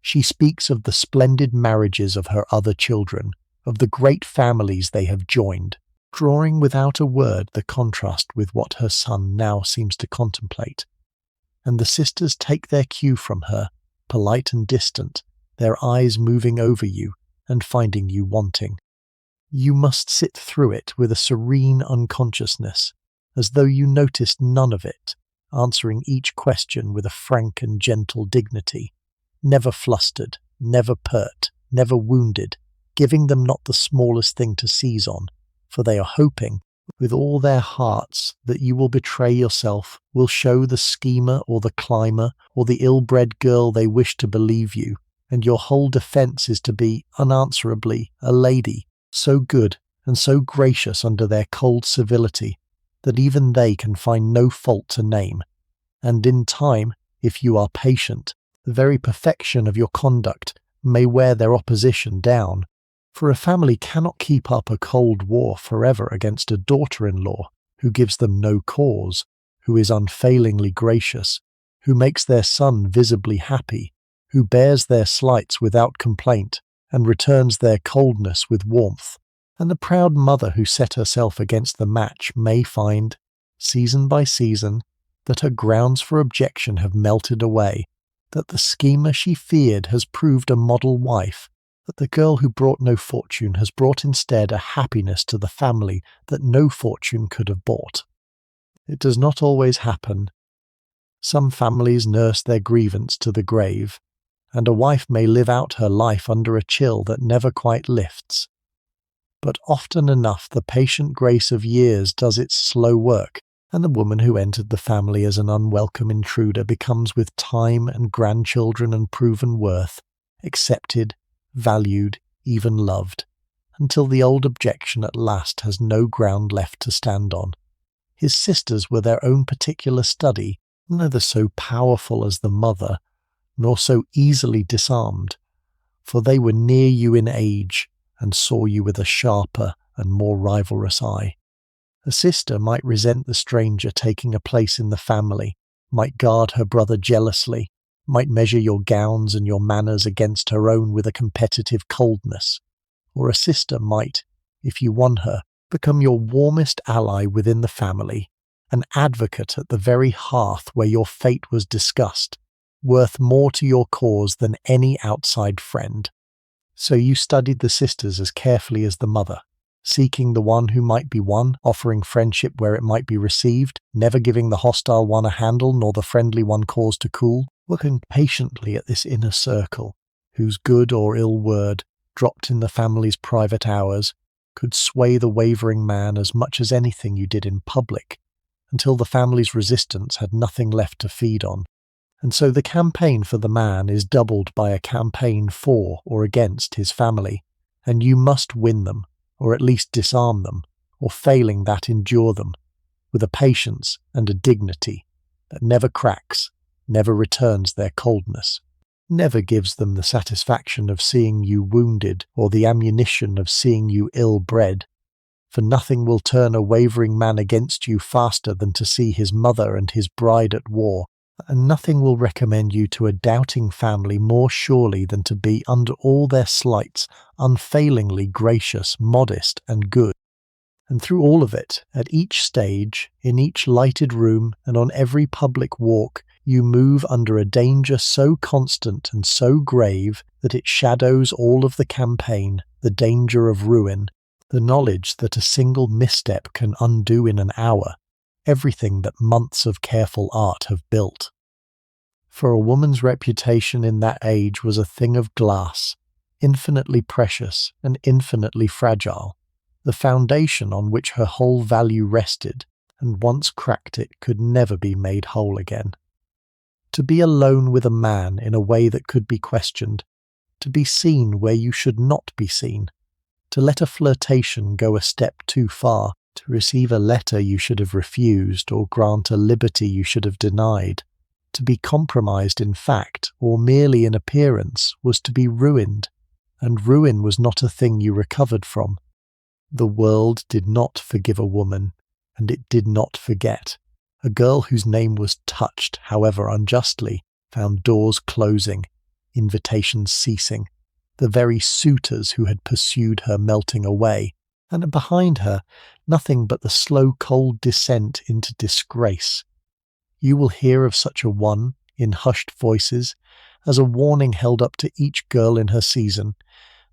She speaks of the splendid marriages of her other children, of the great families they have joined, drawing without a word the contrast with what her son now seems to contemplate. And the sisters take their cue from her, polite and distant, their eyes moving over you and finding you wanting. You must sit through it with a serene unconsciousness, as though you noticed none of it, answering each question with a frank and gentle dignity, never flustered, never pert, never wounded, giving them not the smallest thing to seize on, for they are hoping, with all their hearts, that you will betray yourself, will show the schemer or the climber or the ill-bred girl they wish to believe you, and your whole defence is to be, unanswerably, a lady, so good and so gracious under their cold civility, that even they can find no fault to name, and in time, if you are patient, the very perfection of your conduct may wear their opposition down. For a family cannot keep up a cold war forever against a daughter-in-law who gives them no cause, who is unfailingly gracious, who makes their son visibly happy, who bears their slights without complaint, and returns their coldness with warmth. And the proud mother who set herself against the match may find, season by season, that her grounds for objection have melted away, that the schemer she feared has proved a model wife, that the girl who brought no fortune has brought instead a happiness to the family that no fortune could have bought. It does not always happen. Some families nurse their grievance to the grave, and a wife may live out her life under a chill that never quite lifts. But often enough the patient grace of years does its slow work, and the woman who entered the family as an unwelcome intruder becomes with time and grandchildren and proven worth, accepted, valued, even loved, until the old objection at last has no ground left to stand on. His sisters were their own particular study, neither so powerful as the mother, nor so easily disarmed, for they were near you in age, and saw you with a sharper and more rivalrous eye. A sister might resent the stranger taking a place in the family, might guard her brother jealously, might measure your gowns and your manners against her own with a competitive coldness. Or a sister might, if you won her, become your warmest ally within the family, an advocate at the very hearth where your fate was discussed, worth more to your cause than any outside friend. So you studied the sisters as carefully as the mother, seeking the one who might be won, offering friendship where it might be received, never giving the hostile one a handle nor the friendly one cause to cool, working patiently at this inner circle, whose good or ill word, dropped in the family's private hours, could sway the wavering man as much as anything you did in public, until the family's resistance had nothing left to feed on. And so the campaign for the man is doubled by a campaign for or against his family, and you must win them, or at least disarm them, or failing that endure them, with a patience and a dignity that never cracks, never returns their coldness, never gives them the satisfaction of seeing you wounded or the ammunition of seeing you ill-bred. For nothing will turn a wavering man against you faster than to see his mother and his bride at war, and nothing will recommend you to a doubting family more surely than to be, under all their slights, unfailingly gracious, modest, and good. And through all of it, at each stage, in each lighted room, and on every public walk, you move under a danger so constant and so grave that it shadows all of the campaign, the danger of ruin, the knowledge that a single misstep can undo in an hour everything that months of careful art have built. For a woman's reputation in that age was a thing of glass, infinitely precious and infinitely fragile, the foundation on which her whole value rested, and once cracked it could never be made whole again. To be alone with a man in a way that could be questioned, to be seen where you should not be seen, to let a flirtation go a step too far, to receive a letter you should have refused or grant a liberty you should have denied, to be compromised in fact or merely in appearance was to be ruined, and ruin was not a thing you recovered from. The world did not forgive a woman, and it did not forget. A girl whose name was touched, however unjustly, found doors closing, invitations ceasing, the very suitors who had pursued her melting away, and behind her nothing but the slow cold descent into disgrace. You will hear of such a one, in hushed voices, as a warning held up to each girl in her season,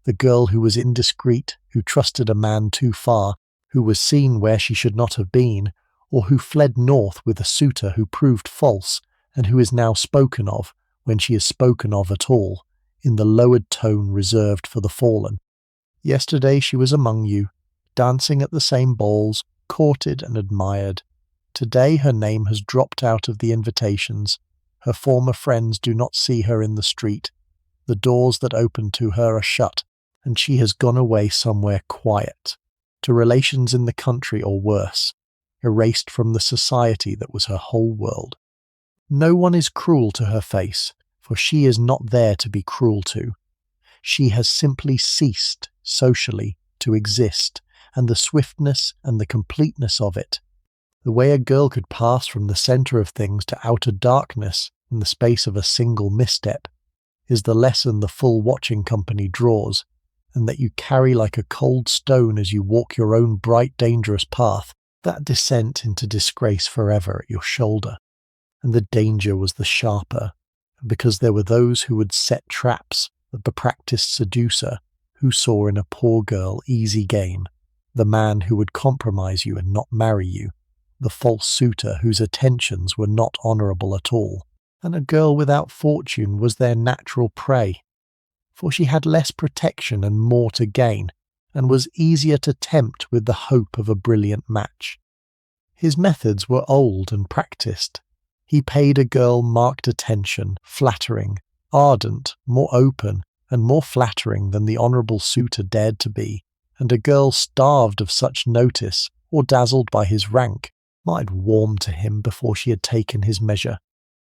the girl who was indiscreet, who trusted a man too far, who was seen where she should not have been, or who fled north with a suitor who proved false, and who is now spoken of, when she is spoken of at all, in the lowered tone reserved for the fallen. Yesterday she was among you, dancing at the same balls, courted and admired. Today her name has dropped out of the invitations. Her former friends do not see her in the street. The doors that open to her are shut, and she has gone away somewhere quiet, to relations in the country or worse, erased from the society that was her whole world. No one is cruel to her face, for she is not there to be cruel to. She has simply ceased, socially, to exist, and the swiftness and the completeness of it, the way a girl could pass from the centre of things to outer darkness in the space of a single misstep, is the lesson the full watching company draws, and that you carry like a cold stone as you walk your own bright dangerous path, that descent into disgrace forever at your shoulder. And the danger was the sharper, because there were those who would set traps, the bepractised seducer, who saw in a poor girl easy game, the man who would compromise you and not marry you, the false suitor whose attentions were not honourable at all, and a girl without fortune was their natural prey, for she had less protection and more to gain, and was easier to tempt with the hope of a brilliant match. His methods were old and practiced. He paid a girl marked attention, flattering, ardent, more open, and more flattering than the honourable suitor dared to be, and a girl starved of such notice, or dazzled by his rank, might warm to him before she had taken his measure.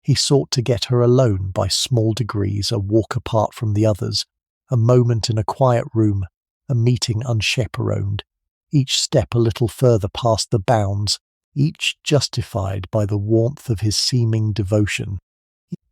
He sought to get her alone by small degrees, a walk apart from the others, a moment in a quiet room, a meeting unchaperoned, each step a little further past the bounds, each justified by the warmth of his seeming devotion.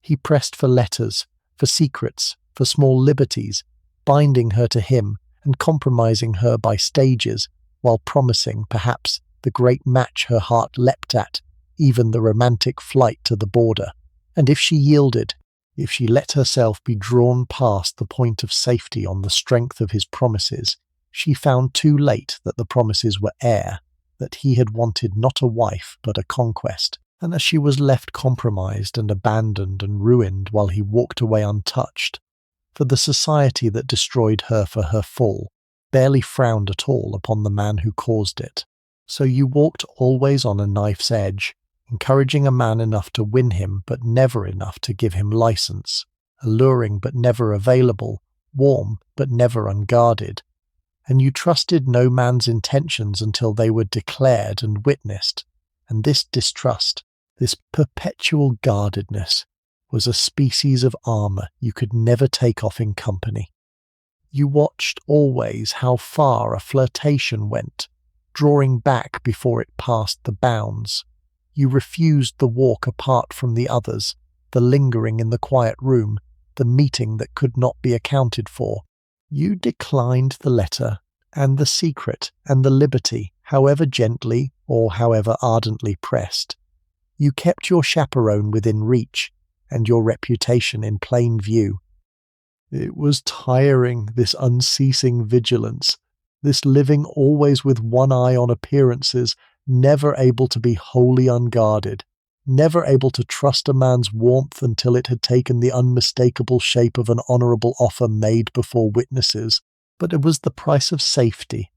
He pressed for letters, for secrets, for small liberties, binding her to him and compromising her by stages, while promising, perhaps, the great match her heart leapt at, even the romantic flight to the border. And if she yielded, if she let herself be drawn past the point of safety on the strength of his promises, she found too late that the promises were air, that he had wanted not a wife but a conquest, and that she was left compromised and abandoned and ruined while he walked away untouched. For the society that destroyed her for her fall barely frowned at all upon the man who caused it. So you walked always on a knife's edge, encouraging a man enough to win him but never enough to give him license, alluring but never available, warm but never unguarded. And you trusted no man's intentions until they were declared and witnessed, and this distrust, this perpetual guardedness, was a species of armour you could never take off in company. You watched always how far a flirtation went, drawing back before it passed the bounds. You refused the walk apart from the others, the lingering in the quiet room, the meeting that could not be accounted for. You declined the letter, and the secret, and the liberty, however gently or however ardently pressed. You kept your chaperone within reach, and your reputation in plain view. It was tiring, this unceasing vigilance, this living always with one eye on appearances, never able to be wholly unguarded, never able to trust a man's warmth until it had taken the unmistakable shape of an honourable offer made before witnesses. But it was the price of safety,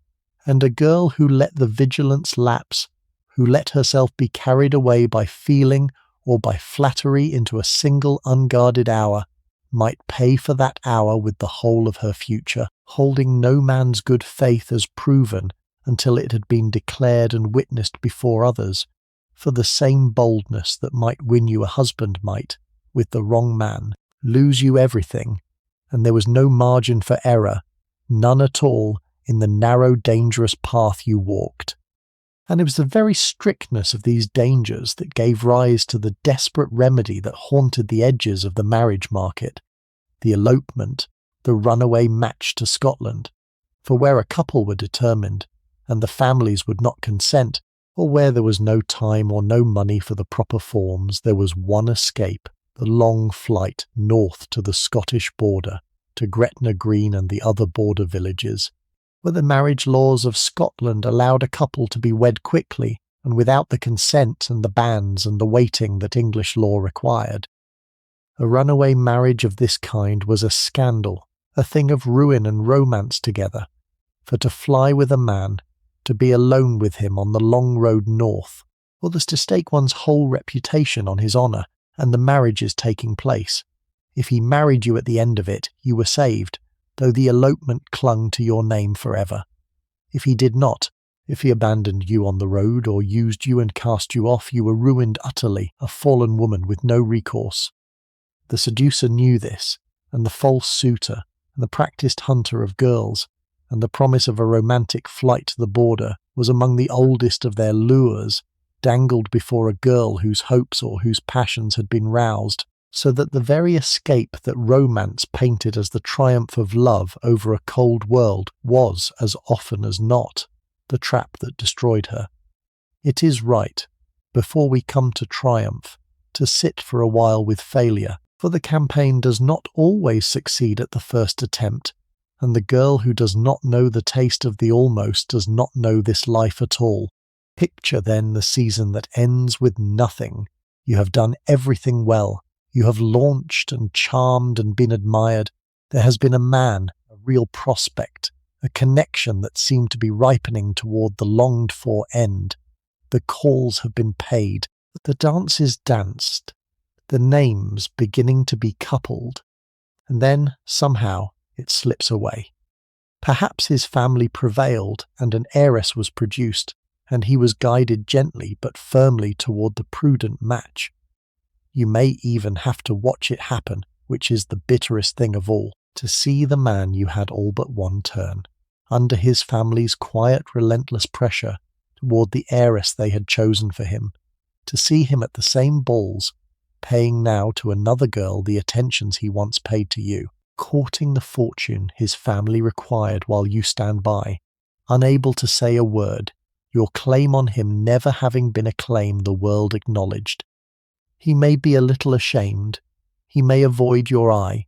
and a girl who let the vigilance lapse, who let herself be carried away by feeling or by flattery into a single unguarded hour, might pay for that hour with the whole of her future, holding no man's good faith as proven until it had been declared and witnessed before others, for the same boldness that might win you a husband might, with the wrong man, lose you everything, and there was no margin for error, none at all, in the narrow, dangerous path you walked. And it was the very strictness of these dangers that gave rise to the desperate remedy that haunted the edges of the marriage market, the elopement, the runaway match to Scotland. For where a couple were determined, and the families would not consent, or where there was no time or no money for the proper forms, there was one escape, the long flight north to the Scottish border, to Gretna Green and the other border villages, where the marriage laws of Scotland allowed a couple to be wed quickly and without the consent and the banns and the waiting that English law required. A runaway marriage of this kind was a scandal, a thing of ruin and romance together, for to fly with a man, to be alone with him on the long road north, was to stake one's whole reputation on his honour and the marriage's taking place. If he married you at the end of it, you were saved, though the elopement clung to your name forever. If he did not, if he abandoned you on the road or used you and cast you off, you were ruined utterly, a fallen woman with no recourse. The seducer knew this, and the false suitor, and the practised hunter of girls, and the promise of a romantic flight to the border was among the oldest of their lures, dangled before a girl whose hopes or whose passions had been roused, so that the very escape that romance painted as the triumph of love over a cold world was, as often as not, the trap that destroyed her. It is right, before we come to triumph, to sit for a while with failure, for the campaign does not always succeed at the first attempt, and the girl who does not know the taste of the almost does not know this life at all. Picture then the season that ends with nothing. You have done everything well. You have launched and charmed and been admired. There has been a man, a real prospect, a connection that seemed to be ripening toward the longed-for end. The calls have been paid, the dances danced, the names beginning to be coupled, and then, somehow, it slips away. Perhaps his family prevailed and an heiress was produced, and he was guided gently but firmly toward the prudent match. You may even have to watch it happen, which is the bitterest thing of all, to see the man you had all but one turn, under his family's quiet, relentless pressure, toward the heiress they had chosen for him, to see him at the same balls, paying now to another girl the attentions he once paid to you, courting the fortune his family required while you stand by, unable to say a word, your claim on him never having been a claim the world acknowledged. He may be a little ashamed, he may avoid your eye,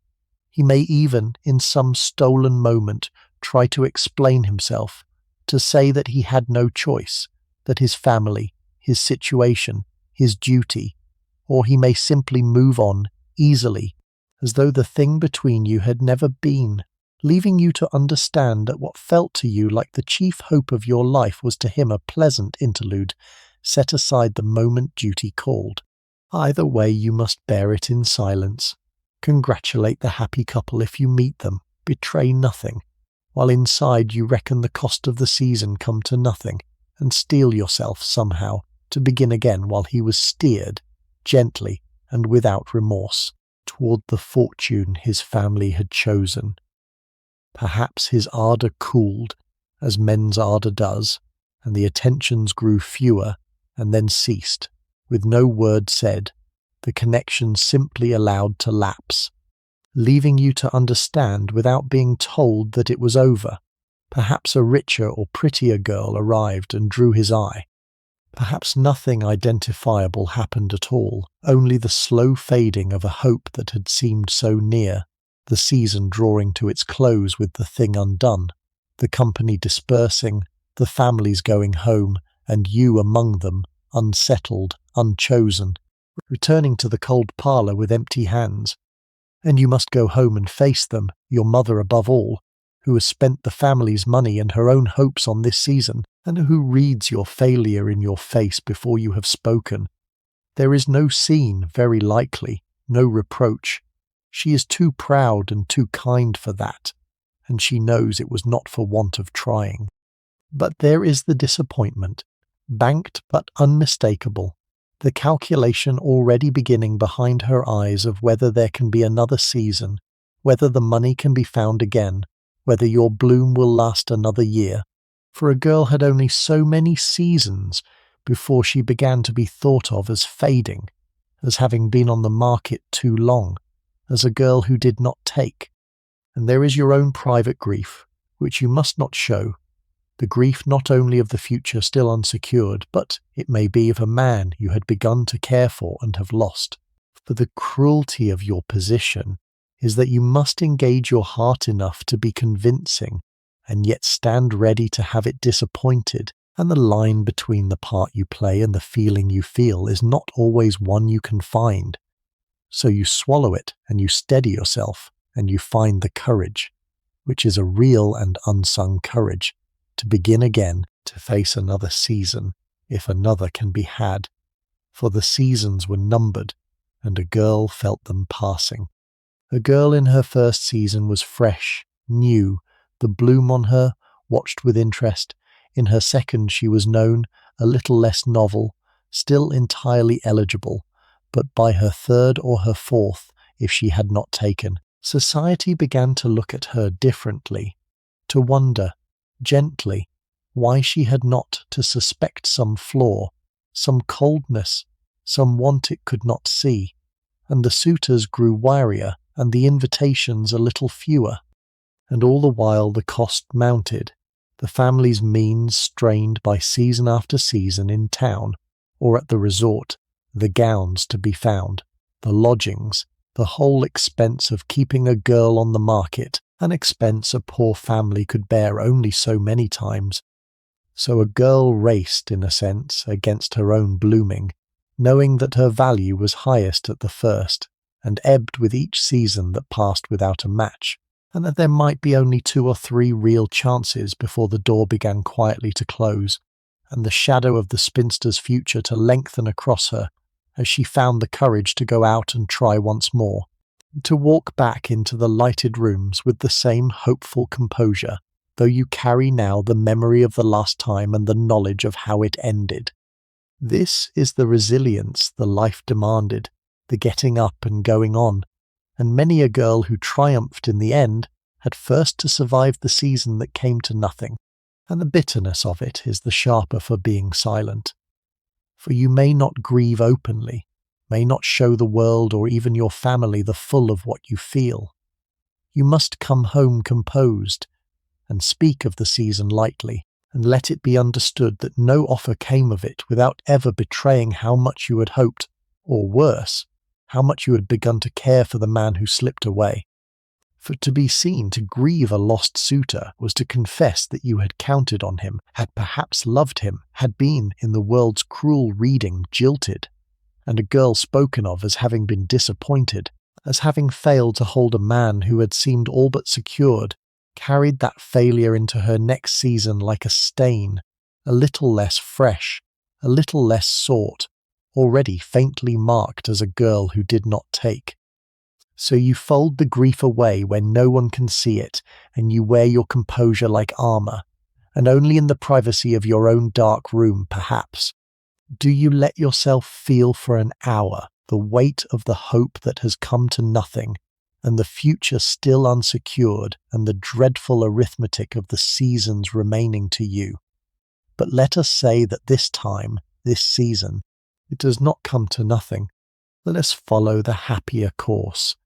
he may even, in some stolen moment, try to explain himself, to say that he had no choice, that his family, his situation, his duty, or he may simply move on, easily, as though the thing between you had never been, leaving you to understand that what felt to you like the chief hope of your life was to him a pleasant interlude, set aside the moment duty called. Either way you must bear it in silence. Congratulate the happy couple if you meet them, betray nothing, while inside you reckon the cost of the season come to nothing, and steel yourself somehow to begin again while he was steered, gently and without remorse, toward the fortune his family had chosen. Perhaps his ardour cooled, as men's ardour does, and the attentions grew fewer and then ceased, with no word said, the connection simply allowed to lapse, leaving you to understand without being told that it was over. Perhaps a richer or prettier girl arrived and drew his eye. Perhaps nothing identifiable happened at all, only the slow fading of a hope that had seemed so near, the season drawing to its close with the thing undone, the company dispersing, the families going home, and you among them, unsettled, unchosen, returning to the cold parlour with empty hands. And you must go home and face them, your mother above all, who has spent the family's money and her own hopes on this season, and who reads your failure in your face before you have spoken. There is no scene, very likely, no reproach. She is too proud and too kind for that, and she knows it was not for want of trying. But there is the disappointment, banked but unmistakable, the calculation already beginning behind her eyes of whether there can be another season, whether the money can be found again, whether your bloom will last another year, for a girl had only so many seasons before she began to be thought of as fading, as having been on the market too long, as a girl who did not take. And there is your own private grief, which you must not show, the grief not only of the future still unsecured, but, it may be, of a man you had begun to care for and have lost. For the cruelty of your position is that you must engage your heart enough to be convincing, and yet stand ready to have it disappointed, and the line between the part you play and the feeling you feel is not always one you can find. So you swallow it, and you steady yourself, and you find the courage, which is a real and unsung courage, to begin again, to face another season, if another can be had. For the seasons were numbered, and a girl felt them passing. A girl in her first season was fresh, new, the bloom on her, watched with interest. In her second she was known, a little less novel, still entirely eligible, but by her third or her fourth, if she had not taken, society began to look at her differently, to wonder, gently, why she had not to suspect some flaw, some coldness, some want it could not see, and the suitors grew warier and the invitations a little fewer, and all the while the cost mounted, the family's means strained by season after season in town or at the resort, the gowns to be found, the lodgings, the whole expense of keeping a girl on the market, an expense a poor family could bear only so many times. So a girl raced, in a sense, against her own blooming, knowing that her value was highest at the first, and ebbed with each season that passed without a match, and that there might be only 2 or 3 real chances before the door began quietly to close, and the shadow of the spinster's future to lengthen across her as she found the courage to go out and try once more, to walk back into the lighted rooms with the same hopeful composure, though you carry now the memory of the last time and the knowledge of how it ended. This is the resilience the life demanded, the getting up and going on, and many a girl who triumphed in the end had first to survive the season that came to nothing, and the bitterness of it is the sharper for being silent. For you may not grieve openly, may not show the world or even your family the full of what you feel. You must come home composed, and speak of the season lightly, and let it be understood that no offer came of it without ever betraying how much you had hoped, or worse, how much you had begun to care for the man who slipped away. For to be seen to grieve a lost suitor was to confess that you had counted on him, had perhaps loved him, had been, in the world's cruel reading, jilted, and a girl spoken of as having been disappointed, as having failed to hold a man who had seemed all but secured, carried that failure into her next season like a stain, a little less fresh, a little less sought, already faintly marked as a girl who did not take. So you fold the grief away when no one can see it, and you wear your composure like armour, and only in the privacy of your own dark room, perhaps, do you let yourself feel for an hour the weight of the hope that has come to nothing, and the future still unsecured, and the dreadful arithmetic of the seasons remaining to you. But let us say that this time, this season, it does not come to nothing. Let us follow the happier course,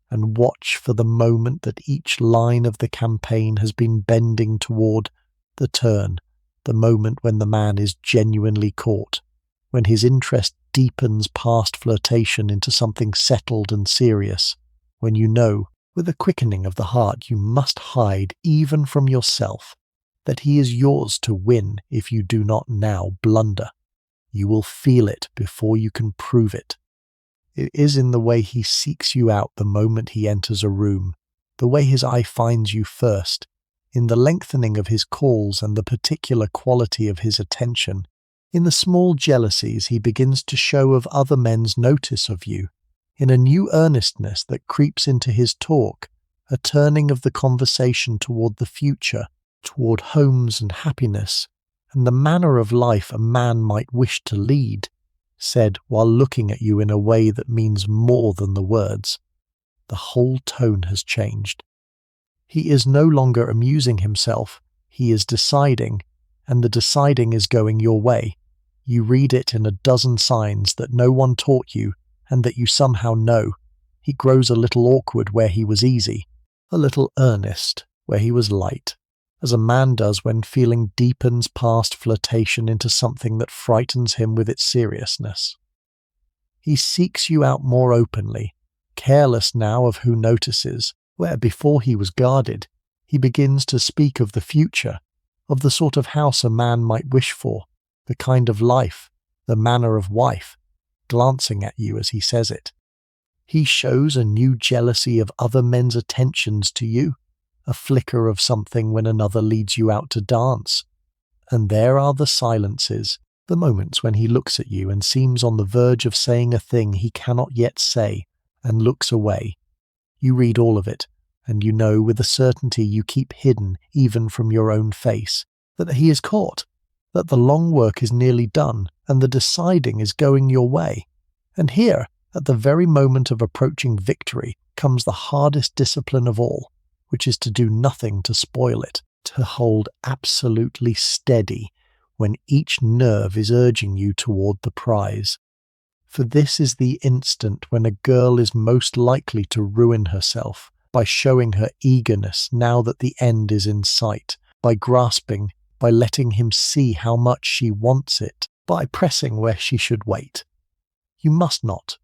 and watch for the moment that each line of the campaign has been bending toward the turn, the moment when the man is genuinely caught, when his interest deepens past flirtation into something settled and serious, when you know, with a quickening of the heart you must hide even from yourself, that he is yours to win if you do not now blunder. You will feel it before you can prove it. It is in the way he seeks you out the moment he enters a room, the way his eye finds you first, in the lengthening of his calls and the particular quality of his attention, in the small jealousies he begins to show of other men's notice of you, in a new earnestness that creeps into his talk, a turning of the conversation toward the future, toward homes and happiness, and the manner of life a man might wish to lead, said while looking at you in a way that means more than the words. The whole tone has changed. He is no longer amusing himself, he is deciding, and the deciding is going your way. You read it in a dozen signs that no one taught you, and that you somehow know. He grows a little awkward where he was easy, a little earnest where he was light, as a man does when feeling deepens past flirtation into something that frightens him with its seriousness. He seeks you out more openly, careless now of who notices, where before he was guarded, he begins to speak of the future, of the sort of house a man might wish for, the kind of life, the manner of wife, glancing at you as he says it. He shows a new jealousy of other men's attentions to you, a flicker of something when another leads you out to dance. And there are the silences, the moments when he looks at you and seems on the verge of saying a thing he cannot yet say, and looks away. You read all of it, and you know with a certainty you keep hidden even from your own face, that he is caught, that the long work is nearly done, and the deciding is going your way. And here, at the very moment of approaching victory, comes the hardest discipline of all, which is to do nothing to spoil it, to hold absolutely steady when each nerve is urging you toward the prize. For this is the instant when a girl is most likely to ruin herself, by showing her eagerness now that the end is in sight, by grasping, by letting him see how much she wants it, by pressing where she should wait. You must not.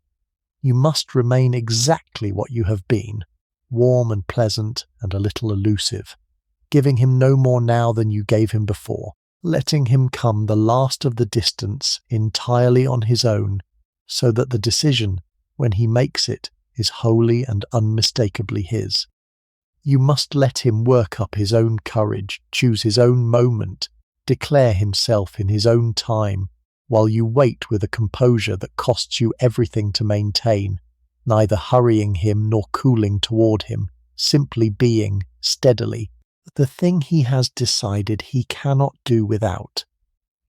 You must remain exactly what you have been, warm and pleasant and a little elusive, giving him no more now than you gave him before, letting him come the last of the distance entirely on his own, so that the decision, when he makes it, is wholly and unmistakably his. You must let him work up his own courage, choose his own moment, declare himself in his own time, while you wait with a composure that costs you everything to maintain, neither hurrying him nor cooling toward him, simply being, steadily, the thing he has decided he cannot do without.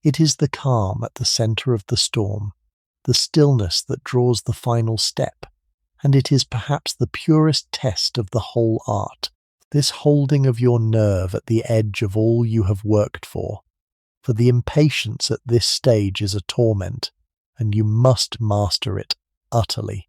It is the calm at the centre of the storm, the stillness that draws the final step, and it is perhaps the purest test of the whole art, this holding of your nerve at the edge of all you have worked for the impatience at this stage is a torment, and you must master it utterly.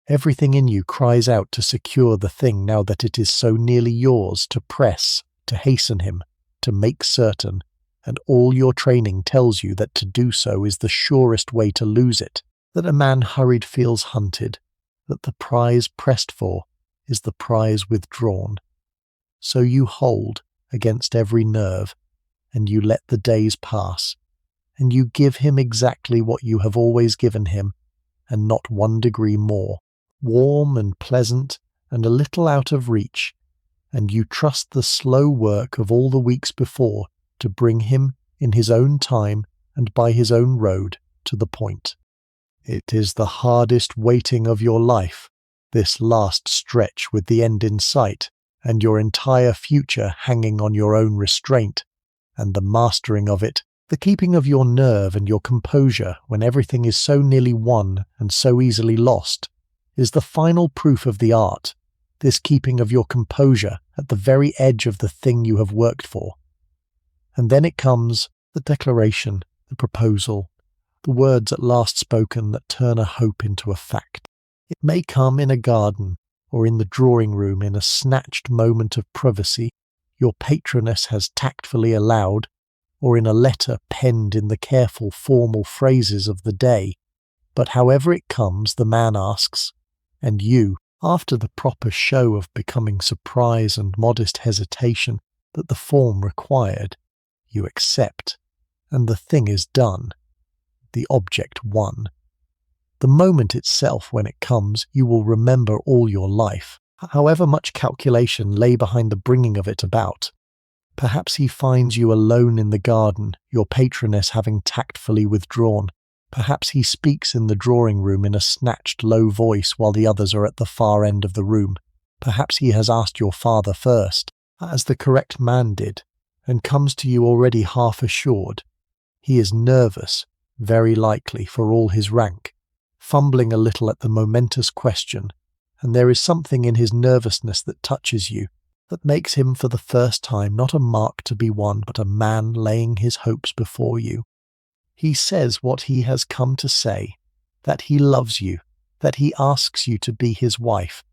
Everything in you cries out to secure the thing now that it is so nearly yours, to press, to hasten him, to make certain, and all your training tells you that to do so is the surest way to lose it, that a man hurried feels hunted, that the prize pressed for is the prize withdrawn. So you hold against every nerve, and you let the days pass, and you give him exactly what you have always given him, and not 1 degree more, warm and pleasant and a little out of reach, and you trust the slow work of all the weeks before to bring him, in his own time and by his own road, to the point. It is the hardest waiting of your life, this last stretch with the end in sight, and your entire future hanging on your own restraint, and the mastering of it, the keeping of your nerve and your composure when everything is so nearly won and so easily lost, is the final proof of the art, this keeping of your composure at the very edge of the thing you have worked for. And then it comes, the declaration, the proposal, the words at last spoken that turn a hope into a fact. It may come in a garden, or in the drawing room in a snatched moment of privacy your patroness has tactfully allowed, or in a letter penned in the careful formal phrases of the day. But however it comes, the man asks, and you, after the proper show of becoming surprise and modest hesitation that the form required, you accept, and the thing is done, the object won. The moment itself, when it comes, you will remember all your life, however much calculation lay behind the bringing of it about. Perhaps he finds you alone in the garden, your patroness having tactfully withdrawn. Perhaps he speaks in the drawing-room in a snatched low voice while the others are at the far end of the room. Perhaps he has asked your father first, as the correct man did, and comes to you already half assured. He is nervous, very likely, for all his rank, fumbling a little at the momentous question, and there is something in his nervousness that touches you, that makes him for the first time not a mark to be won, but a man laying his hopes before you. He says what he has come to say, that he loves you, that he asks you to be his wife,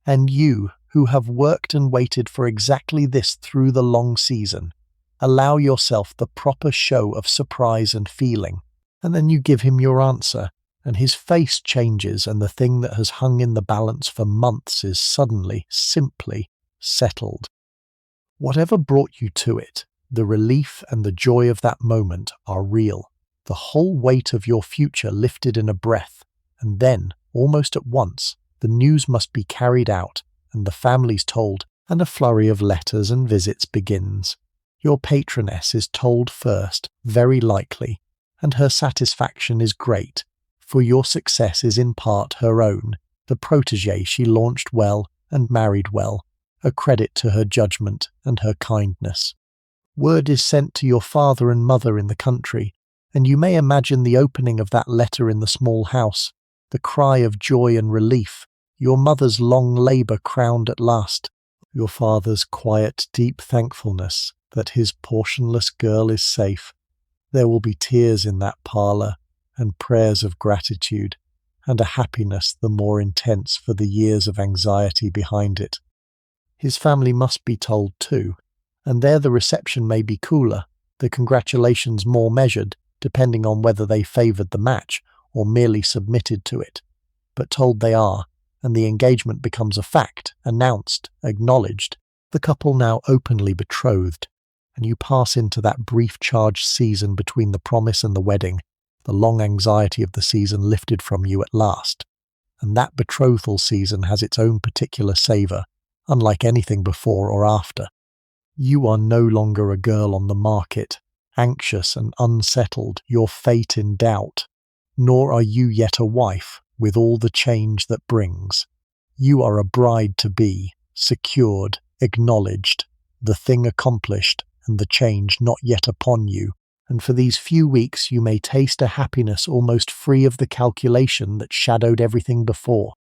and you, who have worked and waited for exactly this through the long season, allow yourself the proper show of surprise and feeling, and then you give him your answer, and his face changes, and the thing that has hung in the balance for months is suddenly, simply settled. Whatever brought you to it, the relief and the joy of that moment are real, the whole weight of your future lifted in a breath, and then, almost at once, the news must be carried out, and the families told, and a flurry of letters and visits begins. Your patroness is told first, very likely, and her satisfaction is great, for your success is in part her own, the protégé she launched well and married well, a credit to her judgment and her kindness. Word is sent to your father and mother in the country, and you may imagine the opening of that letter in the small house, the cry of joy and relief, your mother's long labour crowned at last, your father's quiet, deep thankfulness that his portionless girl is safe. There will be tears in that parlour, and prayers of gratitude, and a happiness the more intense for the years of anxiety behind it. His family must be told too, and there the reception may be cooler, the congratulations more measured, depending on whether they favoured the match or merely submitted to it. But told they are, and the engagement becomes a fact, announced, acknowledged, the couple now openly betrothed, and you pass into that brief charged season between the promise and the wedding, the long anxiety of the season lifted from you at last. And that betrothal season has its own particular savour, unlike anything before or after. You are no longer a girl on the market, anxious and unsettled, your fate in doubt, nor are you yet a wife, with all the change that brings. You are a bride-to-be, secured, acknowledged, the thing accomplished, and the change not yet upon you, and for these few weeks you may taste a happiness almost free of the calculation that shadowed everything before.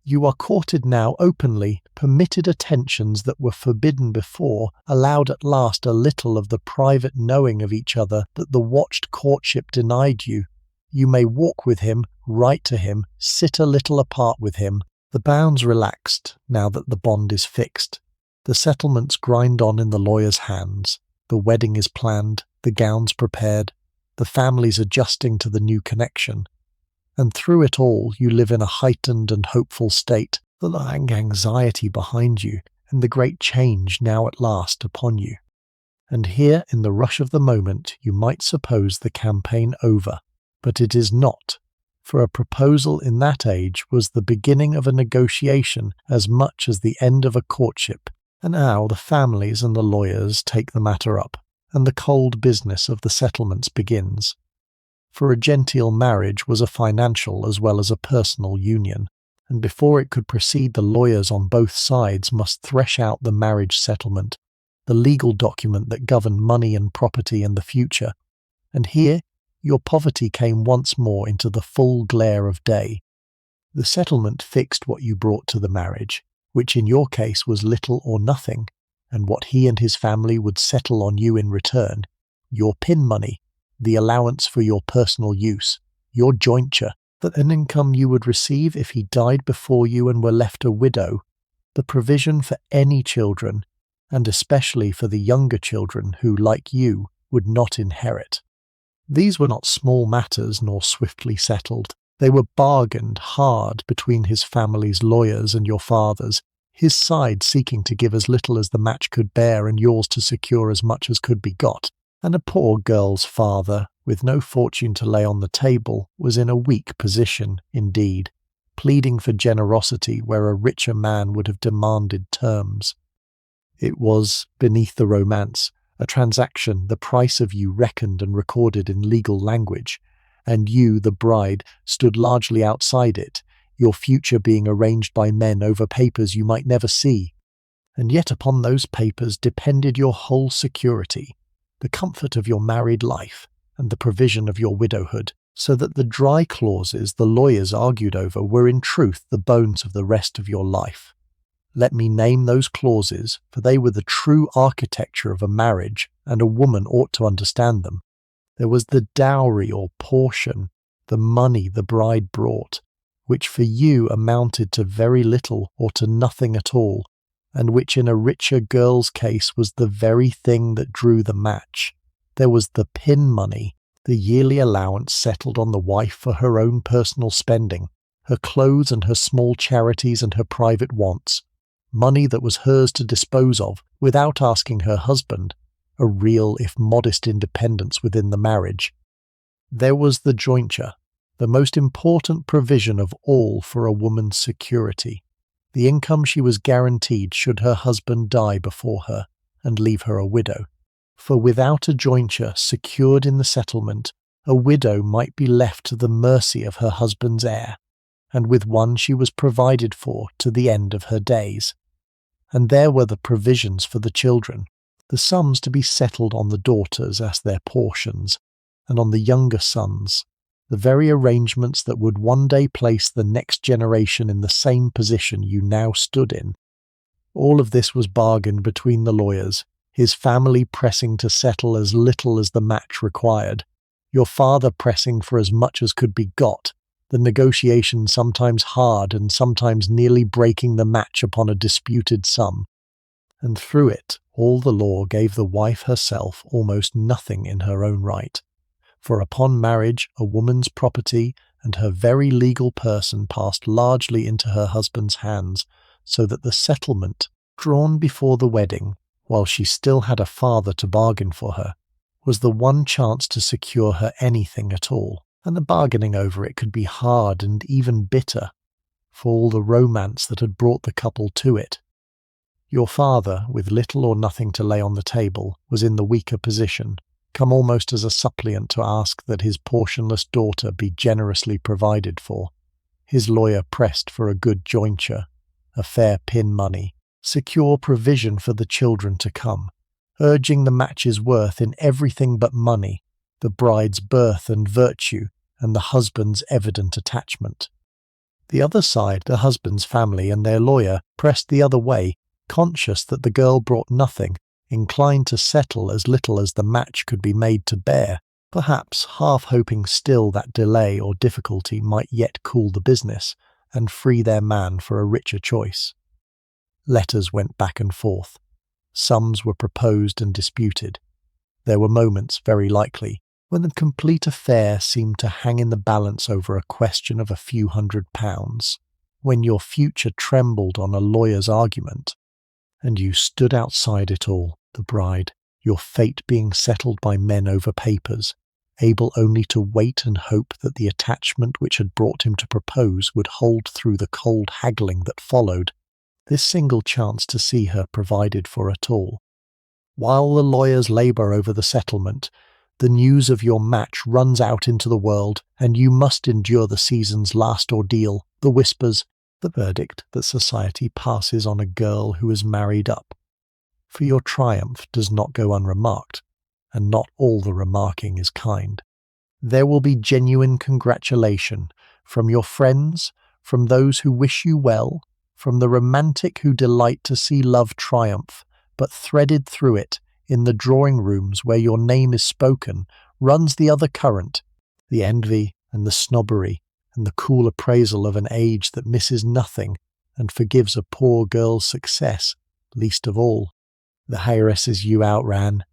You are courted now openly, permitted attentions that were forbidden before, allowed at last a little of the private knowing of each other that the watched courtship denied you. You may walk with him, write to him, sit a little apart with him. The bounds relaxed, now that the bond is fixed. The settlements grind on in the lawyer's hands. The wedding is planned, the gowns prepared, the families adjusting to the new connection. And through it all you live in a heightened and hopeful state, the lang anxiety behind you, and the great change now at last upon you. And here in the rush of the moment you might suppose the campaign over, but it is not, for a proposal in that age was the beginning of a negotiation as much as the end of a courtship, and now the families and the lawyers take the matter up, and the cold business of the settlements begins. For a genteel marriage was a financial as well as a personal union, and before it could proceed the lawyers on both sides must thresh out the marriage settlement, the legal document that governed money and property and the future. And here your poverty came once more into the full glare of day. The settlement fixed what you brought to the marriage, which in your case was little or nothing, and what he and his family would settle on you in return, your pin money, the allowance for your personal use, your jointure, that an income you would receive if he died before you and were left a widow, the provision for any children, and especially for the younger children who, like you, would not inherit. These were not small matters nor swiftly settled. They were bargained hard between his family's lawyers and your father's, his side seeking to give as little as the match could bear and yours to secure as much as could be got. And a poor girl's father, with no fortune to lay on the table, was in a weak position indeed, pleading for generosity where a richer man would have demanded terms. It was, beneath the romance, a transaction the price of you reckoned and recorded in legal language, and you, the bride, stood largely outside it, your future being arranged by men over papers you might never see. And yet upon those papers depended your whole security, the comfort of your married life, and the provision of your widowhood, so that the dry clauses the lawyers argued over were in truth the bones of the rest of your life. Let me name those clauses, for they were the true architecture of a marriage, and a woman ought to understand them. There was the dowry or portion, the money the bride brought, which for you amounted to very little or to nothing at all, and which in a richer girl's case was the very thing that drew the match. There was the pin money, the yearly allowance settled on the wife for her own personal spending, her clothes and her small charities and her private wants, money that was hers to dispose of without asking her husband, a real if modest independence within the marriage. There was the jointure, the most important provision of all for a woman's security, the income she was guaranteed should her husband die before her and leave her a widow. For without a jointure secured in the settlement, a widow might be left to the mercy of her husband's heir, and with one she was provided for to the end of her days. And there were the provisions for the children, the sums to be settled on the daughters as their portions, and on the younger sons, the very arrangements that would one day place the next generation in the same position you now stood in. All of this was bargained between the lawyers, his family pressing to settle as little as the match required, your father pressing for as much as could be got, the negotiation sometimes hard and sometimes nearly breaking the match upon a disputed sum. And through it, all the law gave the wife herself almost nothing in her own right. For upon marriage a woman's property and her very legal person passed largely into her husband's hands, so that the settlement, drawn before the wedding, while she still had a father to bargain for her, was the one chance to secure her anything at all, and the bargaining over it could be hard and even bitter, for all the romance that had brought the couple to it. Your father, with little or nothing to lay on the table, was in the weaker position, come almost as a suppliant to ask that his portionless daughter be generously provided for. His lawyer pressed for a good jointure, a fair pin money, secure provision for the children to come, urging the match's worth in everything but money, the bride's birth and virtue, and the husband's evident attachment. The other side, the husband's family and their lawyer, pressed the other way, conscious that the girl brought nothing, inclined to settle as little as the match could be made to bear, perhaps half hoping still that delay or difficulty might yet cool the business and free their man for a richer choice. Letters went back and forth. Sums were proposed and disputed. There were moments, very likely, when the complete affair seemed to hang in the balance over a question of a few £100, when your future trembled on a lawyer's argument, and you stood outside it all, the bride, your fate being settled by men over papers, able only to wait and hope that the attachment which had brought him to propose would hold through the cold haggling that followed, this single chance to see her provided for at all. While the lawyers labour over the settlement, the news of your match runs out into the world, and you must endure the season's last ordeal, the whispers, the verdict that society passes on a girl who is married up. For your triumph does not go unremarked, and not all the remarking is kind. There will be genuine congratulation from your friends, from those who wish you well, from the romantic who delight to see love triumph, but threaded through it, in the drawing rooms where your name is spoken, runs the other current, the envy and the snobbery, and the cool appraisal of an age that misses nothing and forgives a poor girl's success, least of all. The heiresses you outran,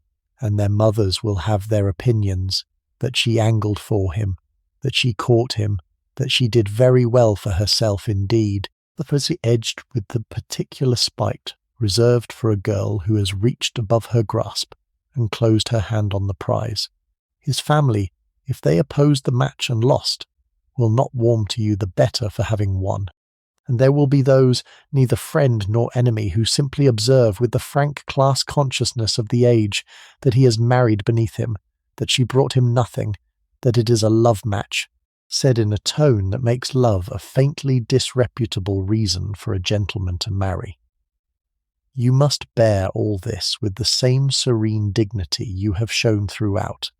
and their mothers will have their opinions, that she angled for him, that she caught him, that she did very well for herself indeed, but was edged with the particular spite reserved for a girl who has reached above her grasp and closed her hand on the prize. His family, if they opposed the match and lost, will not warm to you the better for having won. And there will be those, neither friend nor enemy, who simply observe with the frank class consciousness of the age that he has married beneath him, that she brought him nothing, that it is a love match, said in a tone that makes love a faintly disreputable reason for a gentleman to marry. You must bear all this with the same serene dignity you have shown throughout,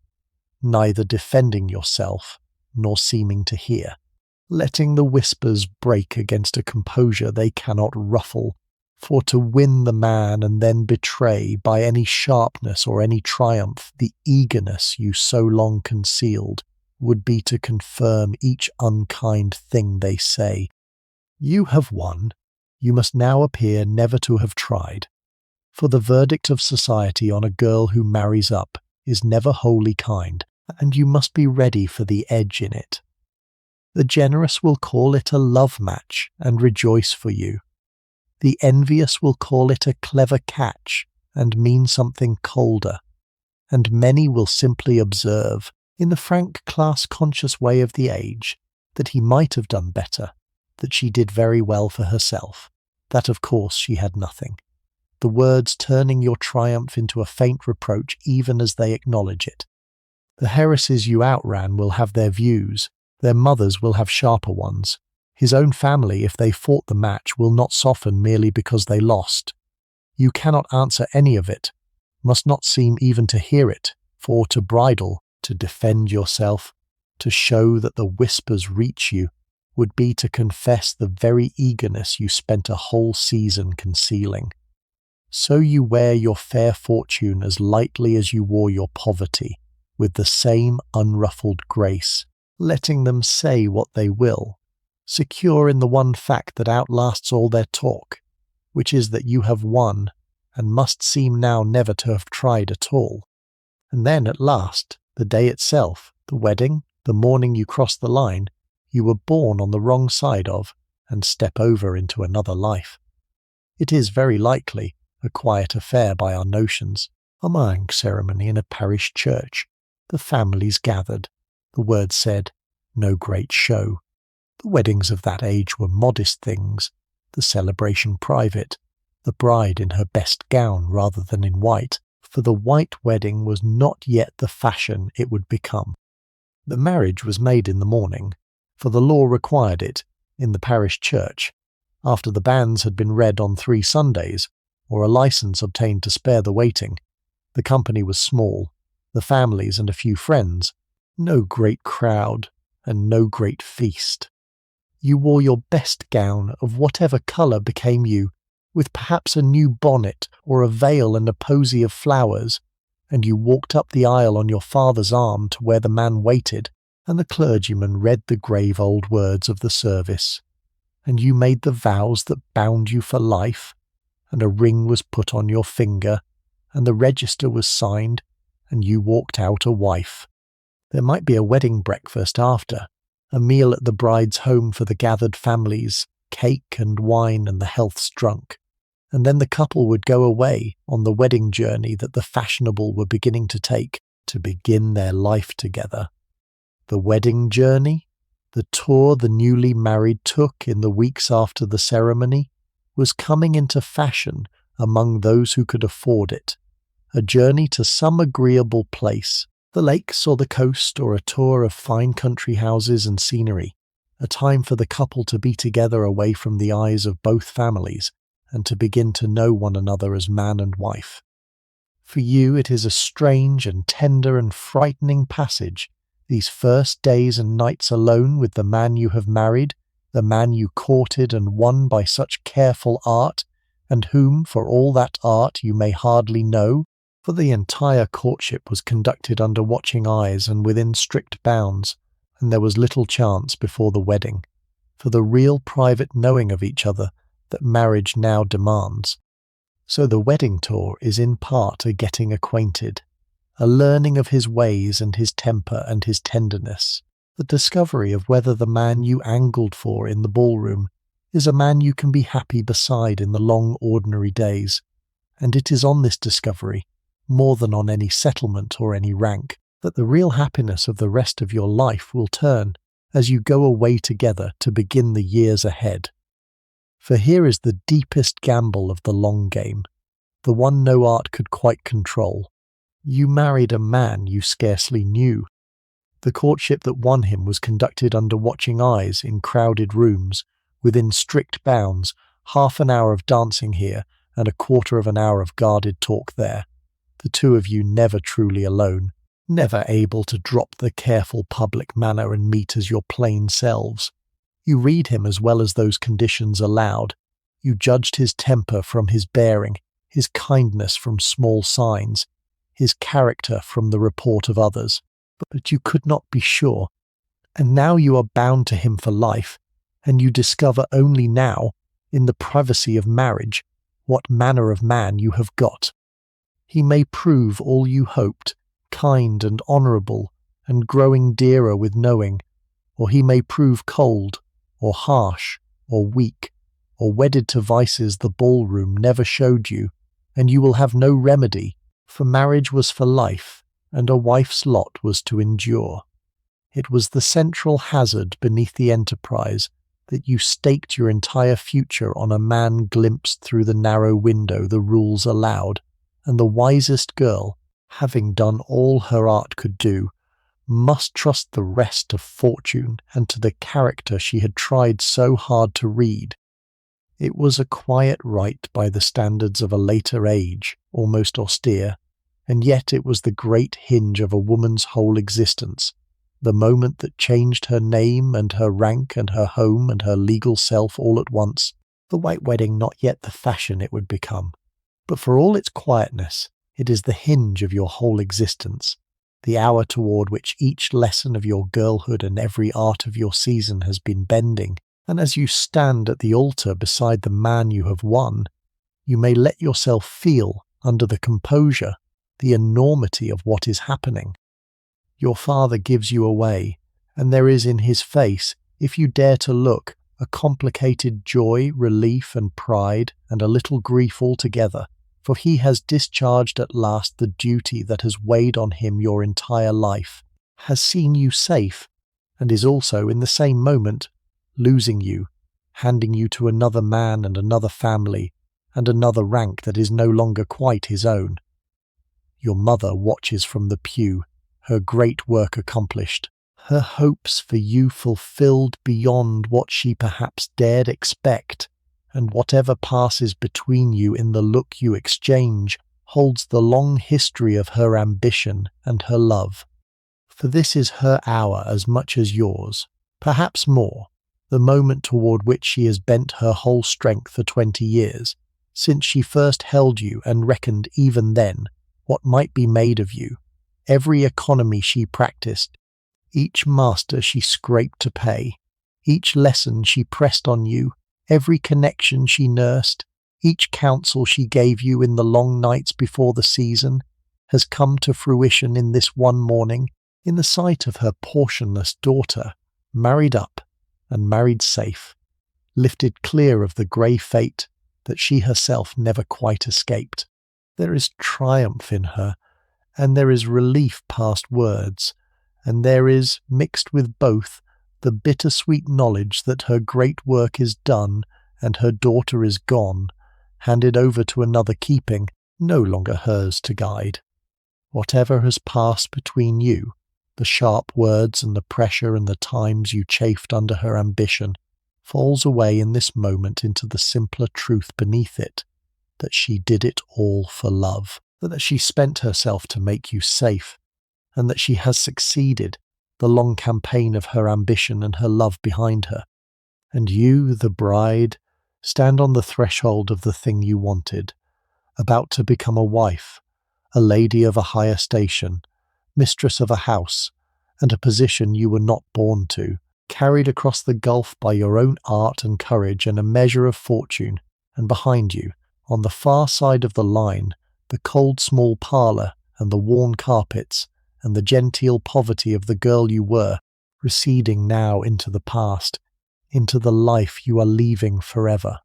neither defending yourself nor seeming to hear, letting the whispers break against a composure they cannot ruffle, for to win the man and then betray by any sharpness or any triumph the eagerness you so long concealed would be to confirm each unkind thing they say. You have won. You must now appear never to have tried, for the verdict of society on a girl who marries up is never wholly kind, and you must be ready for the edge in it. The generous will call it a love match and rejoice for you. The envious will call it a clever catch and mean something colder, and many will simply observe, in the frank class-conscious way of the age, that he might have done better, that she did very well for herself, that of course she had nothing, the words turning your triumph into a faint reproach even as they acknowledge it. The heiresses you outran will have their views, their mothers will have sharper ones. His own family, if they fought the match, will not soften merely because they lost. You cannot answer any of it, must not seem even to hear it, for to bridle, to defend yourself, to show that the whispers reach you, would be to confess the very eagerness you spent a whole season concealing. So you wear your fair fortune as lightly as you wore your poverty, with the same unruffled grace, letting them say what they will, secure in the one fact that outlasts all their talk, which is that you have won, and must seem now never to have tried at all. And then at last, the day itself, the wedding, the morning you cross the line, you were born on the wrong side of, and step over into another life. It is very likely a quiet affair by our notions, a marrying ceremony in a parish church, the families gathered, the word said, no great show. The weddings of that age were modest things, the celebration private, the bride in her best gown rather than in white, for the white wedding was not yet the fashion it would become. The marriage was made in the morning, for the law required it, in the parish church, after the banns had been read on 3 Sundays, or a licence obtained to spare the waiting. The company was small, the families and a few friends, no great crowd, and no great feast. You wore your best gown of whatever colour became you, with perhaps a new bonnet or a veil and a posy of flowers, and you walked up the aisle on your father's arm to where the man waited, and the clergyman read the grave old words of the service, and you made the vows that bound you for life, and a ring was put on your finger, and the register was signed, and you walked out a wife. There might be a wedding breakfast after, a meal at the bride's home for the gathered families, cake and wine and the healths drunk, and then the couple would go away on the wedding journey that the fashionable were beginning to take to begin their life together. The wedding journey, the tour the newly married took in the weeks after the ceremony, was coming into fashion among those who could afford it, a journey to some agreeable place, the lakes or the coast or a tour of fine country houses and scenery, a time for the couple to be together away from the eyes of both families and to begin to know one another as man and wife. For you it is a strange and tender and frightening passage, these first days and nights alone with the man you have married, the man you courted and won by such careful art, and whom, for all that art, you may hardly know, for the entire courtship was conducted under watching eyes and within strict bounds, and there was little chance before the wedding, for the real private knowing of each other that marriage now demands. So the wedding tour is in part a getting acquainted, a learning of his ways and his temper and his tenderness, the discovery of whether the man you angled for in the ballroom is a man you can be happy beside in the long ordinary days, and it is on this discovery, more than on any settlement or any rank, that the real happiness of the rest of your life will turn as you go away together to begin the years ahead. For here is the deepest gamble of the long game, the one no art could quite control. You married a man you scarcely knew. The courtship that won him was conducted under watching eyes in crowded rooms, within strict bounds, half an hour of dancing here and a quarter of an hour of guarded talk there, the two of you never truly alone, never able to drop the careful public manner and meet as your plain selves. You read him as well as those conditions allowed. You judged his temper from his bearing, his kindness from small signs, his character from the report of others, but you could not be sure. And now you are bound to him for life, and you discover only now, in the privacy of marriage, what manner of man you have got. He may prove all you hoped, kind and honourable, and growing dearer with knowing, or he may prove cold, or harsh, or weak, or wedded to vices the ballroom never showed you, and you will have no remedy, for marriage was for life, and a wife's lot was to endure. It was the central hazard beneath the enterprise that you staked your entire future on a man glimpsed through the narrow window the rules allowed, and the wisest girl, having done all her art could do, must trust the rest to fortune and to the character she had tried so hard to read. It was a quiet rite by the standards of a later age, almost austere, and yet it was the great hinge of a woman's whole existence, the moment that changed her name and her rank and her home and her legal self all at once, the white wedding not yet the fashion it would become. But for all its quietness, it is the hinge of your whole existence, the hour toward which each lesson of your girlhood and every art of your season has been bending, and as you stand at the altar beside the man you have won, you may let yourself feel, under the composure, the enormity of what is happening. Your father gives you away, and there is in his face, if you dare to look, a complicated joy, relief and pride, and a little grief altogether, for he has discharged at last the duty that has weighed on him your entire life, has seen you safe, and is also, in the same moment, losing you, handing you to another man and another family, and another rank that is no longer quite his own. Your mother watches from the pew, her great work accomplished, her hopes for you fulfilled beyond what she perhaps dared expect, and whatever passes between you in the look you exchange holds the long history of her ambition and her love. For this is her hour as much as yours, perhaps more, the moment toward which she has bent her whole strength for 20 years, since she first held you and reckoned even then what might be made of you, every economy she practiced, each master she scraped to pay, each lesson she pressed on you, every connection she nursed, each counsel she gave you in the long nights before the season, has come to fruition in this one morning, in the sight of her portionless daughter, married up and married safe, lifted clear of the grey fate that she herself never quite escaped. There is triumph in her, and there is relief past words, and there is, mixed with both, the bittersweet knowledge that her great work is done and her daughter is gone, handed over to another keeping, no longer hers to guide. Whatever has passed between you, the sharp words and the pressure and the times you chafed under her ambition, falls away in this moment into the simpler truth beneath it, that she did it all for love, that she spent herself to make you safe, and that she has succeeded, the long campaign of her ambition and her love behind her. And you, the bride, stand on the threshold of the thing you wanted, about to become a wife, a lady of a higher station, mistress of a house, and a position you were not born to, carried across the gulf by your own art and courage and a measure of fortune, and behind you, on the far side of the line, the cold small parlour and the worn carpets, and the genteel poverty of the girl you were, receding now into the past, into the life you are leaving forever.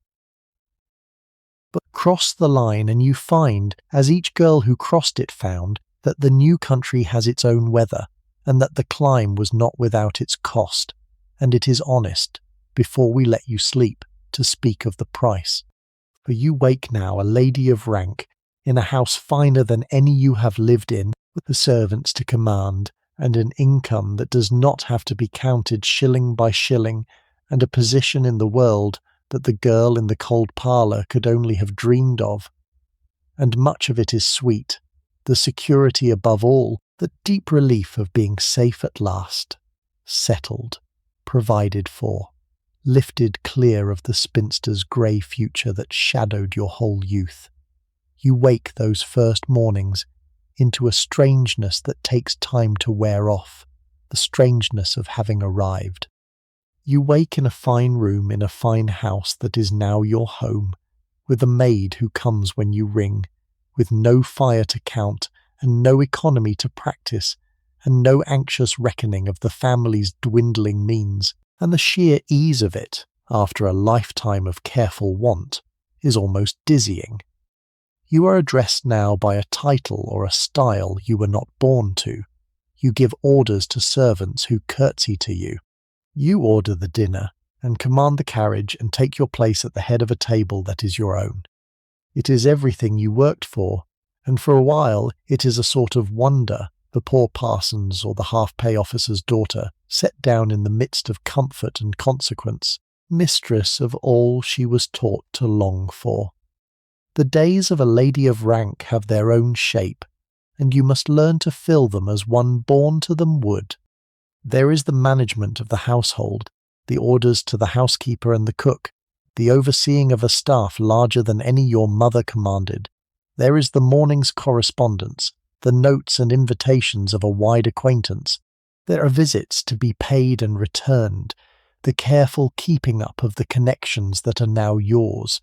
But cross the line and you find, as each girl who crossed it found, that the new country has its own weather, and that the climb was not without its cost, and it is honest, before we let you sleep, to speak of the price. For you wake now a lady of rank, in a house finer than any you have lived in, with the servants to command, and an income that does not have to be counted shilling by shilling, and a position in the world that the girl in the cold parlour could only have dreamed of. And much of it is sweet, the security above all, the deep relief of being safe at last, settled, provided for, lifted clear of the spinster's grey future that shadowed your whole youth. You wake those first mornings into a strangeness that takes time to wear off, the strangeness of having arrived. You wake in a fine room in a fine house that is now your home, with a maid who comes when you ring, with no fire to count and no economy to practice, and no anxious reckoning of the family's dwindling means, and the sheer ease of it, after a lifetime of careful want, is almost dizzying. You are addressed now by a title or a style you were not born to. You give orders to servants who curtsy to you. You order the dinner, and command the carriage and take your place at the head of a table that is your own. It is everything you worked for, and for a while it is a sort of wonder, the poor parson's or the half-pay officer's daughter, set down in the midst of comfort and consequence, mistress of all she was taught to long for. The days of a lady of rank have their own shape, and you must learn to fill them as one born to them would. There is the management of the household, the orders to the housekeeper and the cook, the overseeing of a staff larger than any your mother commanded. There is the morning's correspondence, the notes and invitations of a wide acquaintance. There are visits to be paid and returned, the careful keeping up of the connections that are now yours.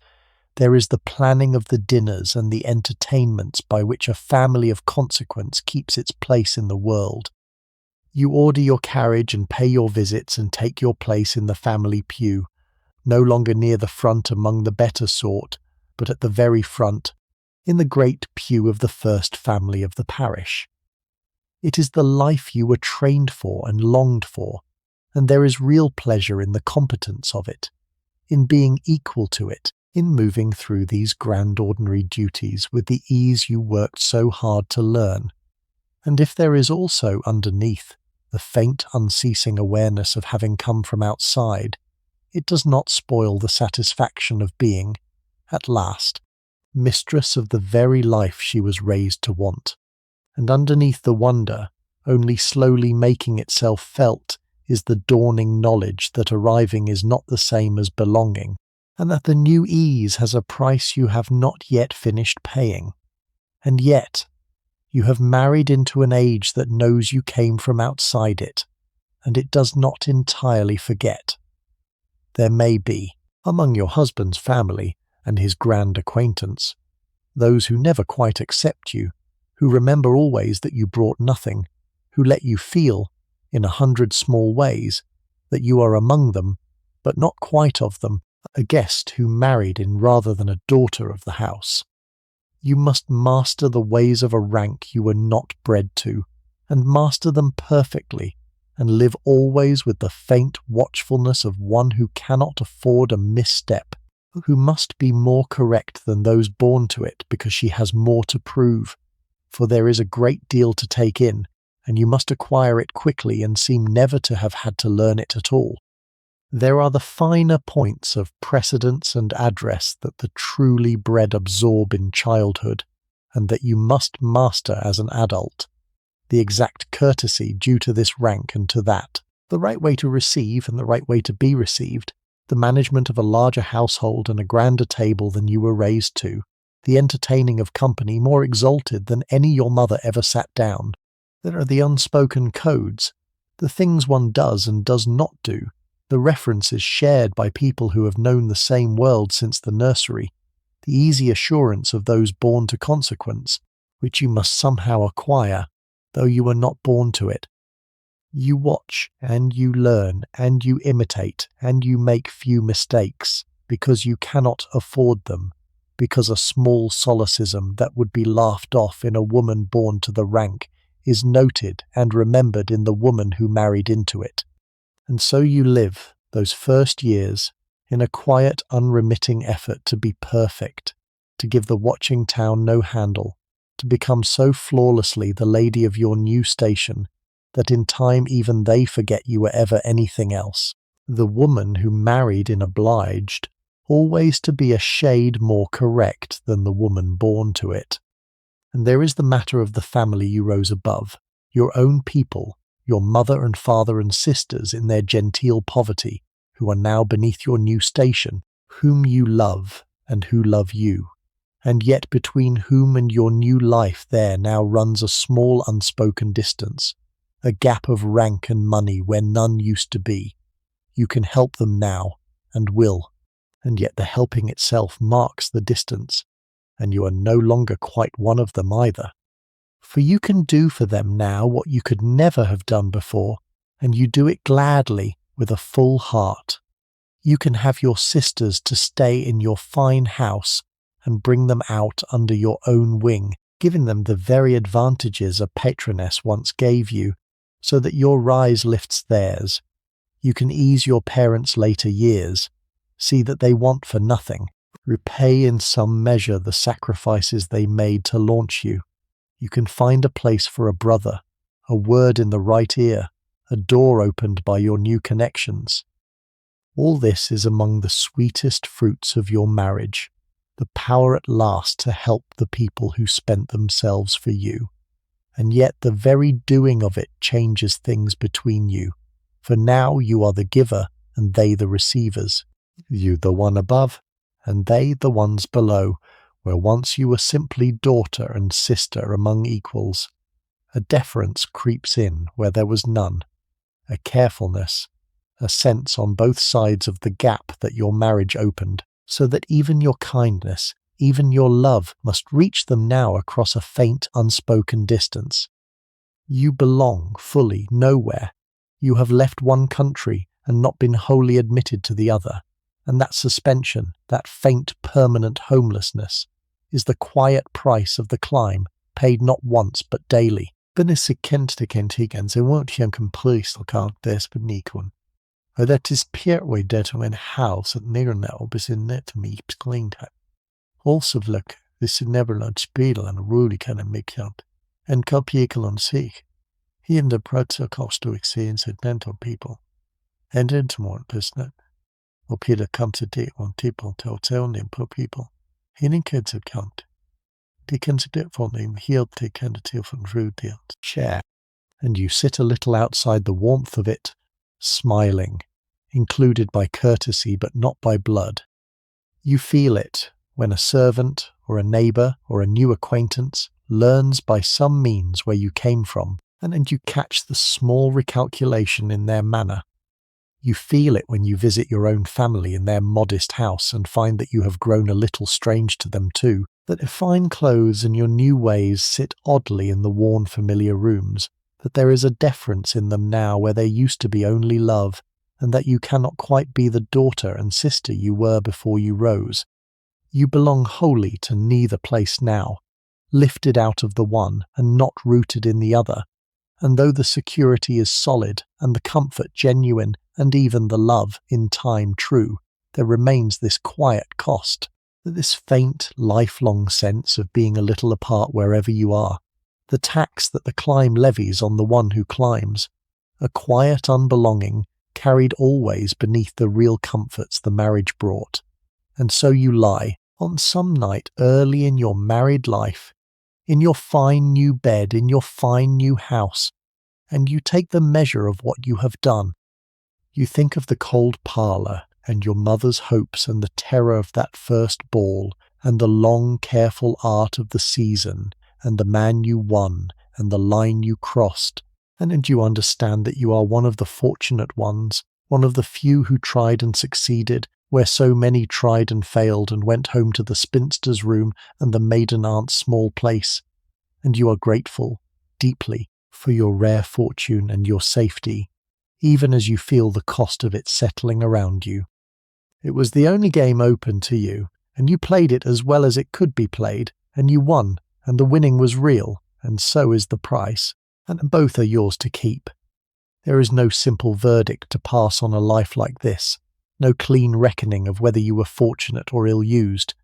There is the planning of the dinners and the entertainments by which a family of consequence keeps its place in the world. You order your carriage and pay your visits and take your place in the family pew, no longer near the front among the better sort, but at the very front, in the great pew of the first family of the parish. It is the life you were trained for and longed for, and there is real pleasure in the competence of it, in being equal to it, in moving through these grand ordinary duties with the ease you worked so hard to learn. And if there is also underneath the faint unceasing awareness of having come from outside, it does not spoil the satisfaction of being, at last, mistress of the very life she was raised to want. And underneath the wonder, only slowly making itself felt, is the dawning knowledge that arriving is not the same as belonging, and that the new ease has a price you have not yet finished paying. And yet, you have married into an age that knows you came from outside it, and it does not entirely forget. There may be, among your husband's family and his grand acquaintance, those who never quite accept you, who remember always that you brought nothing, who let you feel, in 100 small ways, that you are among them, but not quite of them, a guest who married in rather than a daughter of the house. You must master the ways of a rank you were not bred to, and master them perfectly, and live always with the faint watchfulness of one who cannot afford a misstep, who must be more correct than those born to it because she has more to prove, for there is a great deal to take in, and you must acquire it quickly and seem never to have had to learn it at all. There are the finer points of precedence and address that the truly bred absorb in childhood, and that you must master as an adult. The exact courtesy due to this rank and to that, the right way to receive and the right way to be received, the management of a larger household and a grander table than you were raised to, the entertaining of company more exalted than any your mother ever sat down. There are the unspoken codes, the things one does and does not do, the references shared by people who have known the same world since the nursery, the easy assurance of those born to consequence, which you must somehow acquire, though you were not born to it. You watch, and you learn, and you imitate, and you make few mistakes, because you cannot afford them, because a small solecism that would be laughed off in a woman born to the rank is noted and remembered in the woman who married into it. And so you live, those first years, in a quiet, unremitting effort to be perfect, to give the watching town no handle, to become so flawlessly the lady of your new station, that in time even they forget you were ever anything else. The woman who married in obliged, always to be a shade more correct than the woman born to it. And there is the matter of the family you rose above, your own people, your mother and father and sisters in their genteel poverty, who are now beneath your new station, whom you love and who love you, and yet between whom and your new life there now runs a small unspoken distance, a gap of rank and money where none used to be. You can help them now, and will, and yet the helping itself marks the distance, and you are no longer quite one of them either. For you can do for them now what you could never have done before, and you do it gladly with a full heart. You can have your sisters to stay in your fine house and bring them out under your own wing, giving them the very advantages a patroness once gave you, so that your rise lifts theirs. You can ease your parents' later years, see that they want for nothing, repay in some measure the sacrifices they made to launch you. You can find a place for a brother, a word in the right ear, a door opened by your new connections. All this is among the sweetest fruits of your marriage, the power at last to help the people who spent themselves for you. And yet the very doing of it changes things between you, for now you are the giver and they the receivers, you the one above and they the ones below, where once you were simply daughter and sister among equals. A deference creeps in where there was none, a carefulness, a sense on both sides of the gap that your marriage opened, so that even your kindness, even your love must reach them now across a faint, unspoken distance. You belong fully nowhere. You have left one country and not been wholly admitted to the other, and that suspension, that faint, permanent homelessness, is the quiet price of the climb, paid not once but daily. Byn is kent kentigen, so won't you complete the count this benicun. Och det är det som en house att nirna och besinnet mig klingta. Also look, this is never not spedal and really kind of make up. And copiecal on sig. He in the protsa costo incidental people. And into more business. Och Peter come to date on people till telling på people. Hinning kids account. De kan se det från en helt täckande till från rudelt. Share. And you sit a little outside the warmth of it, smiling, included by courtesy but not by blood. You feel it when a servant or a neighbour or a new acquaintance learns by some means where you came from, and you catch the small recalculation in their manner. You feel it when you visit your own family in their modest house and find that you have grown a little strange to them too, that their fine clothes and your new ways sit oddly in the worn familiar rooms, that there is a deference in them now where there used to be only love, and that you cannot quite be the daughter and sister you were before you rose. You belong wholly to neither place now, lifted out of the one and not rooted in the other, and though the security is solid and the comfort genuine and even the love in time true, there remains this quiet cost, this faint lifelong sense of being a little apart wherever you are, the tax that the climb levies on the one who climbs, a quiet unbelonging carried always beneath the real comforts the marriage brought. And so you lie, on some night early in your married life, in your fine new bed, in your fine new house, and you take the measure of what you have done. You think of the cold parlour, and your mother's hopes, and the terror of that first ball, and the long careful art of the season, and the man you won, and the line you crossed, and you understand that you are one of the fortunate ones, one of the few who tried and succeeded, where so many tried and failed and went home to the spinster's room and the maiden aunt's small place, and you are grateful, deeply, for your rare fortune and your safety, even as you feel the cost of it settling around you. It was the only game open to you, and you played it as well as it could be played, and you won, and the winning was real, and so is the price, and both are yours to keep. There is no simple verdict to pass on a life like this, no clean reckoning of whether you were fortunate or ill-used,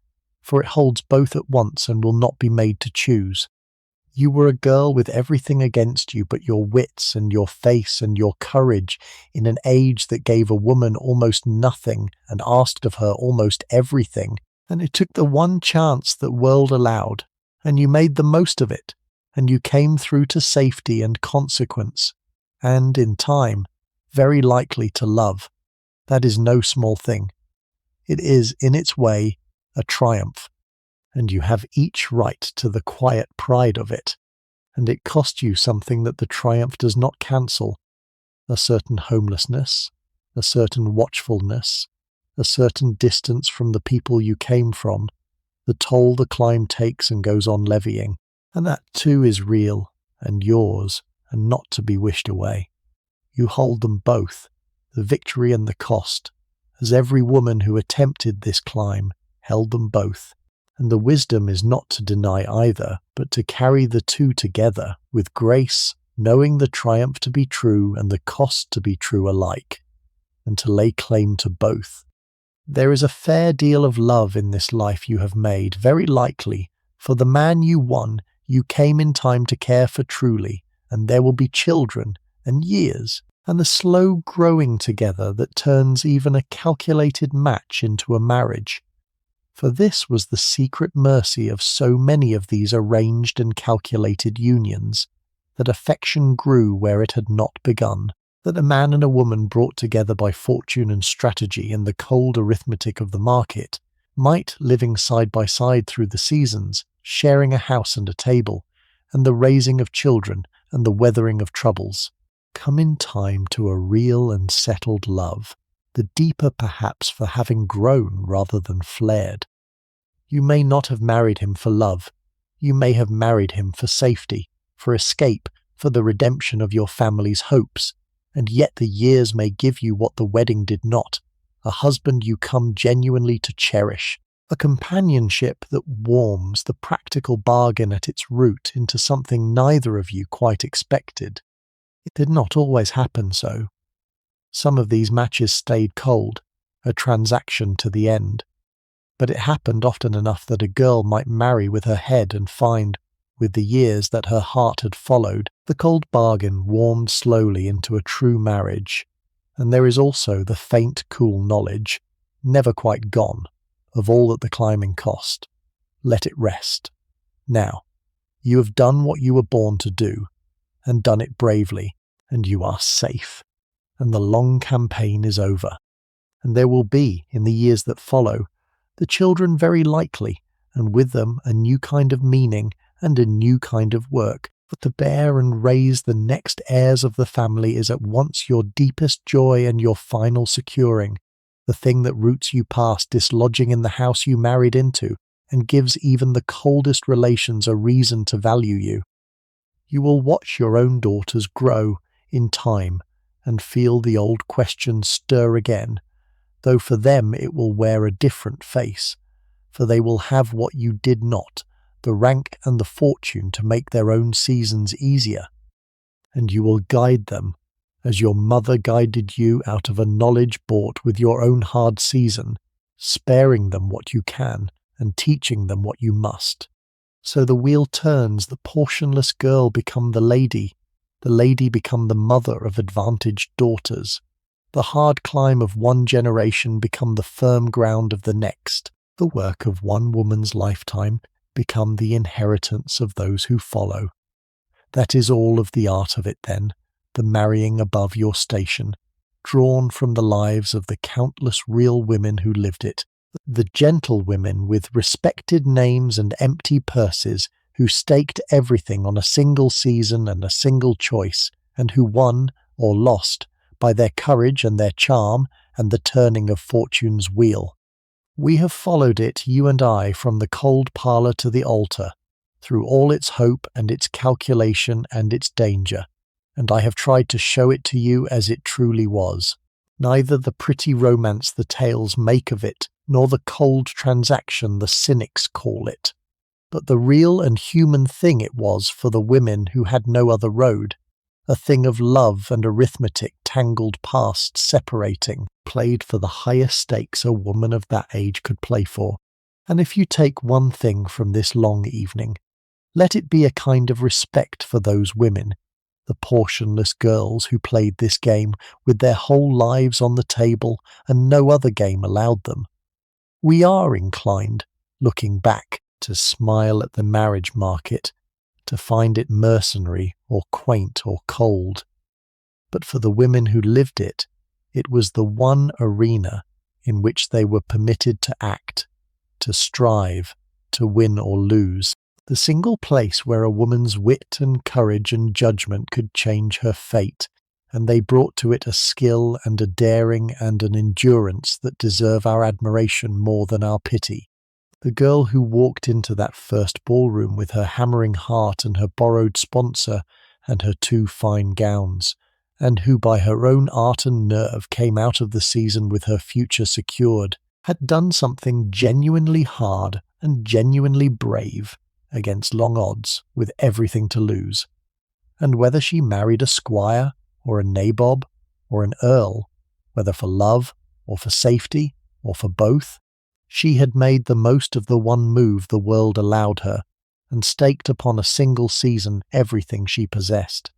for it holds both at once and will not be made to choose. You were a girl with everything against you but your wits and your face and your courage in an age that gave a woman almost nothing and asked of her almost everything, and it took the one chance that world allowed, and you made the most of it, and you came through to safety and consequence, and, in time, very likely to love. That is no small thing. It is, in its way, a triumph, and you have each right to the quiet pride of it, and it cost you something that the triumph does not cancel, a certain homelessness, a certain watchfulness, a certain distance from the people you came from, the toll the climb takes and goes on levying, and that too is real, and yours, and not to be wished away. You hold them both, the victory and the cost, as every woman who attempted this climb held them both, and the wisdom is not to deny either, but to carry the two together with grace, knowing the triumph to be true and the cost to be true alike, and to lay claim to both. There is a fair deal of love in this life you have made, very likely, for the man you won you came in time to care for truly, and there will be children, and years, and the slow growing together that turns even a calculated match into a marriage. For this was the secret mercy of so many of these arranged and calculated unions, that affection grew where it had not begun, that a man and a woman brought together by fortune and strategy in the cold arithmetic of the market, might, living side by side through the seasons, sharing a house and a table, and the raising of children and the weathering of troubles, come in time to a real and settled love, the deeper perhaps for having grown rather than flared. You may not have married him for love. You may have married him for safety, for escape, for the redemption of your family's hopes, and yet the years may give you what the wedding did not, a husband you come genuinely to cherish, a companionship that warms the practical bargain at its root into something neither of you quite expected. It did not always happen so. Some of these matches stayed cold, a transaction to the end. But it happened often enough that a girl might marry with her head and find, with the years that her heart had followed, the cold bargain warmed slowly into a true marriage. And there is also the faint, cool knowledge, never quite gone, of all that the climbing cost. Let it rest. Now, you have done what you were born to do, and done it bravely, and you are safe. And the long campaign is over. And there will be, in the years that follow, the children very likely, and with them a new kind of meaning and a new kind of work. For to bear and raise the next heirs of the family is at once your deepest joy and your final securing, the thing that roots you past dislodging in the house you married into, and gives even the coldest relations a reason to value you. You will watch your own daughters grow in time and feel the old questions stir again, though for them it will wear a different face, for they will have what you did not, the rank and the fortune to make their own seasons easier. And you will guide them, as your mother guided you out of a knowledge bought with your own hard season, sparing them what you can and teaching them what you must. So the wheel turns, the portionless girl become the lady become the mother of advantaged daughters. The hard climb of one generation become the firm ground of the next, the work of one woman's lifetime become the inheritance of those who follow. That is all of the art of it then, the marrying above your station, drawn from the lives of the countless real women who lived it, the gentlewomen with respected names and empty purses who staked everything on a single season and a single choice, and who won or lost by their courage and their charm and the turning of fortune's wheel. We have followed it, you and I, from the cold parlour to the altar, through all its hope and its calculation and its danger, and I have tried to show it to you as it truly was. Neither the pretty romance the tales make of it, nor the cold transaction the cynics call it, but the real and human thing it was for the women who had no other road, a thing of love and arithmetic tangled past, separating, played for the highest stakes a woman of that age could play for. And if you take one thing from this long evening, let it be a kind of respect for those women, the portionless girls who played this game with their whole lives on the table and no other game allowed them. We are inclined, looking back, to smile at the marriage market, to find it mercenary or quaint or cold. But for the women who lived it, it was the one arena in which they were permitted to act, to strive, to win or lose, the single place where a woman's wit and courage and judgment could change her fate, and they brought to it a skill and a daring and an endurance that deserve our admiration more than our pity. The girl who walked into that first ballroom with her hammering heart and her borrowed sponsor and her 2 fine gowns, and who by her own art and nerve came out of the season with her future secured, had done something genuinely hard and genuinely brave against long odds with everything to lose. And whether she married a squire or a nabob or an earl, whether for love or for safety or for both, she had made the most of the one move the world allowed her, and staked upon a single season everything she possessed.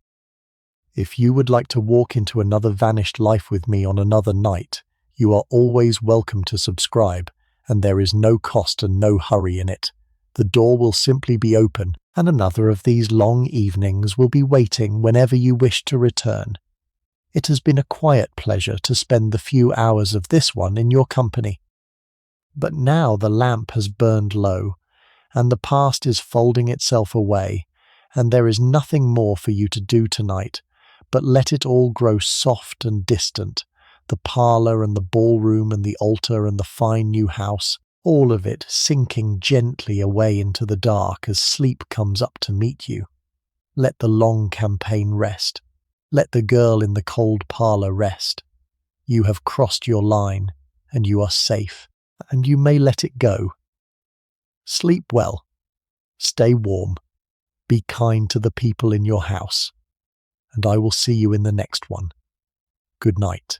If you would like to walk into another vanished life with me on another night, you are always welcome to subscribe, and there is no cost and no hurry in it. The door will simply be open, and another of these long evenings will be waiting whenever you wish to return. It has been a quiet pleasure to spend the few hours of this one in your company. But now the lamp has burned low, and the past is folding itself away, and there is nothing more for you to do tonight, but let it all grow soft and distant, the parlour and the ballroom and the altar and the fine new house, all of it sinking gently away into the dark as sleep comes up to meet you. Let the long campaign rest. Let the girl in the cold parlour rest. You have crossed your line, and you are safe, and you may let it go. Sleep well. Stay warm. Be kind to the people in your house. And I will see you in the next one. Good night.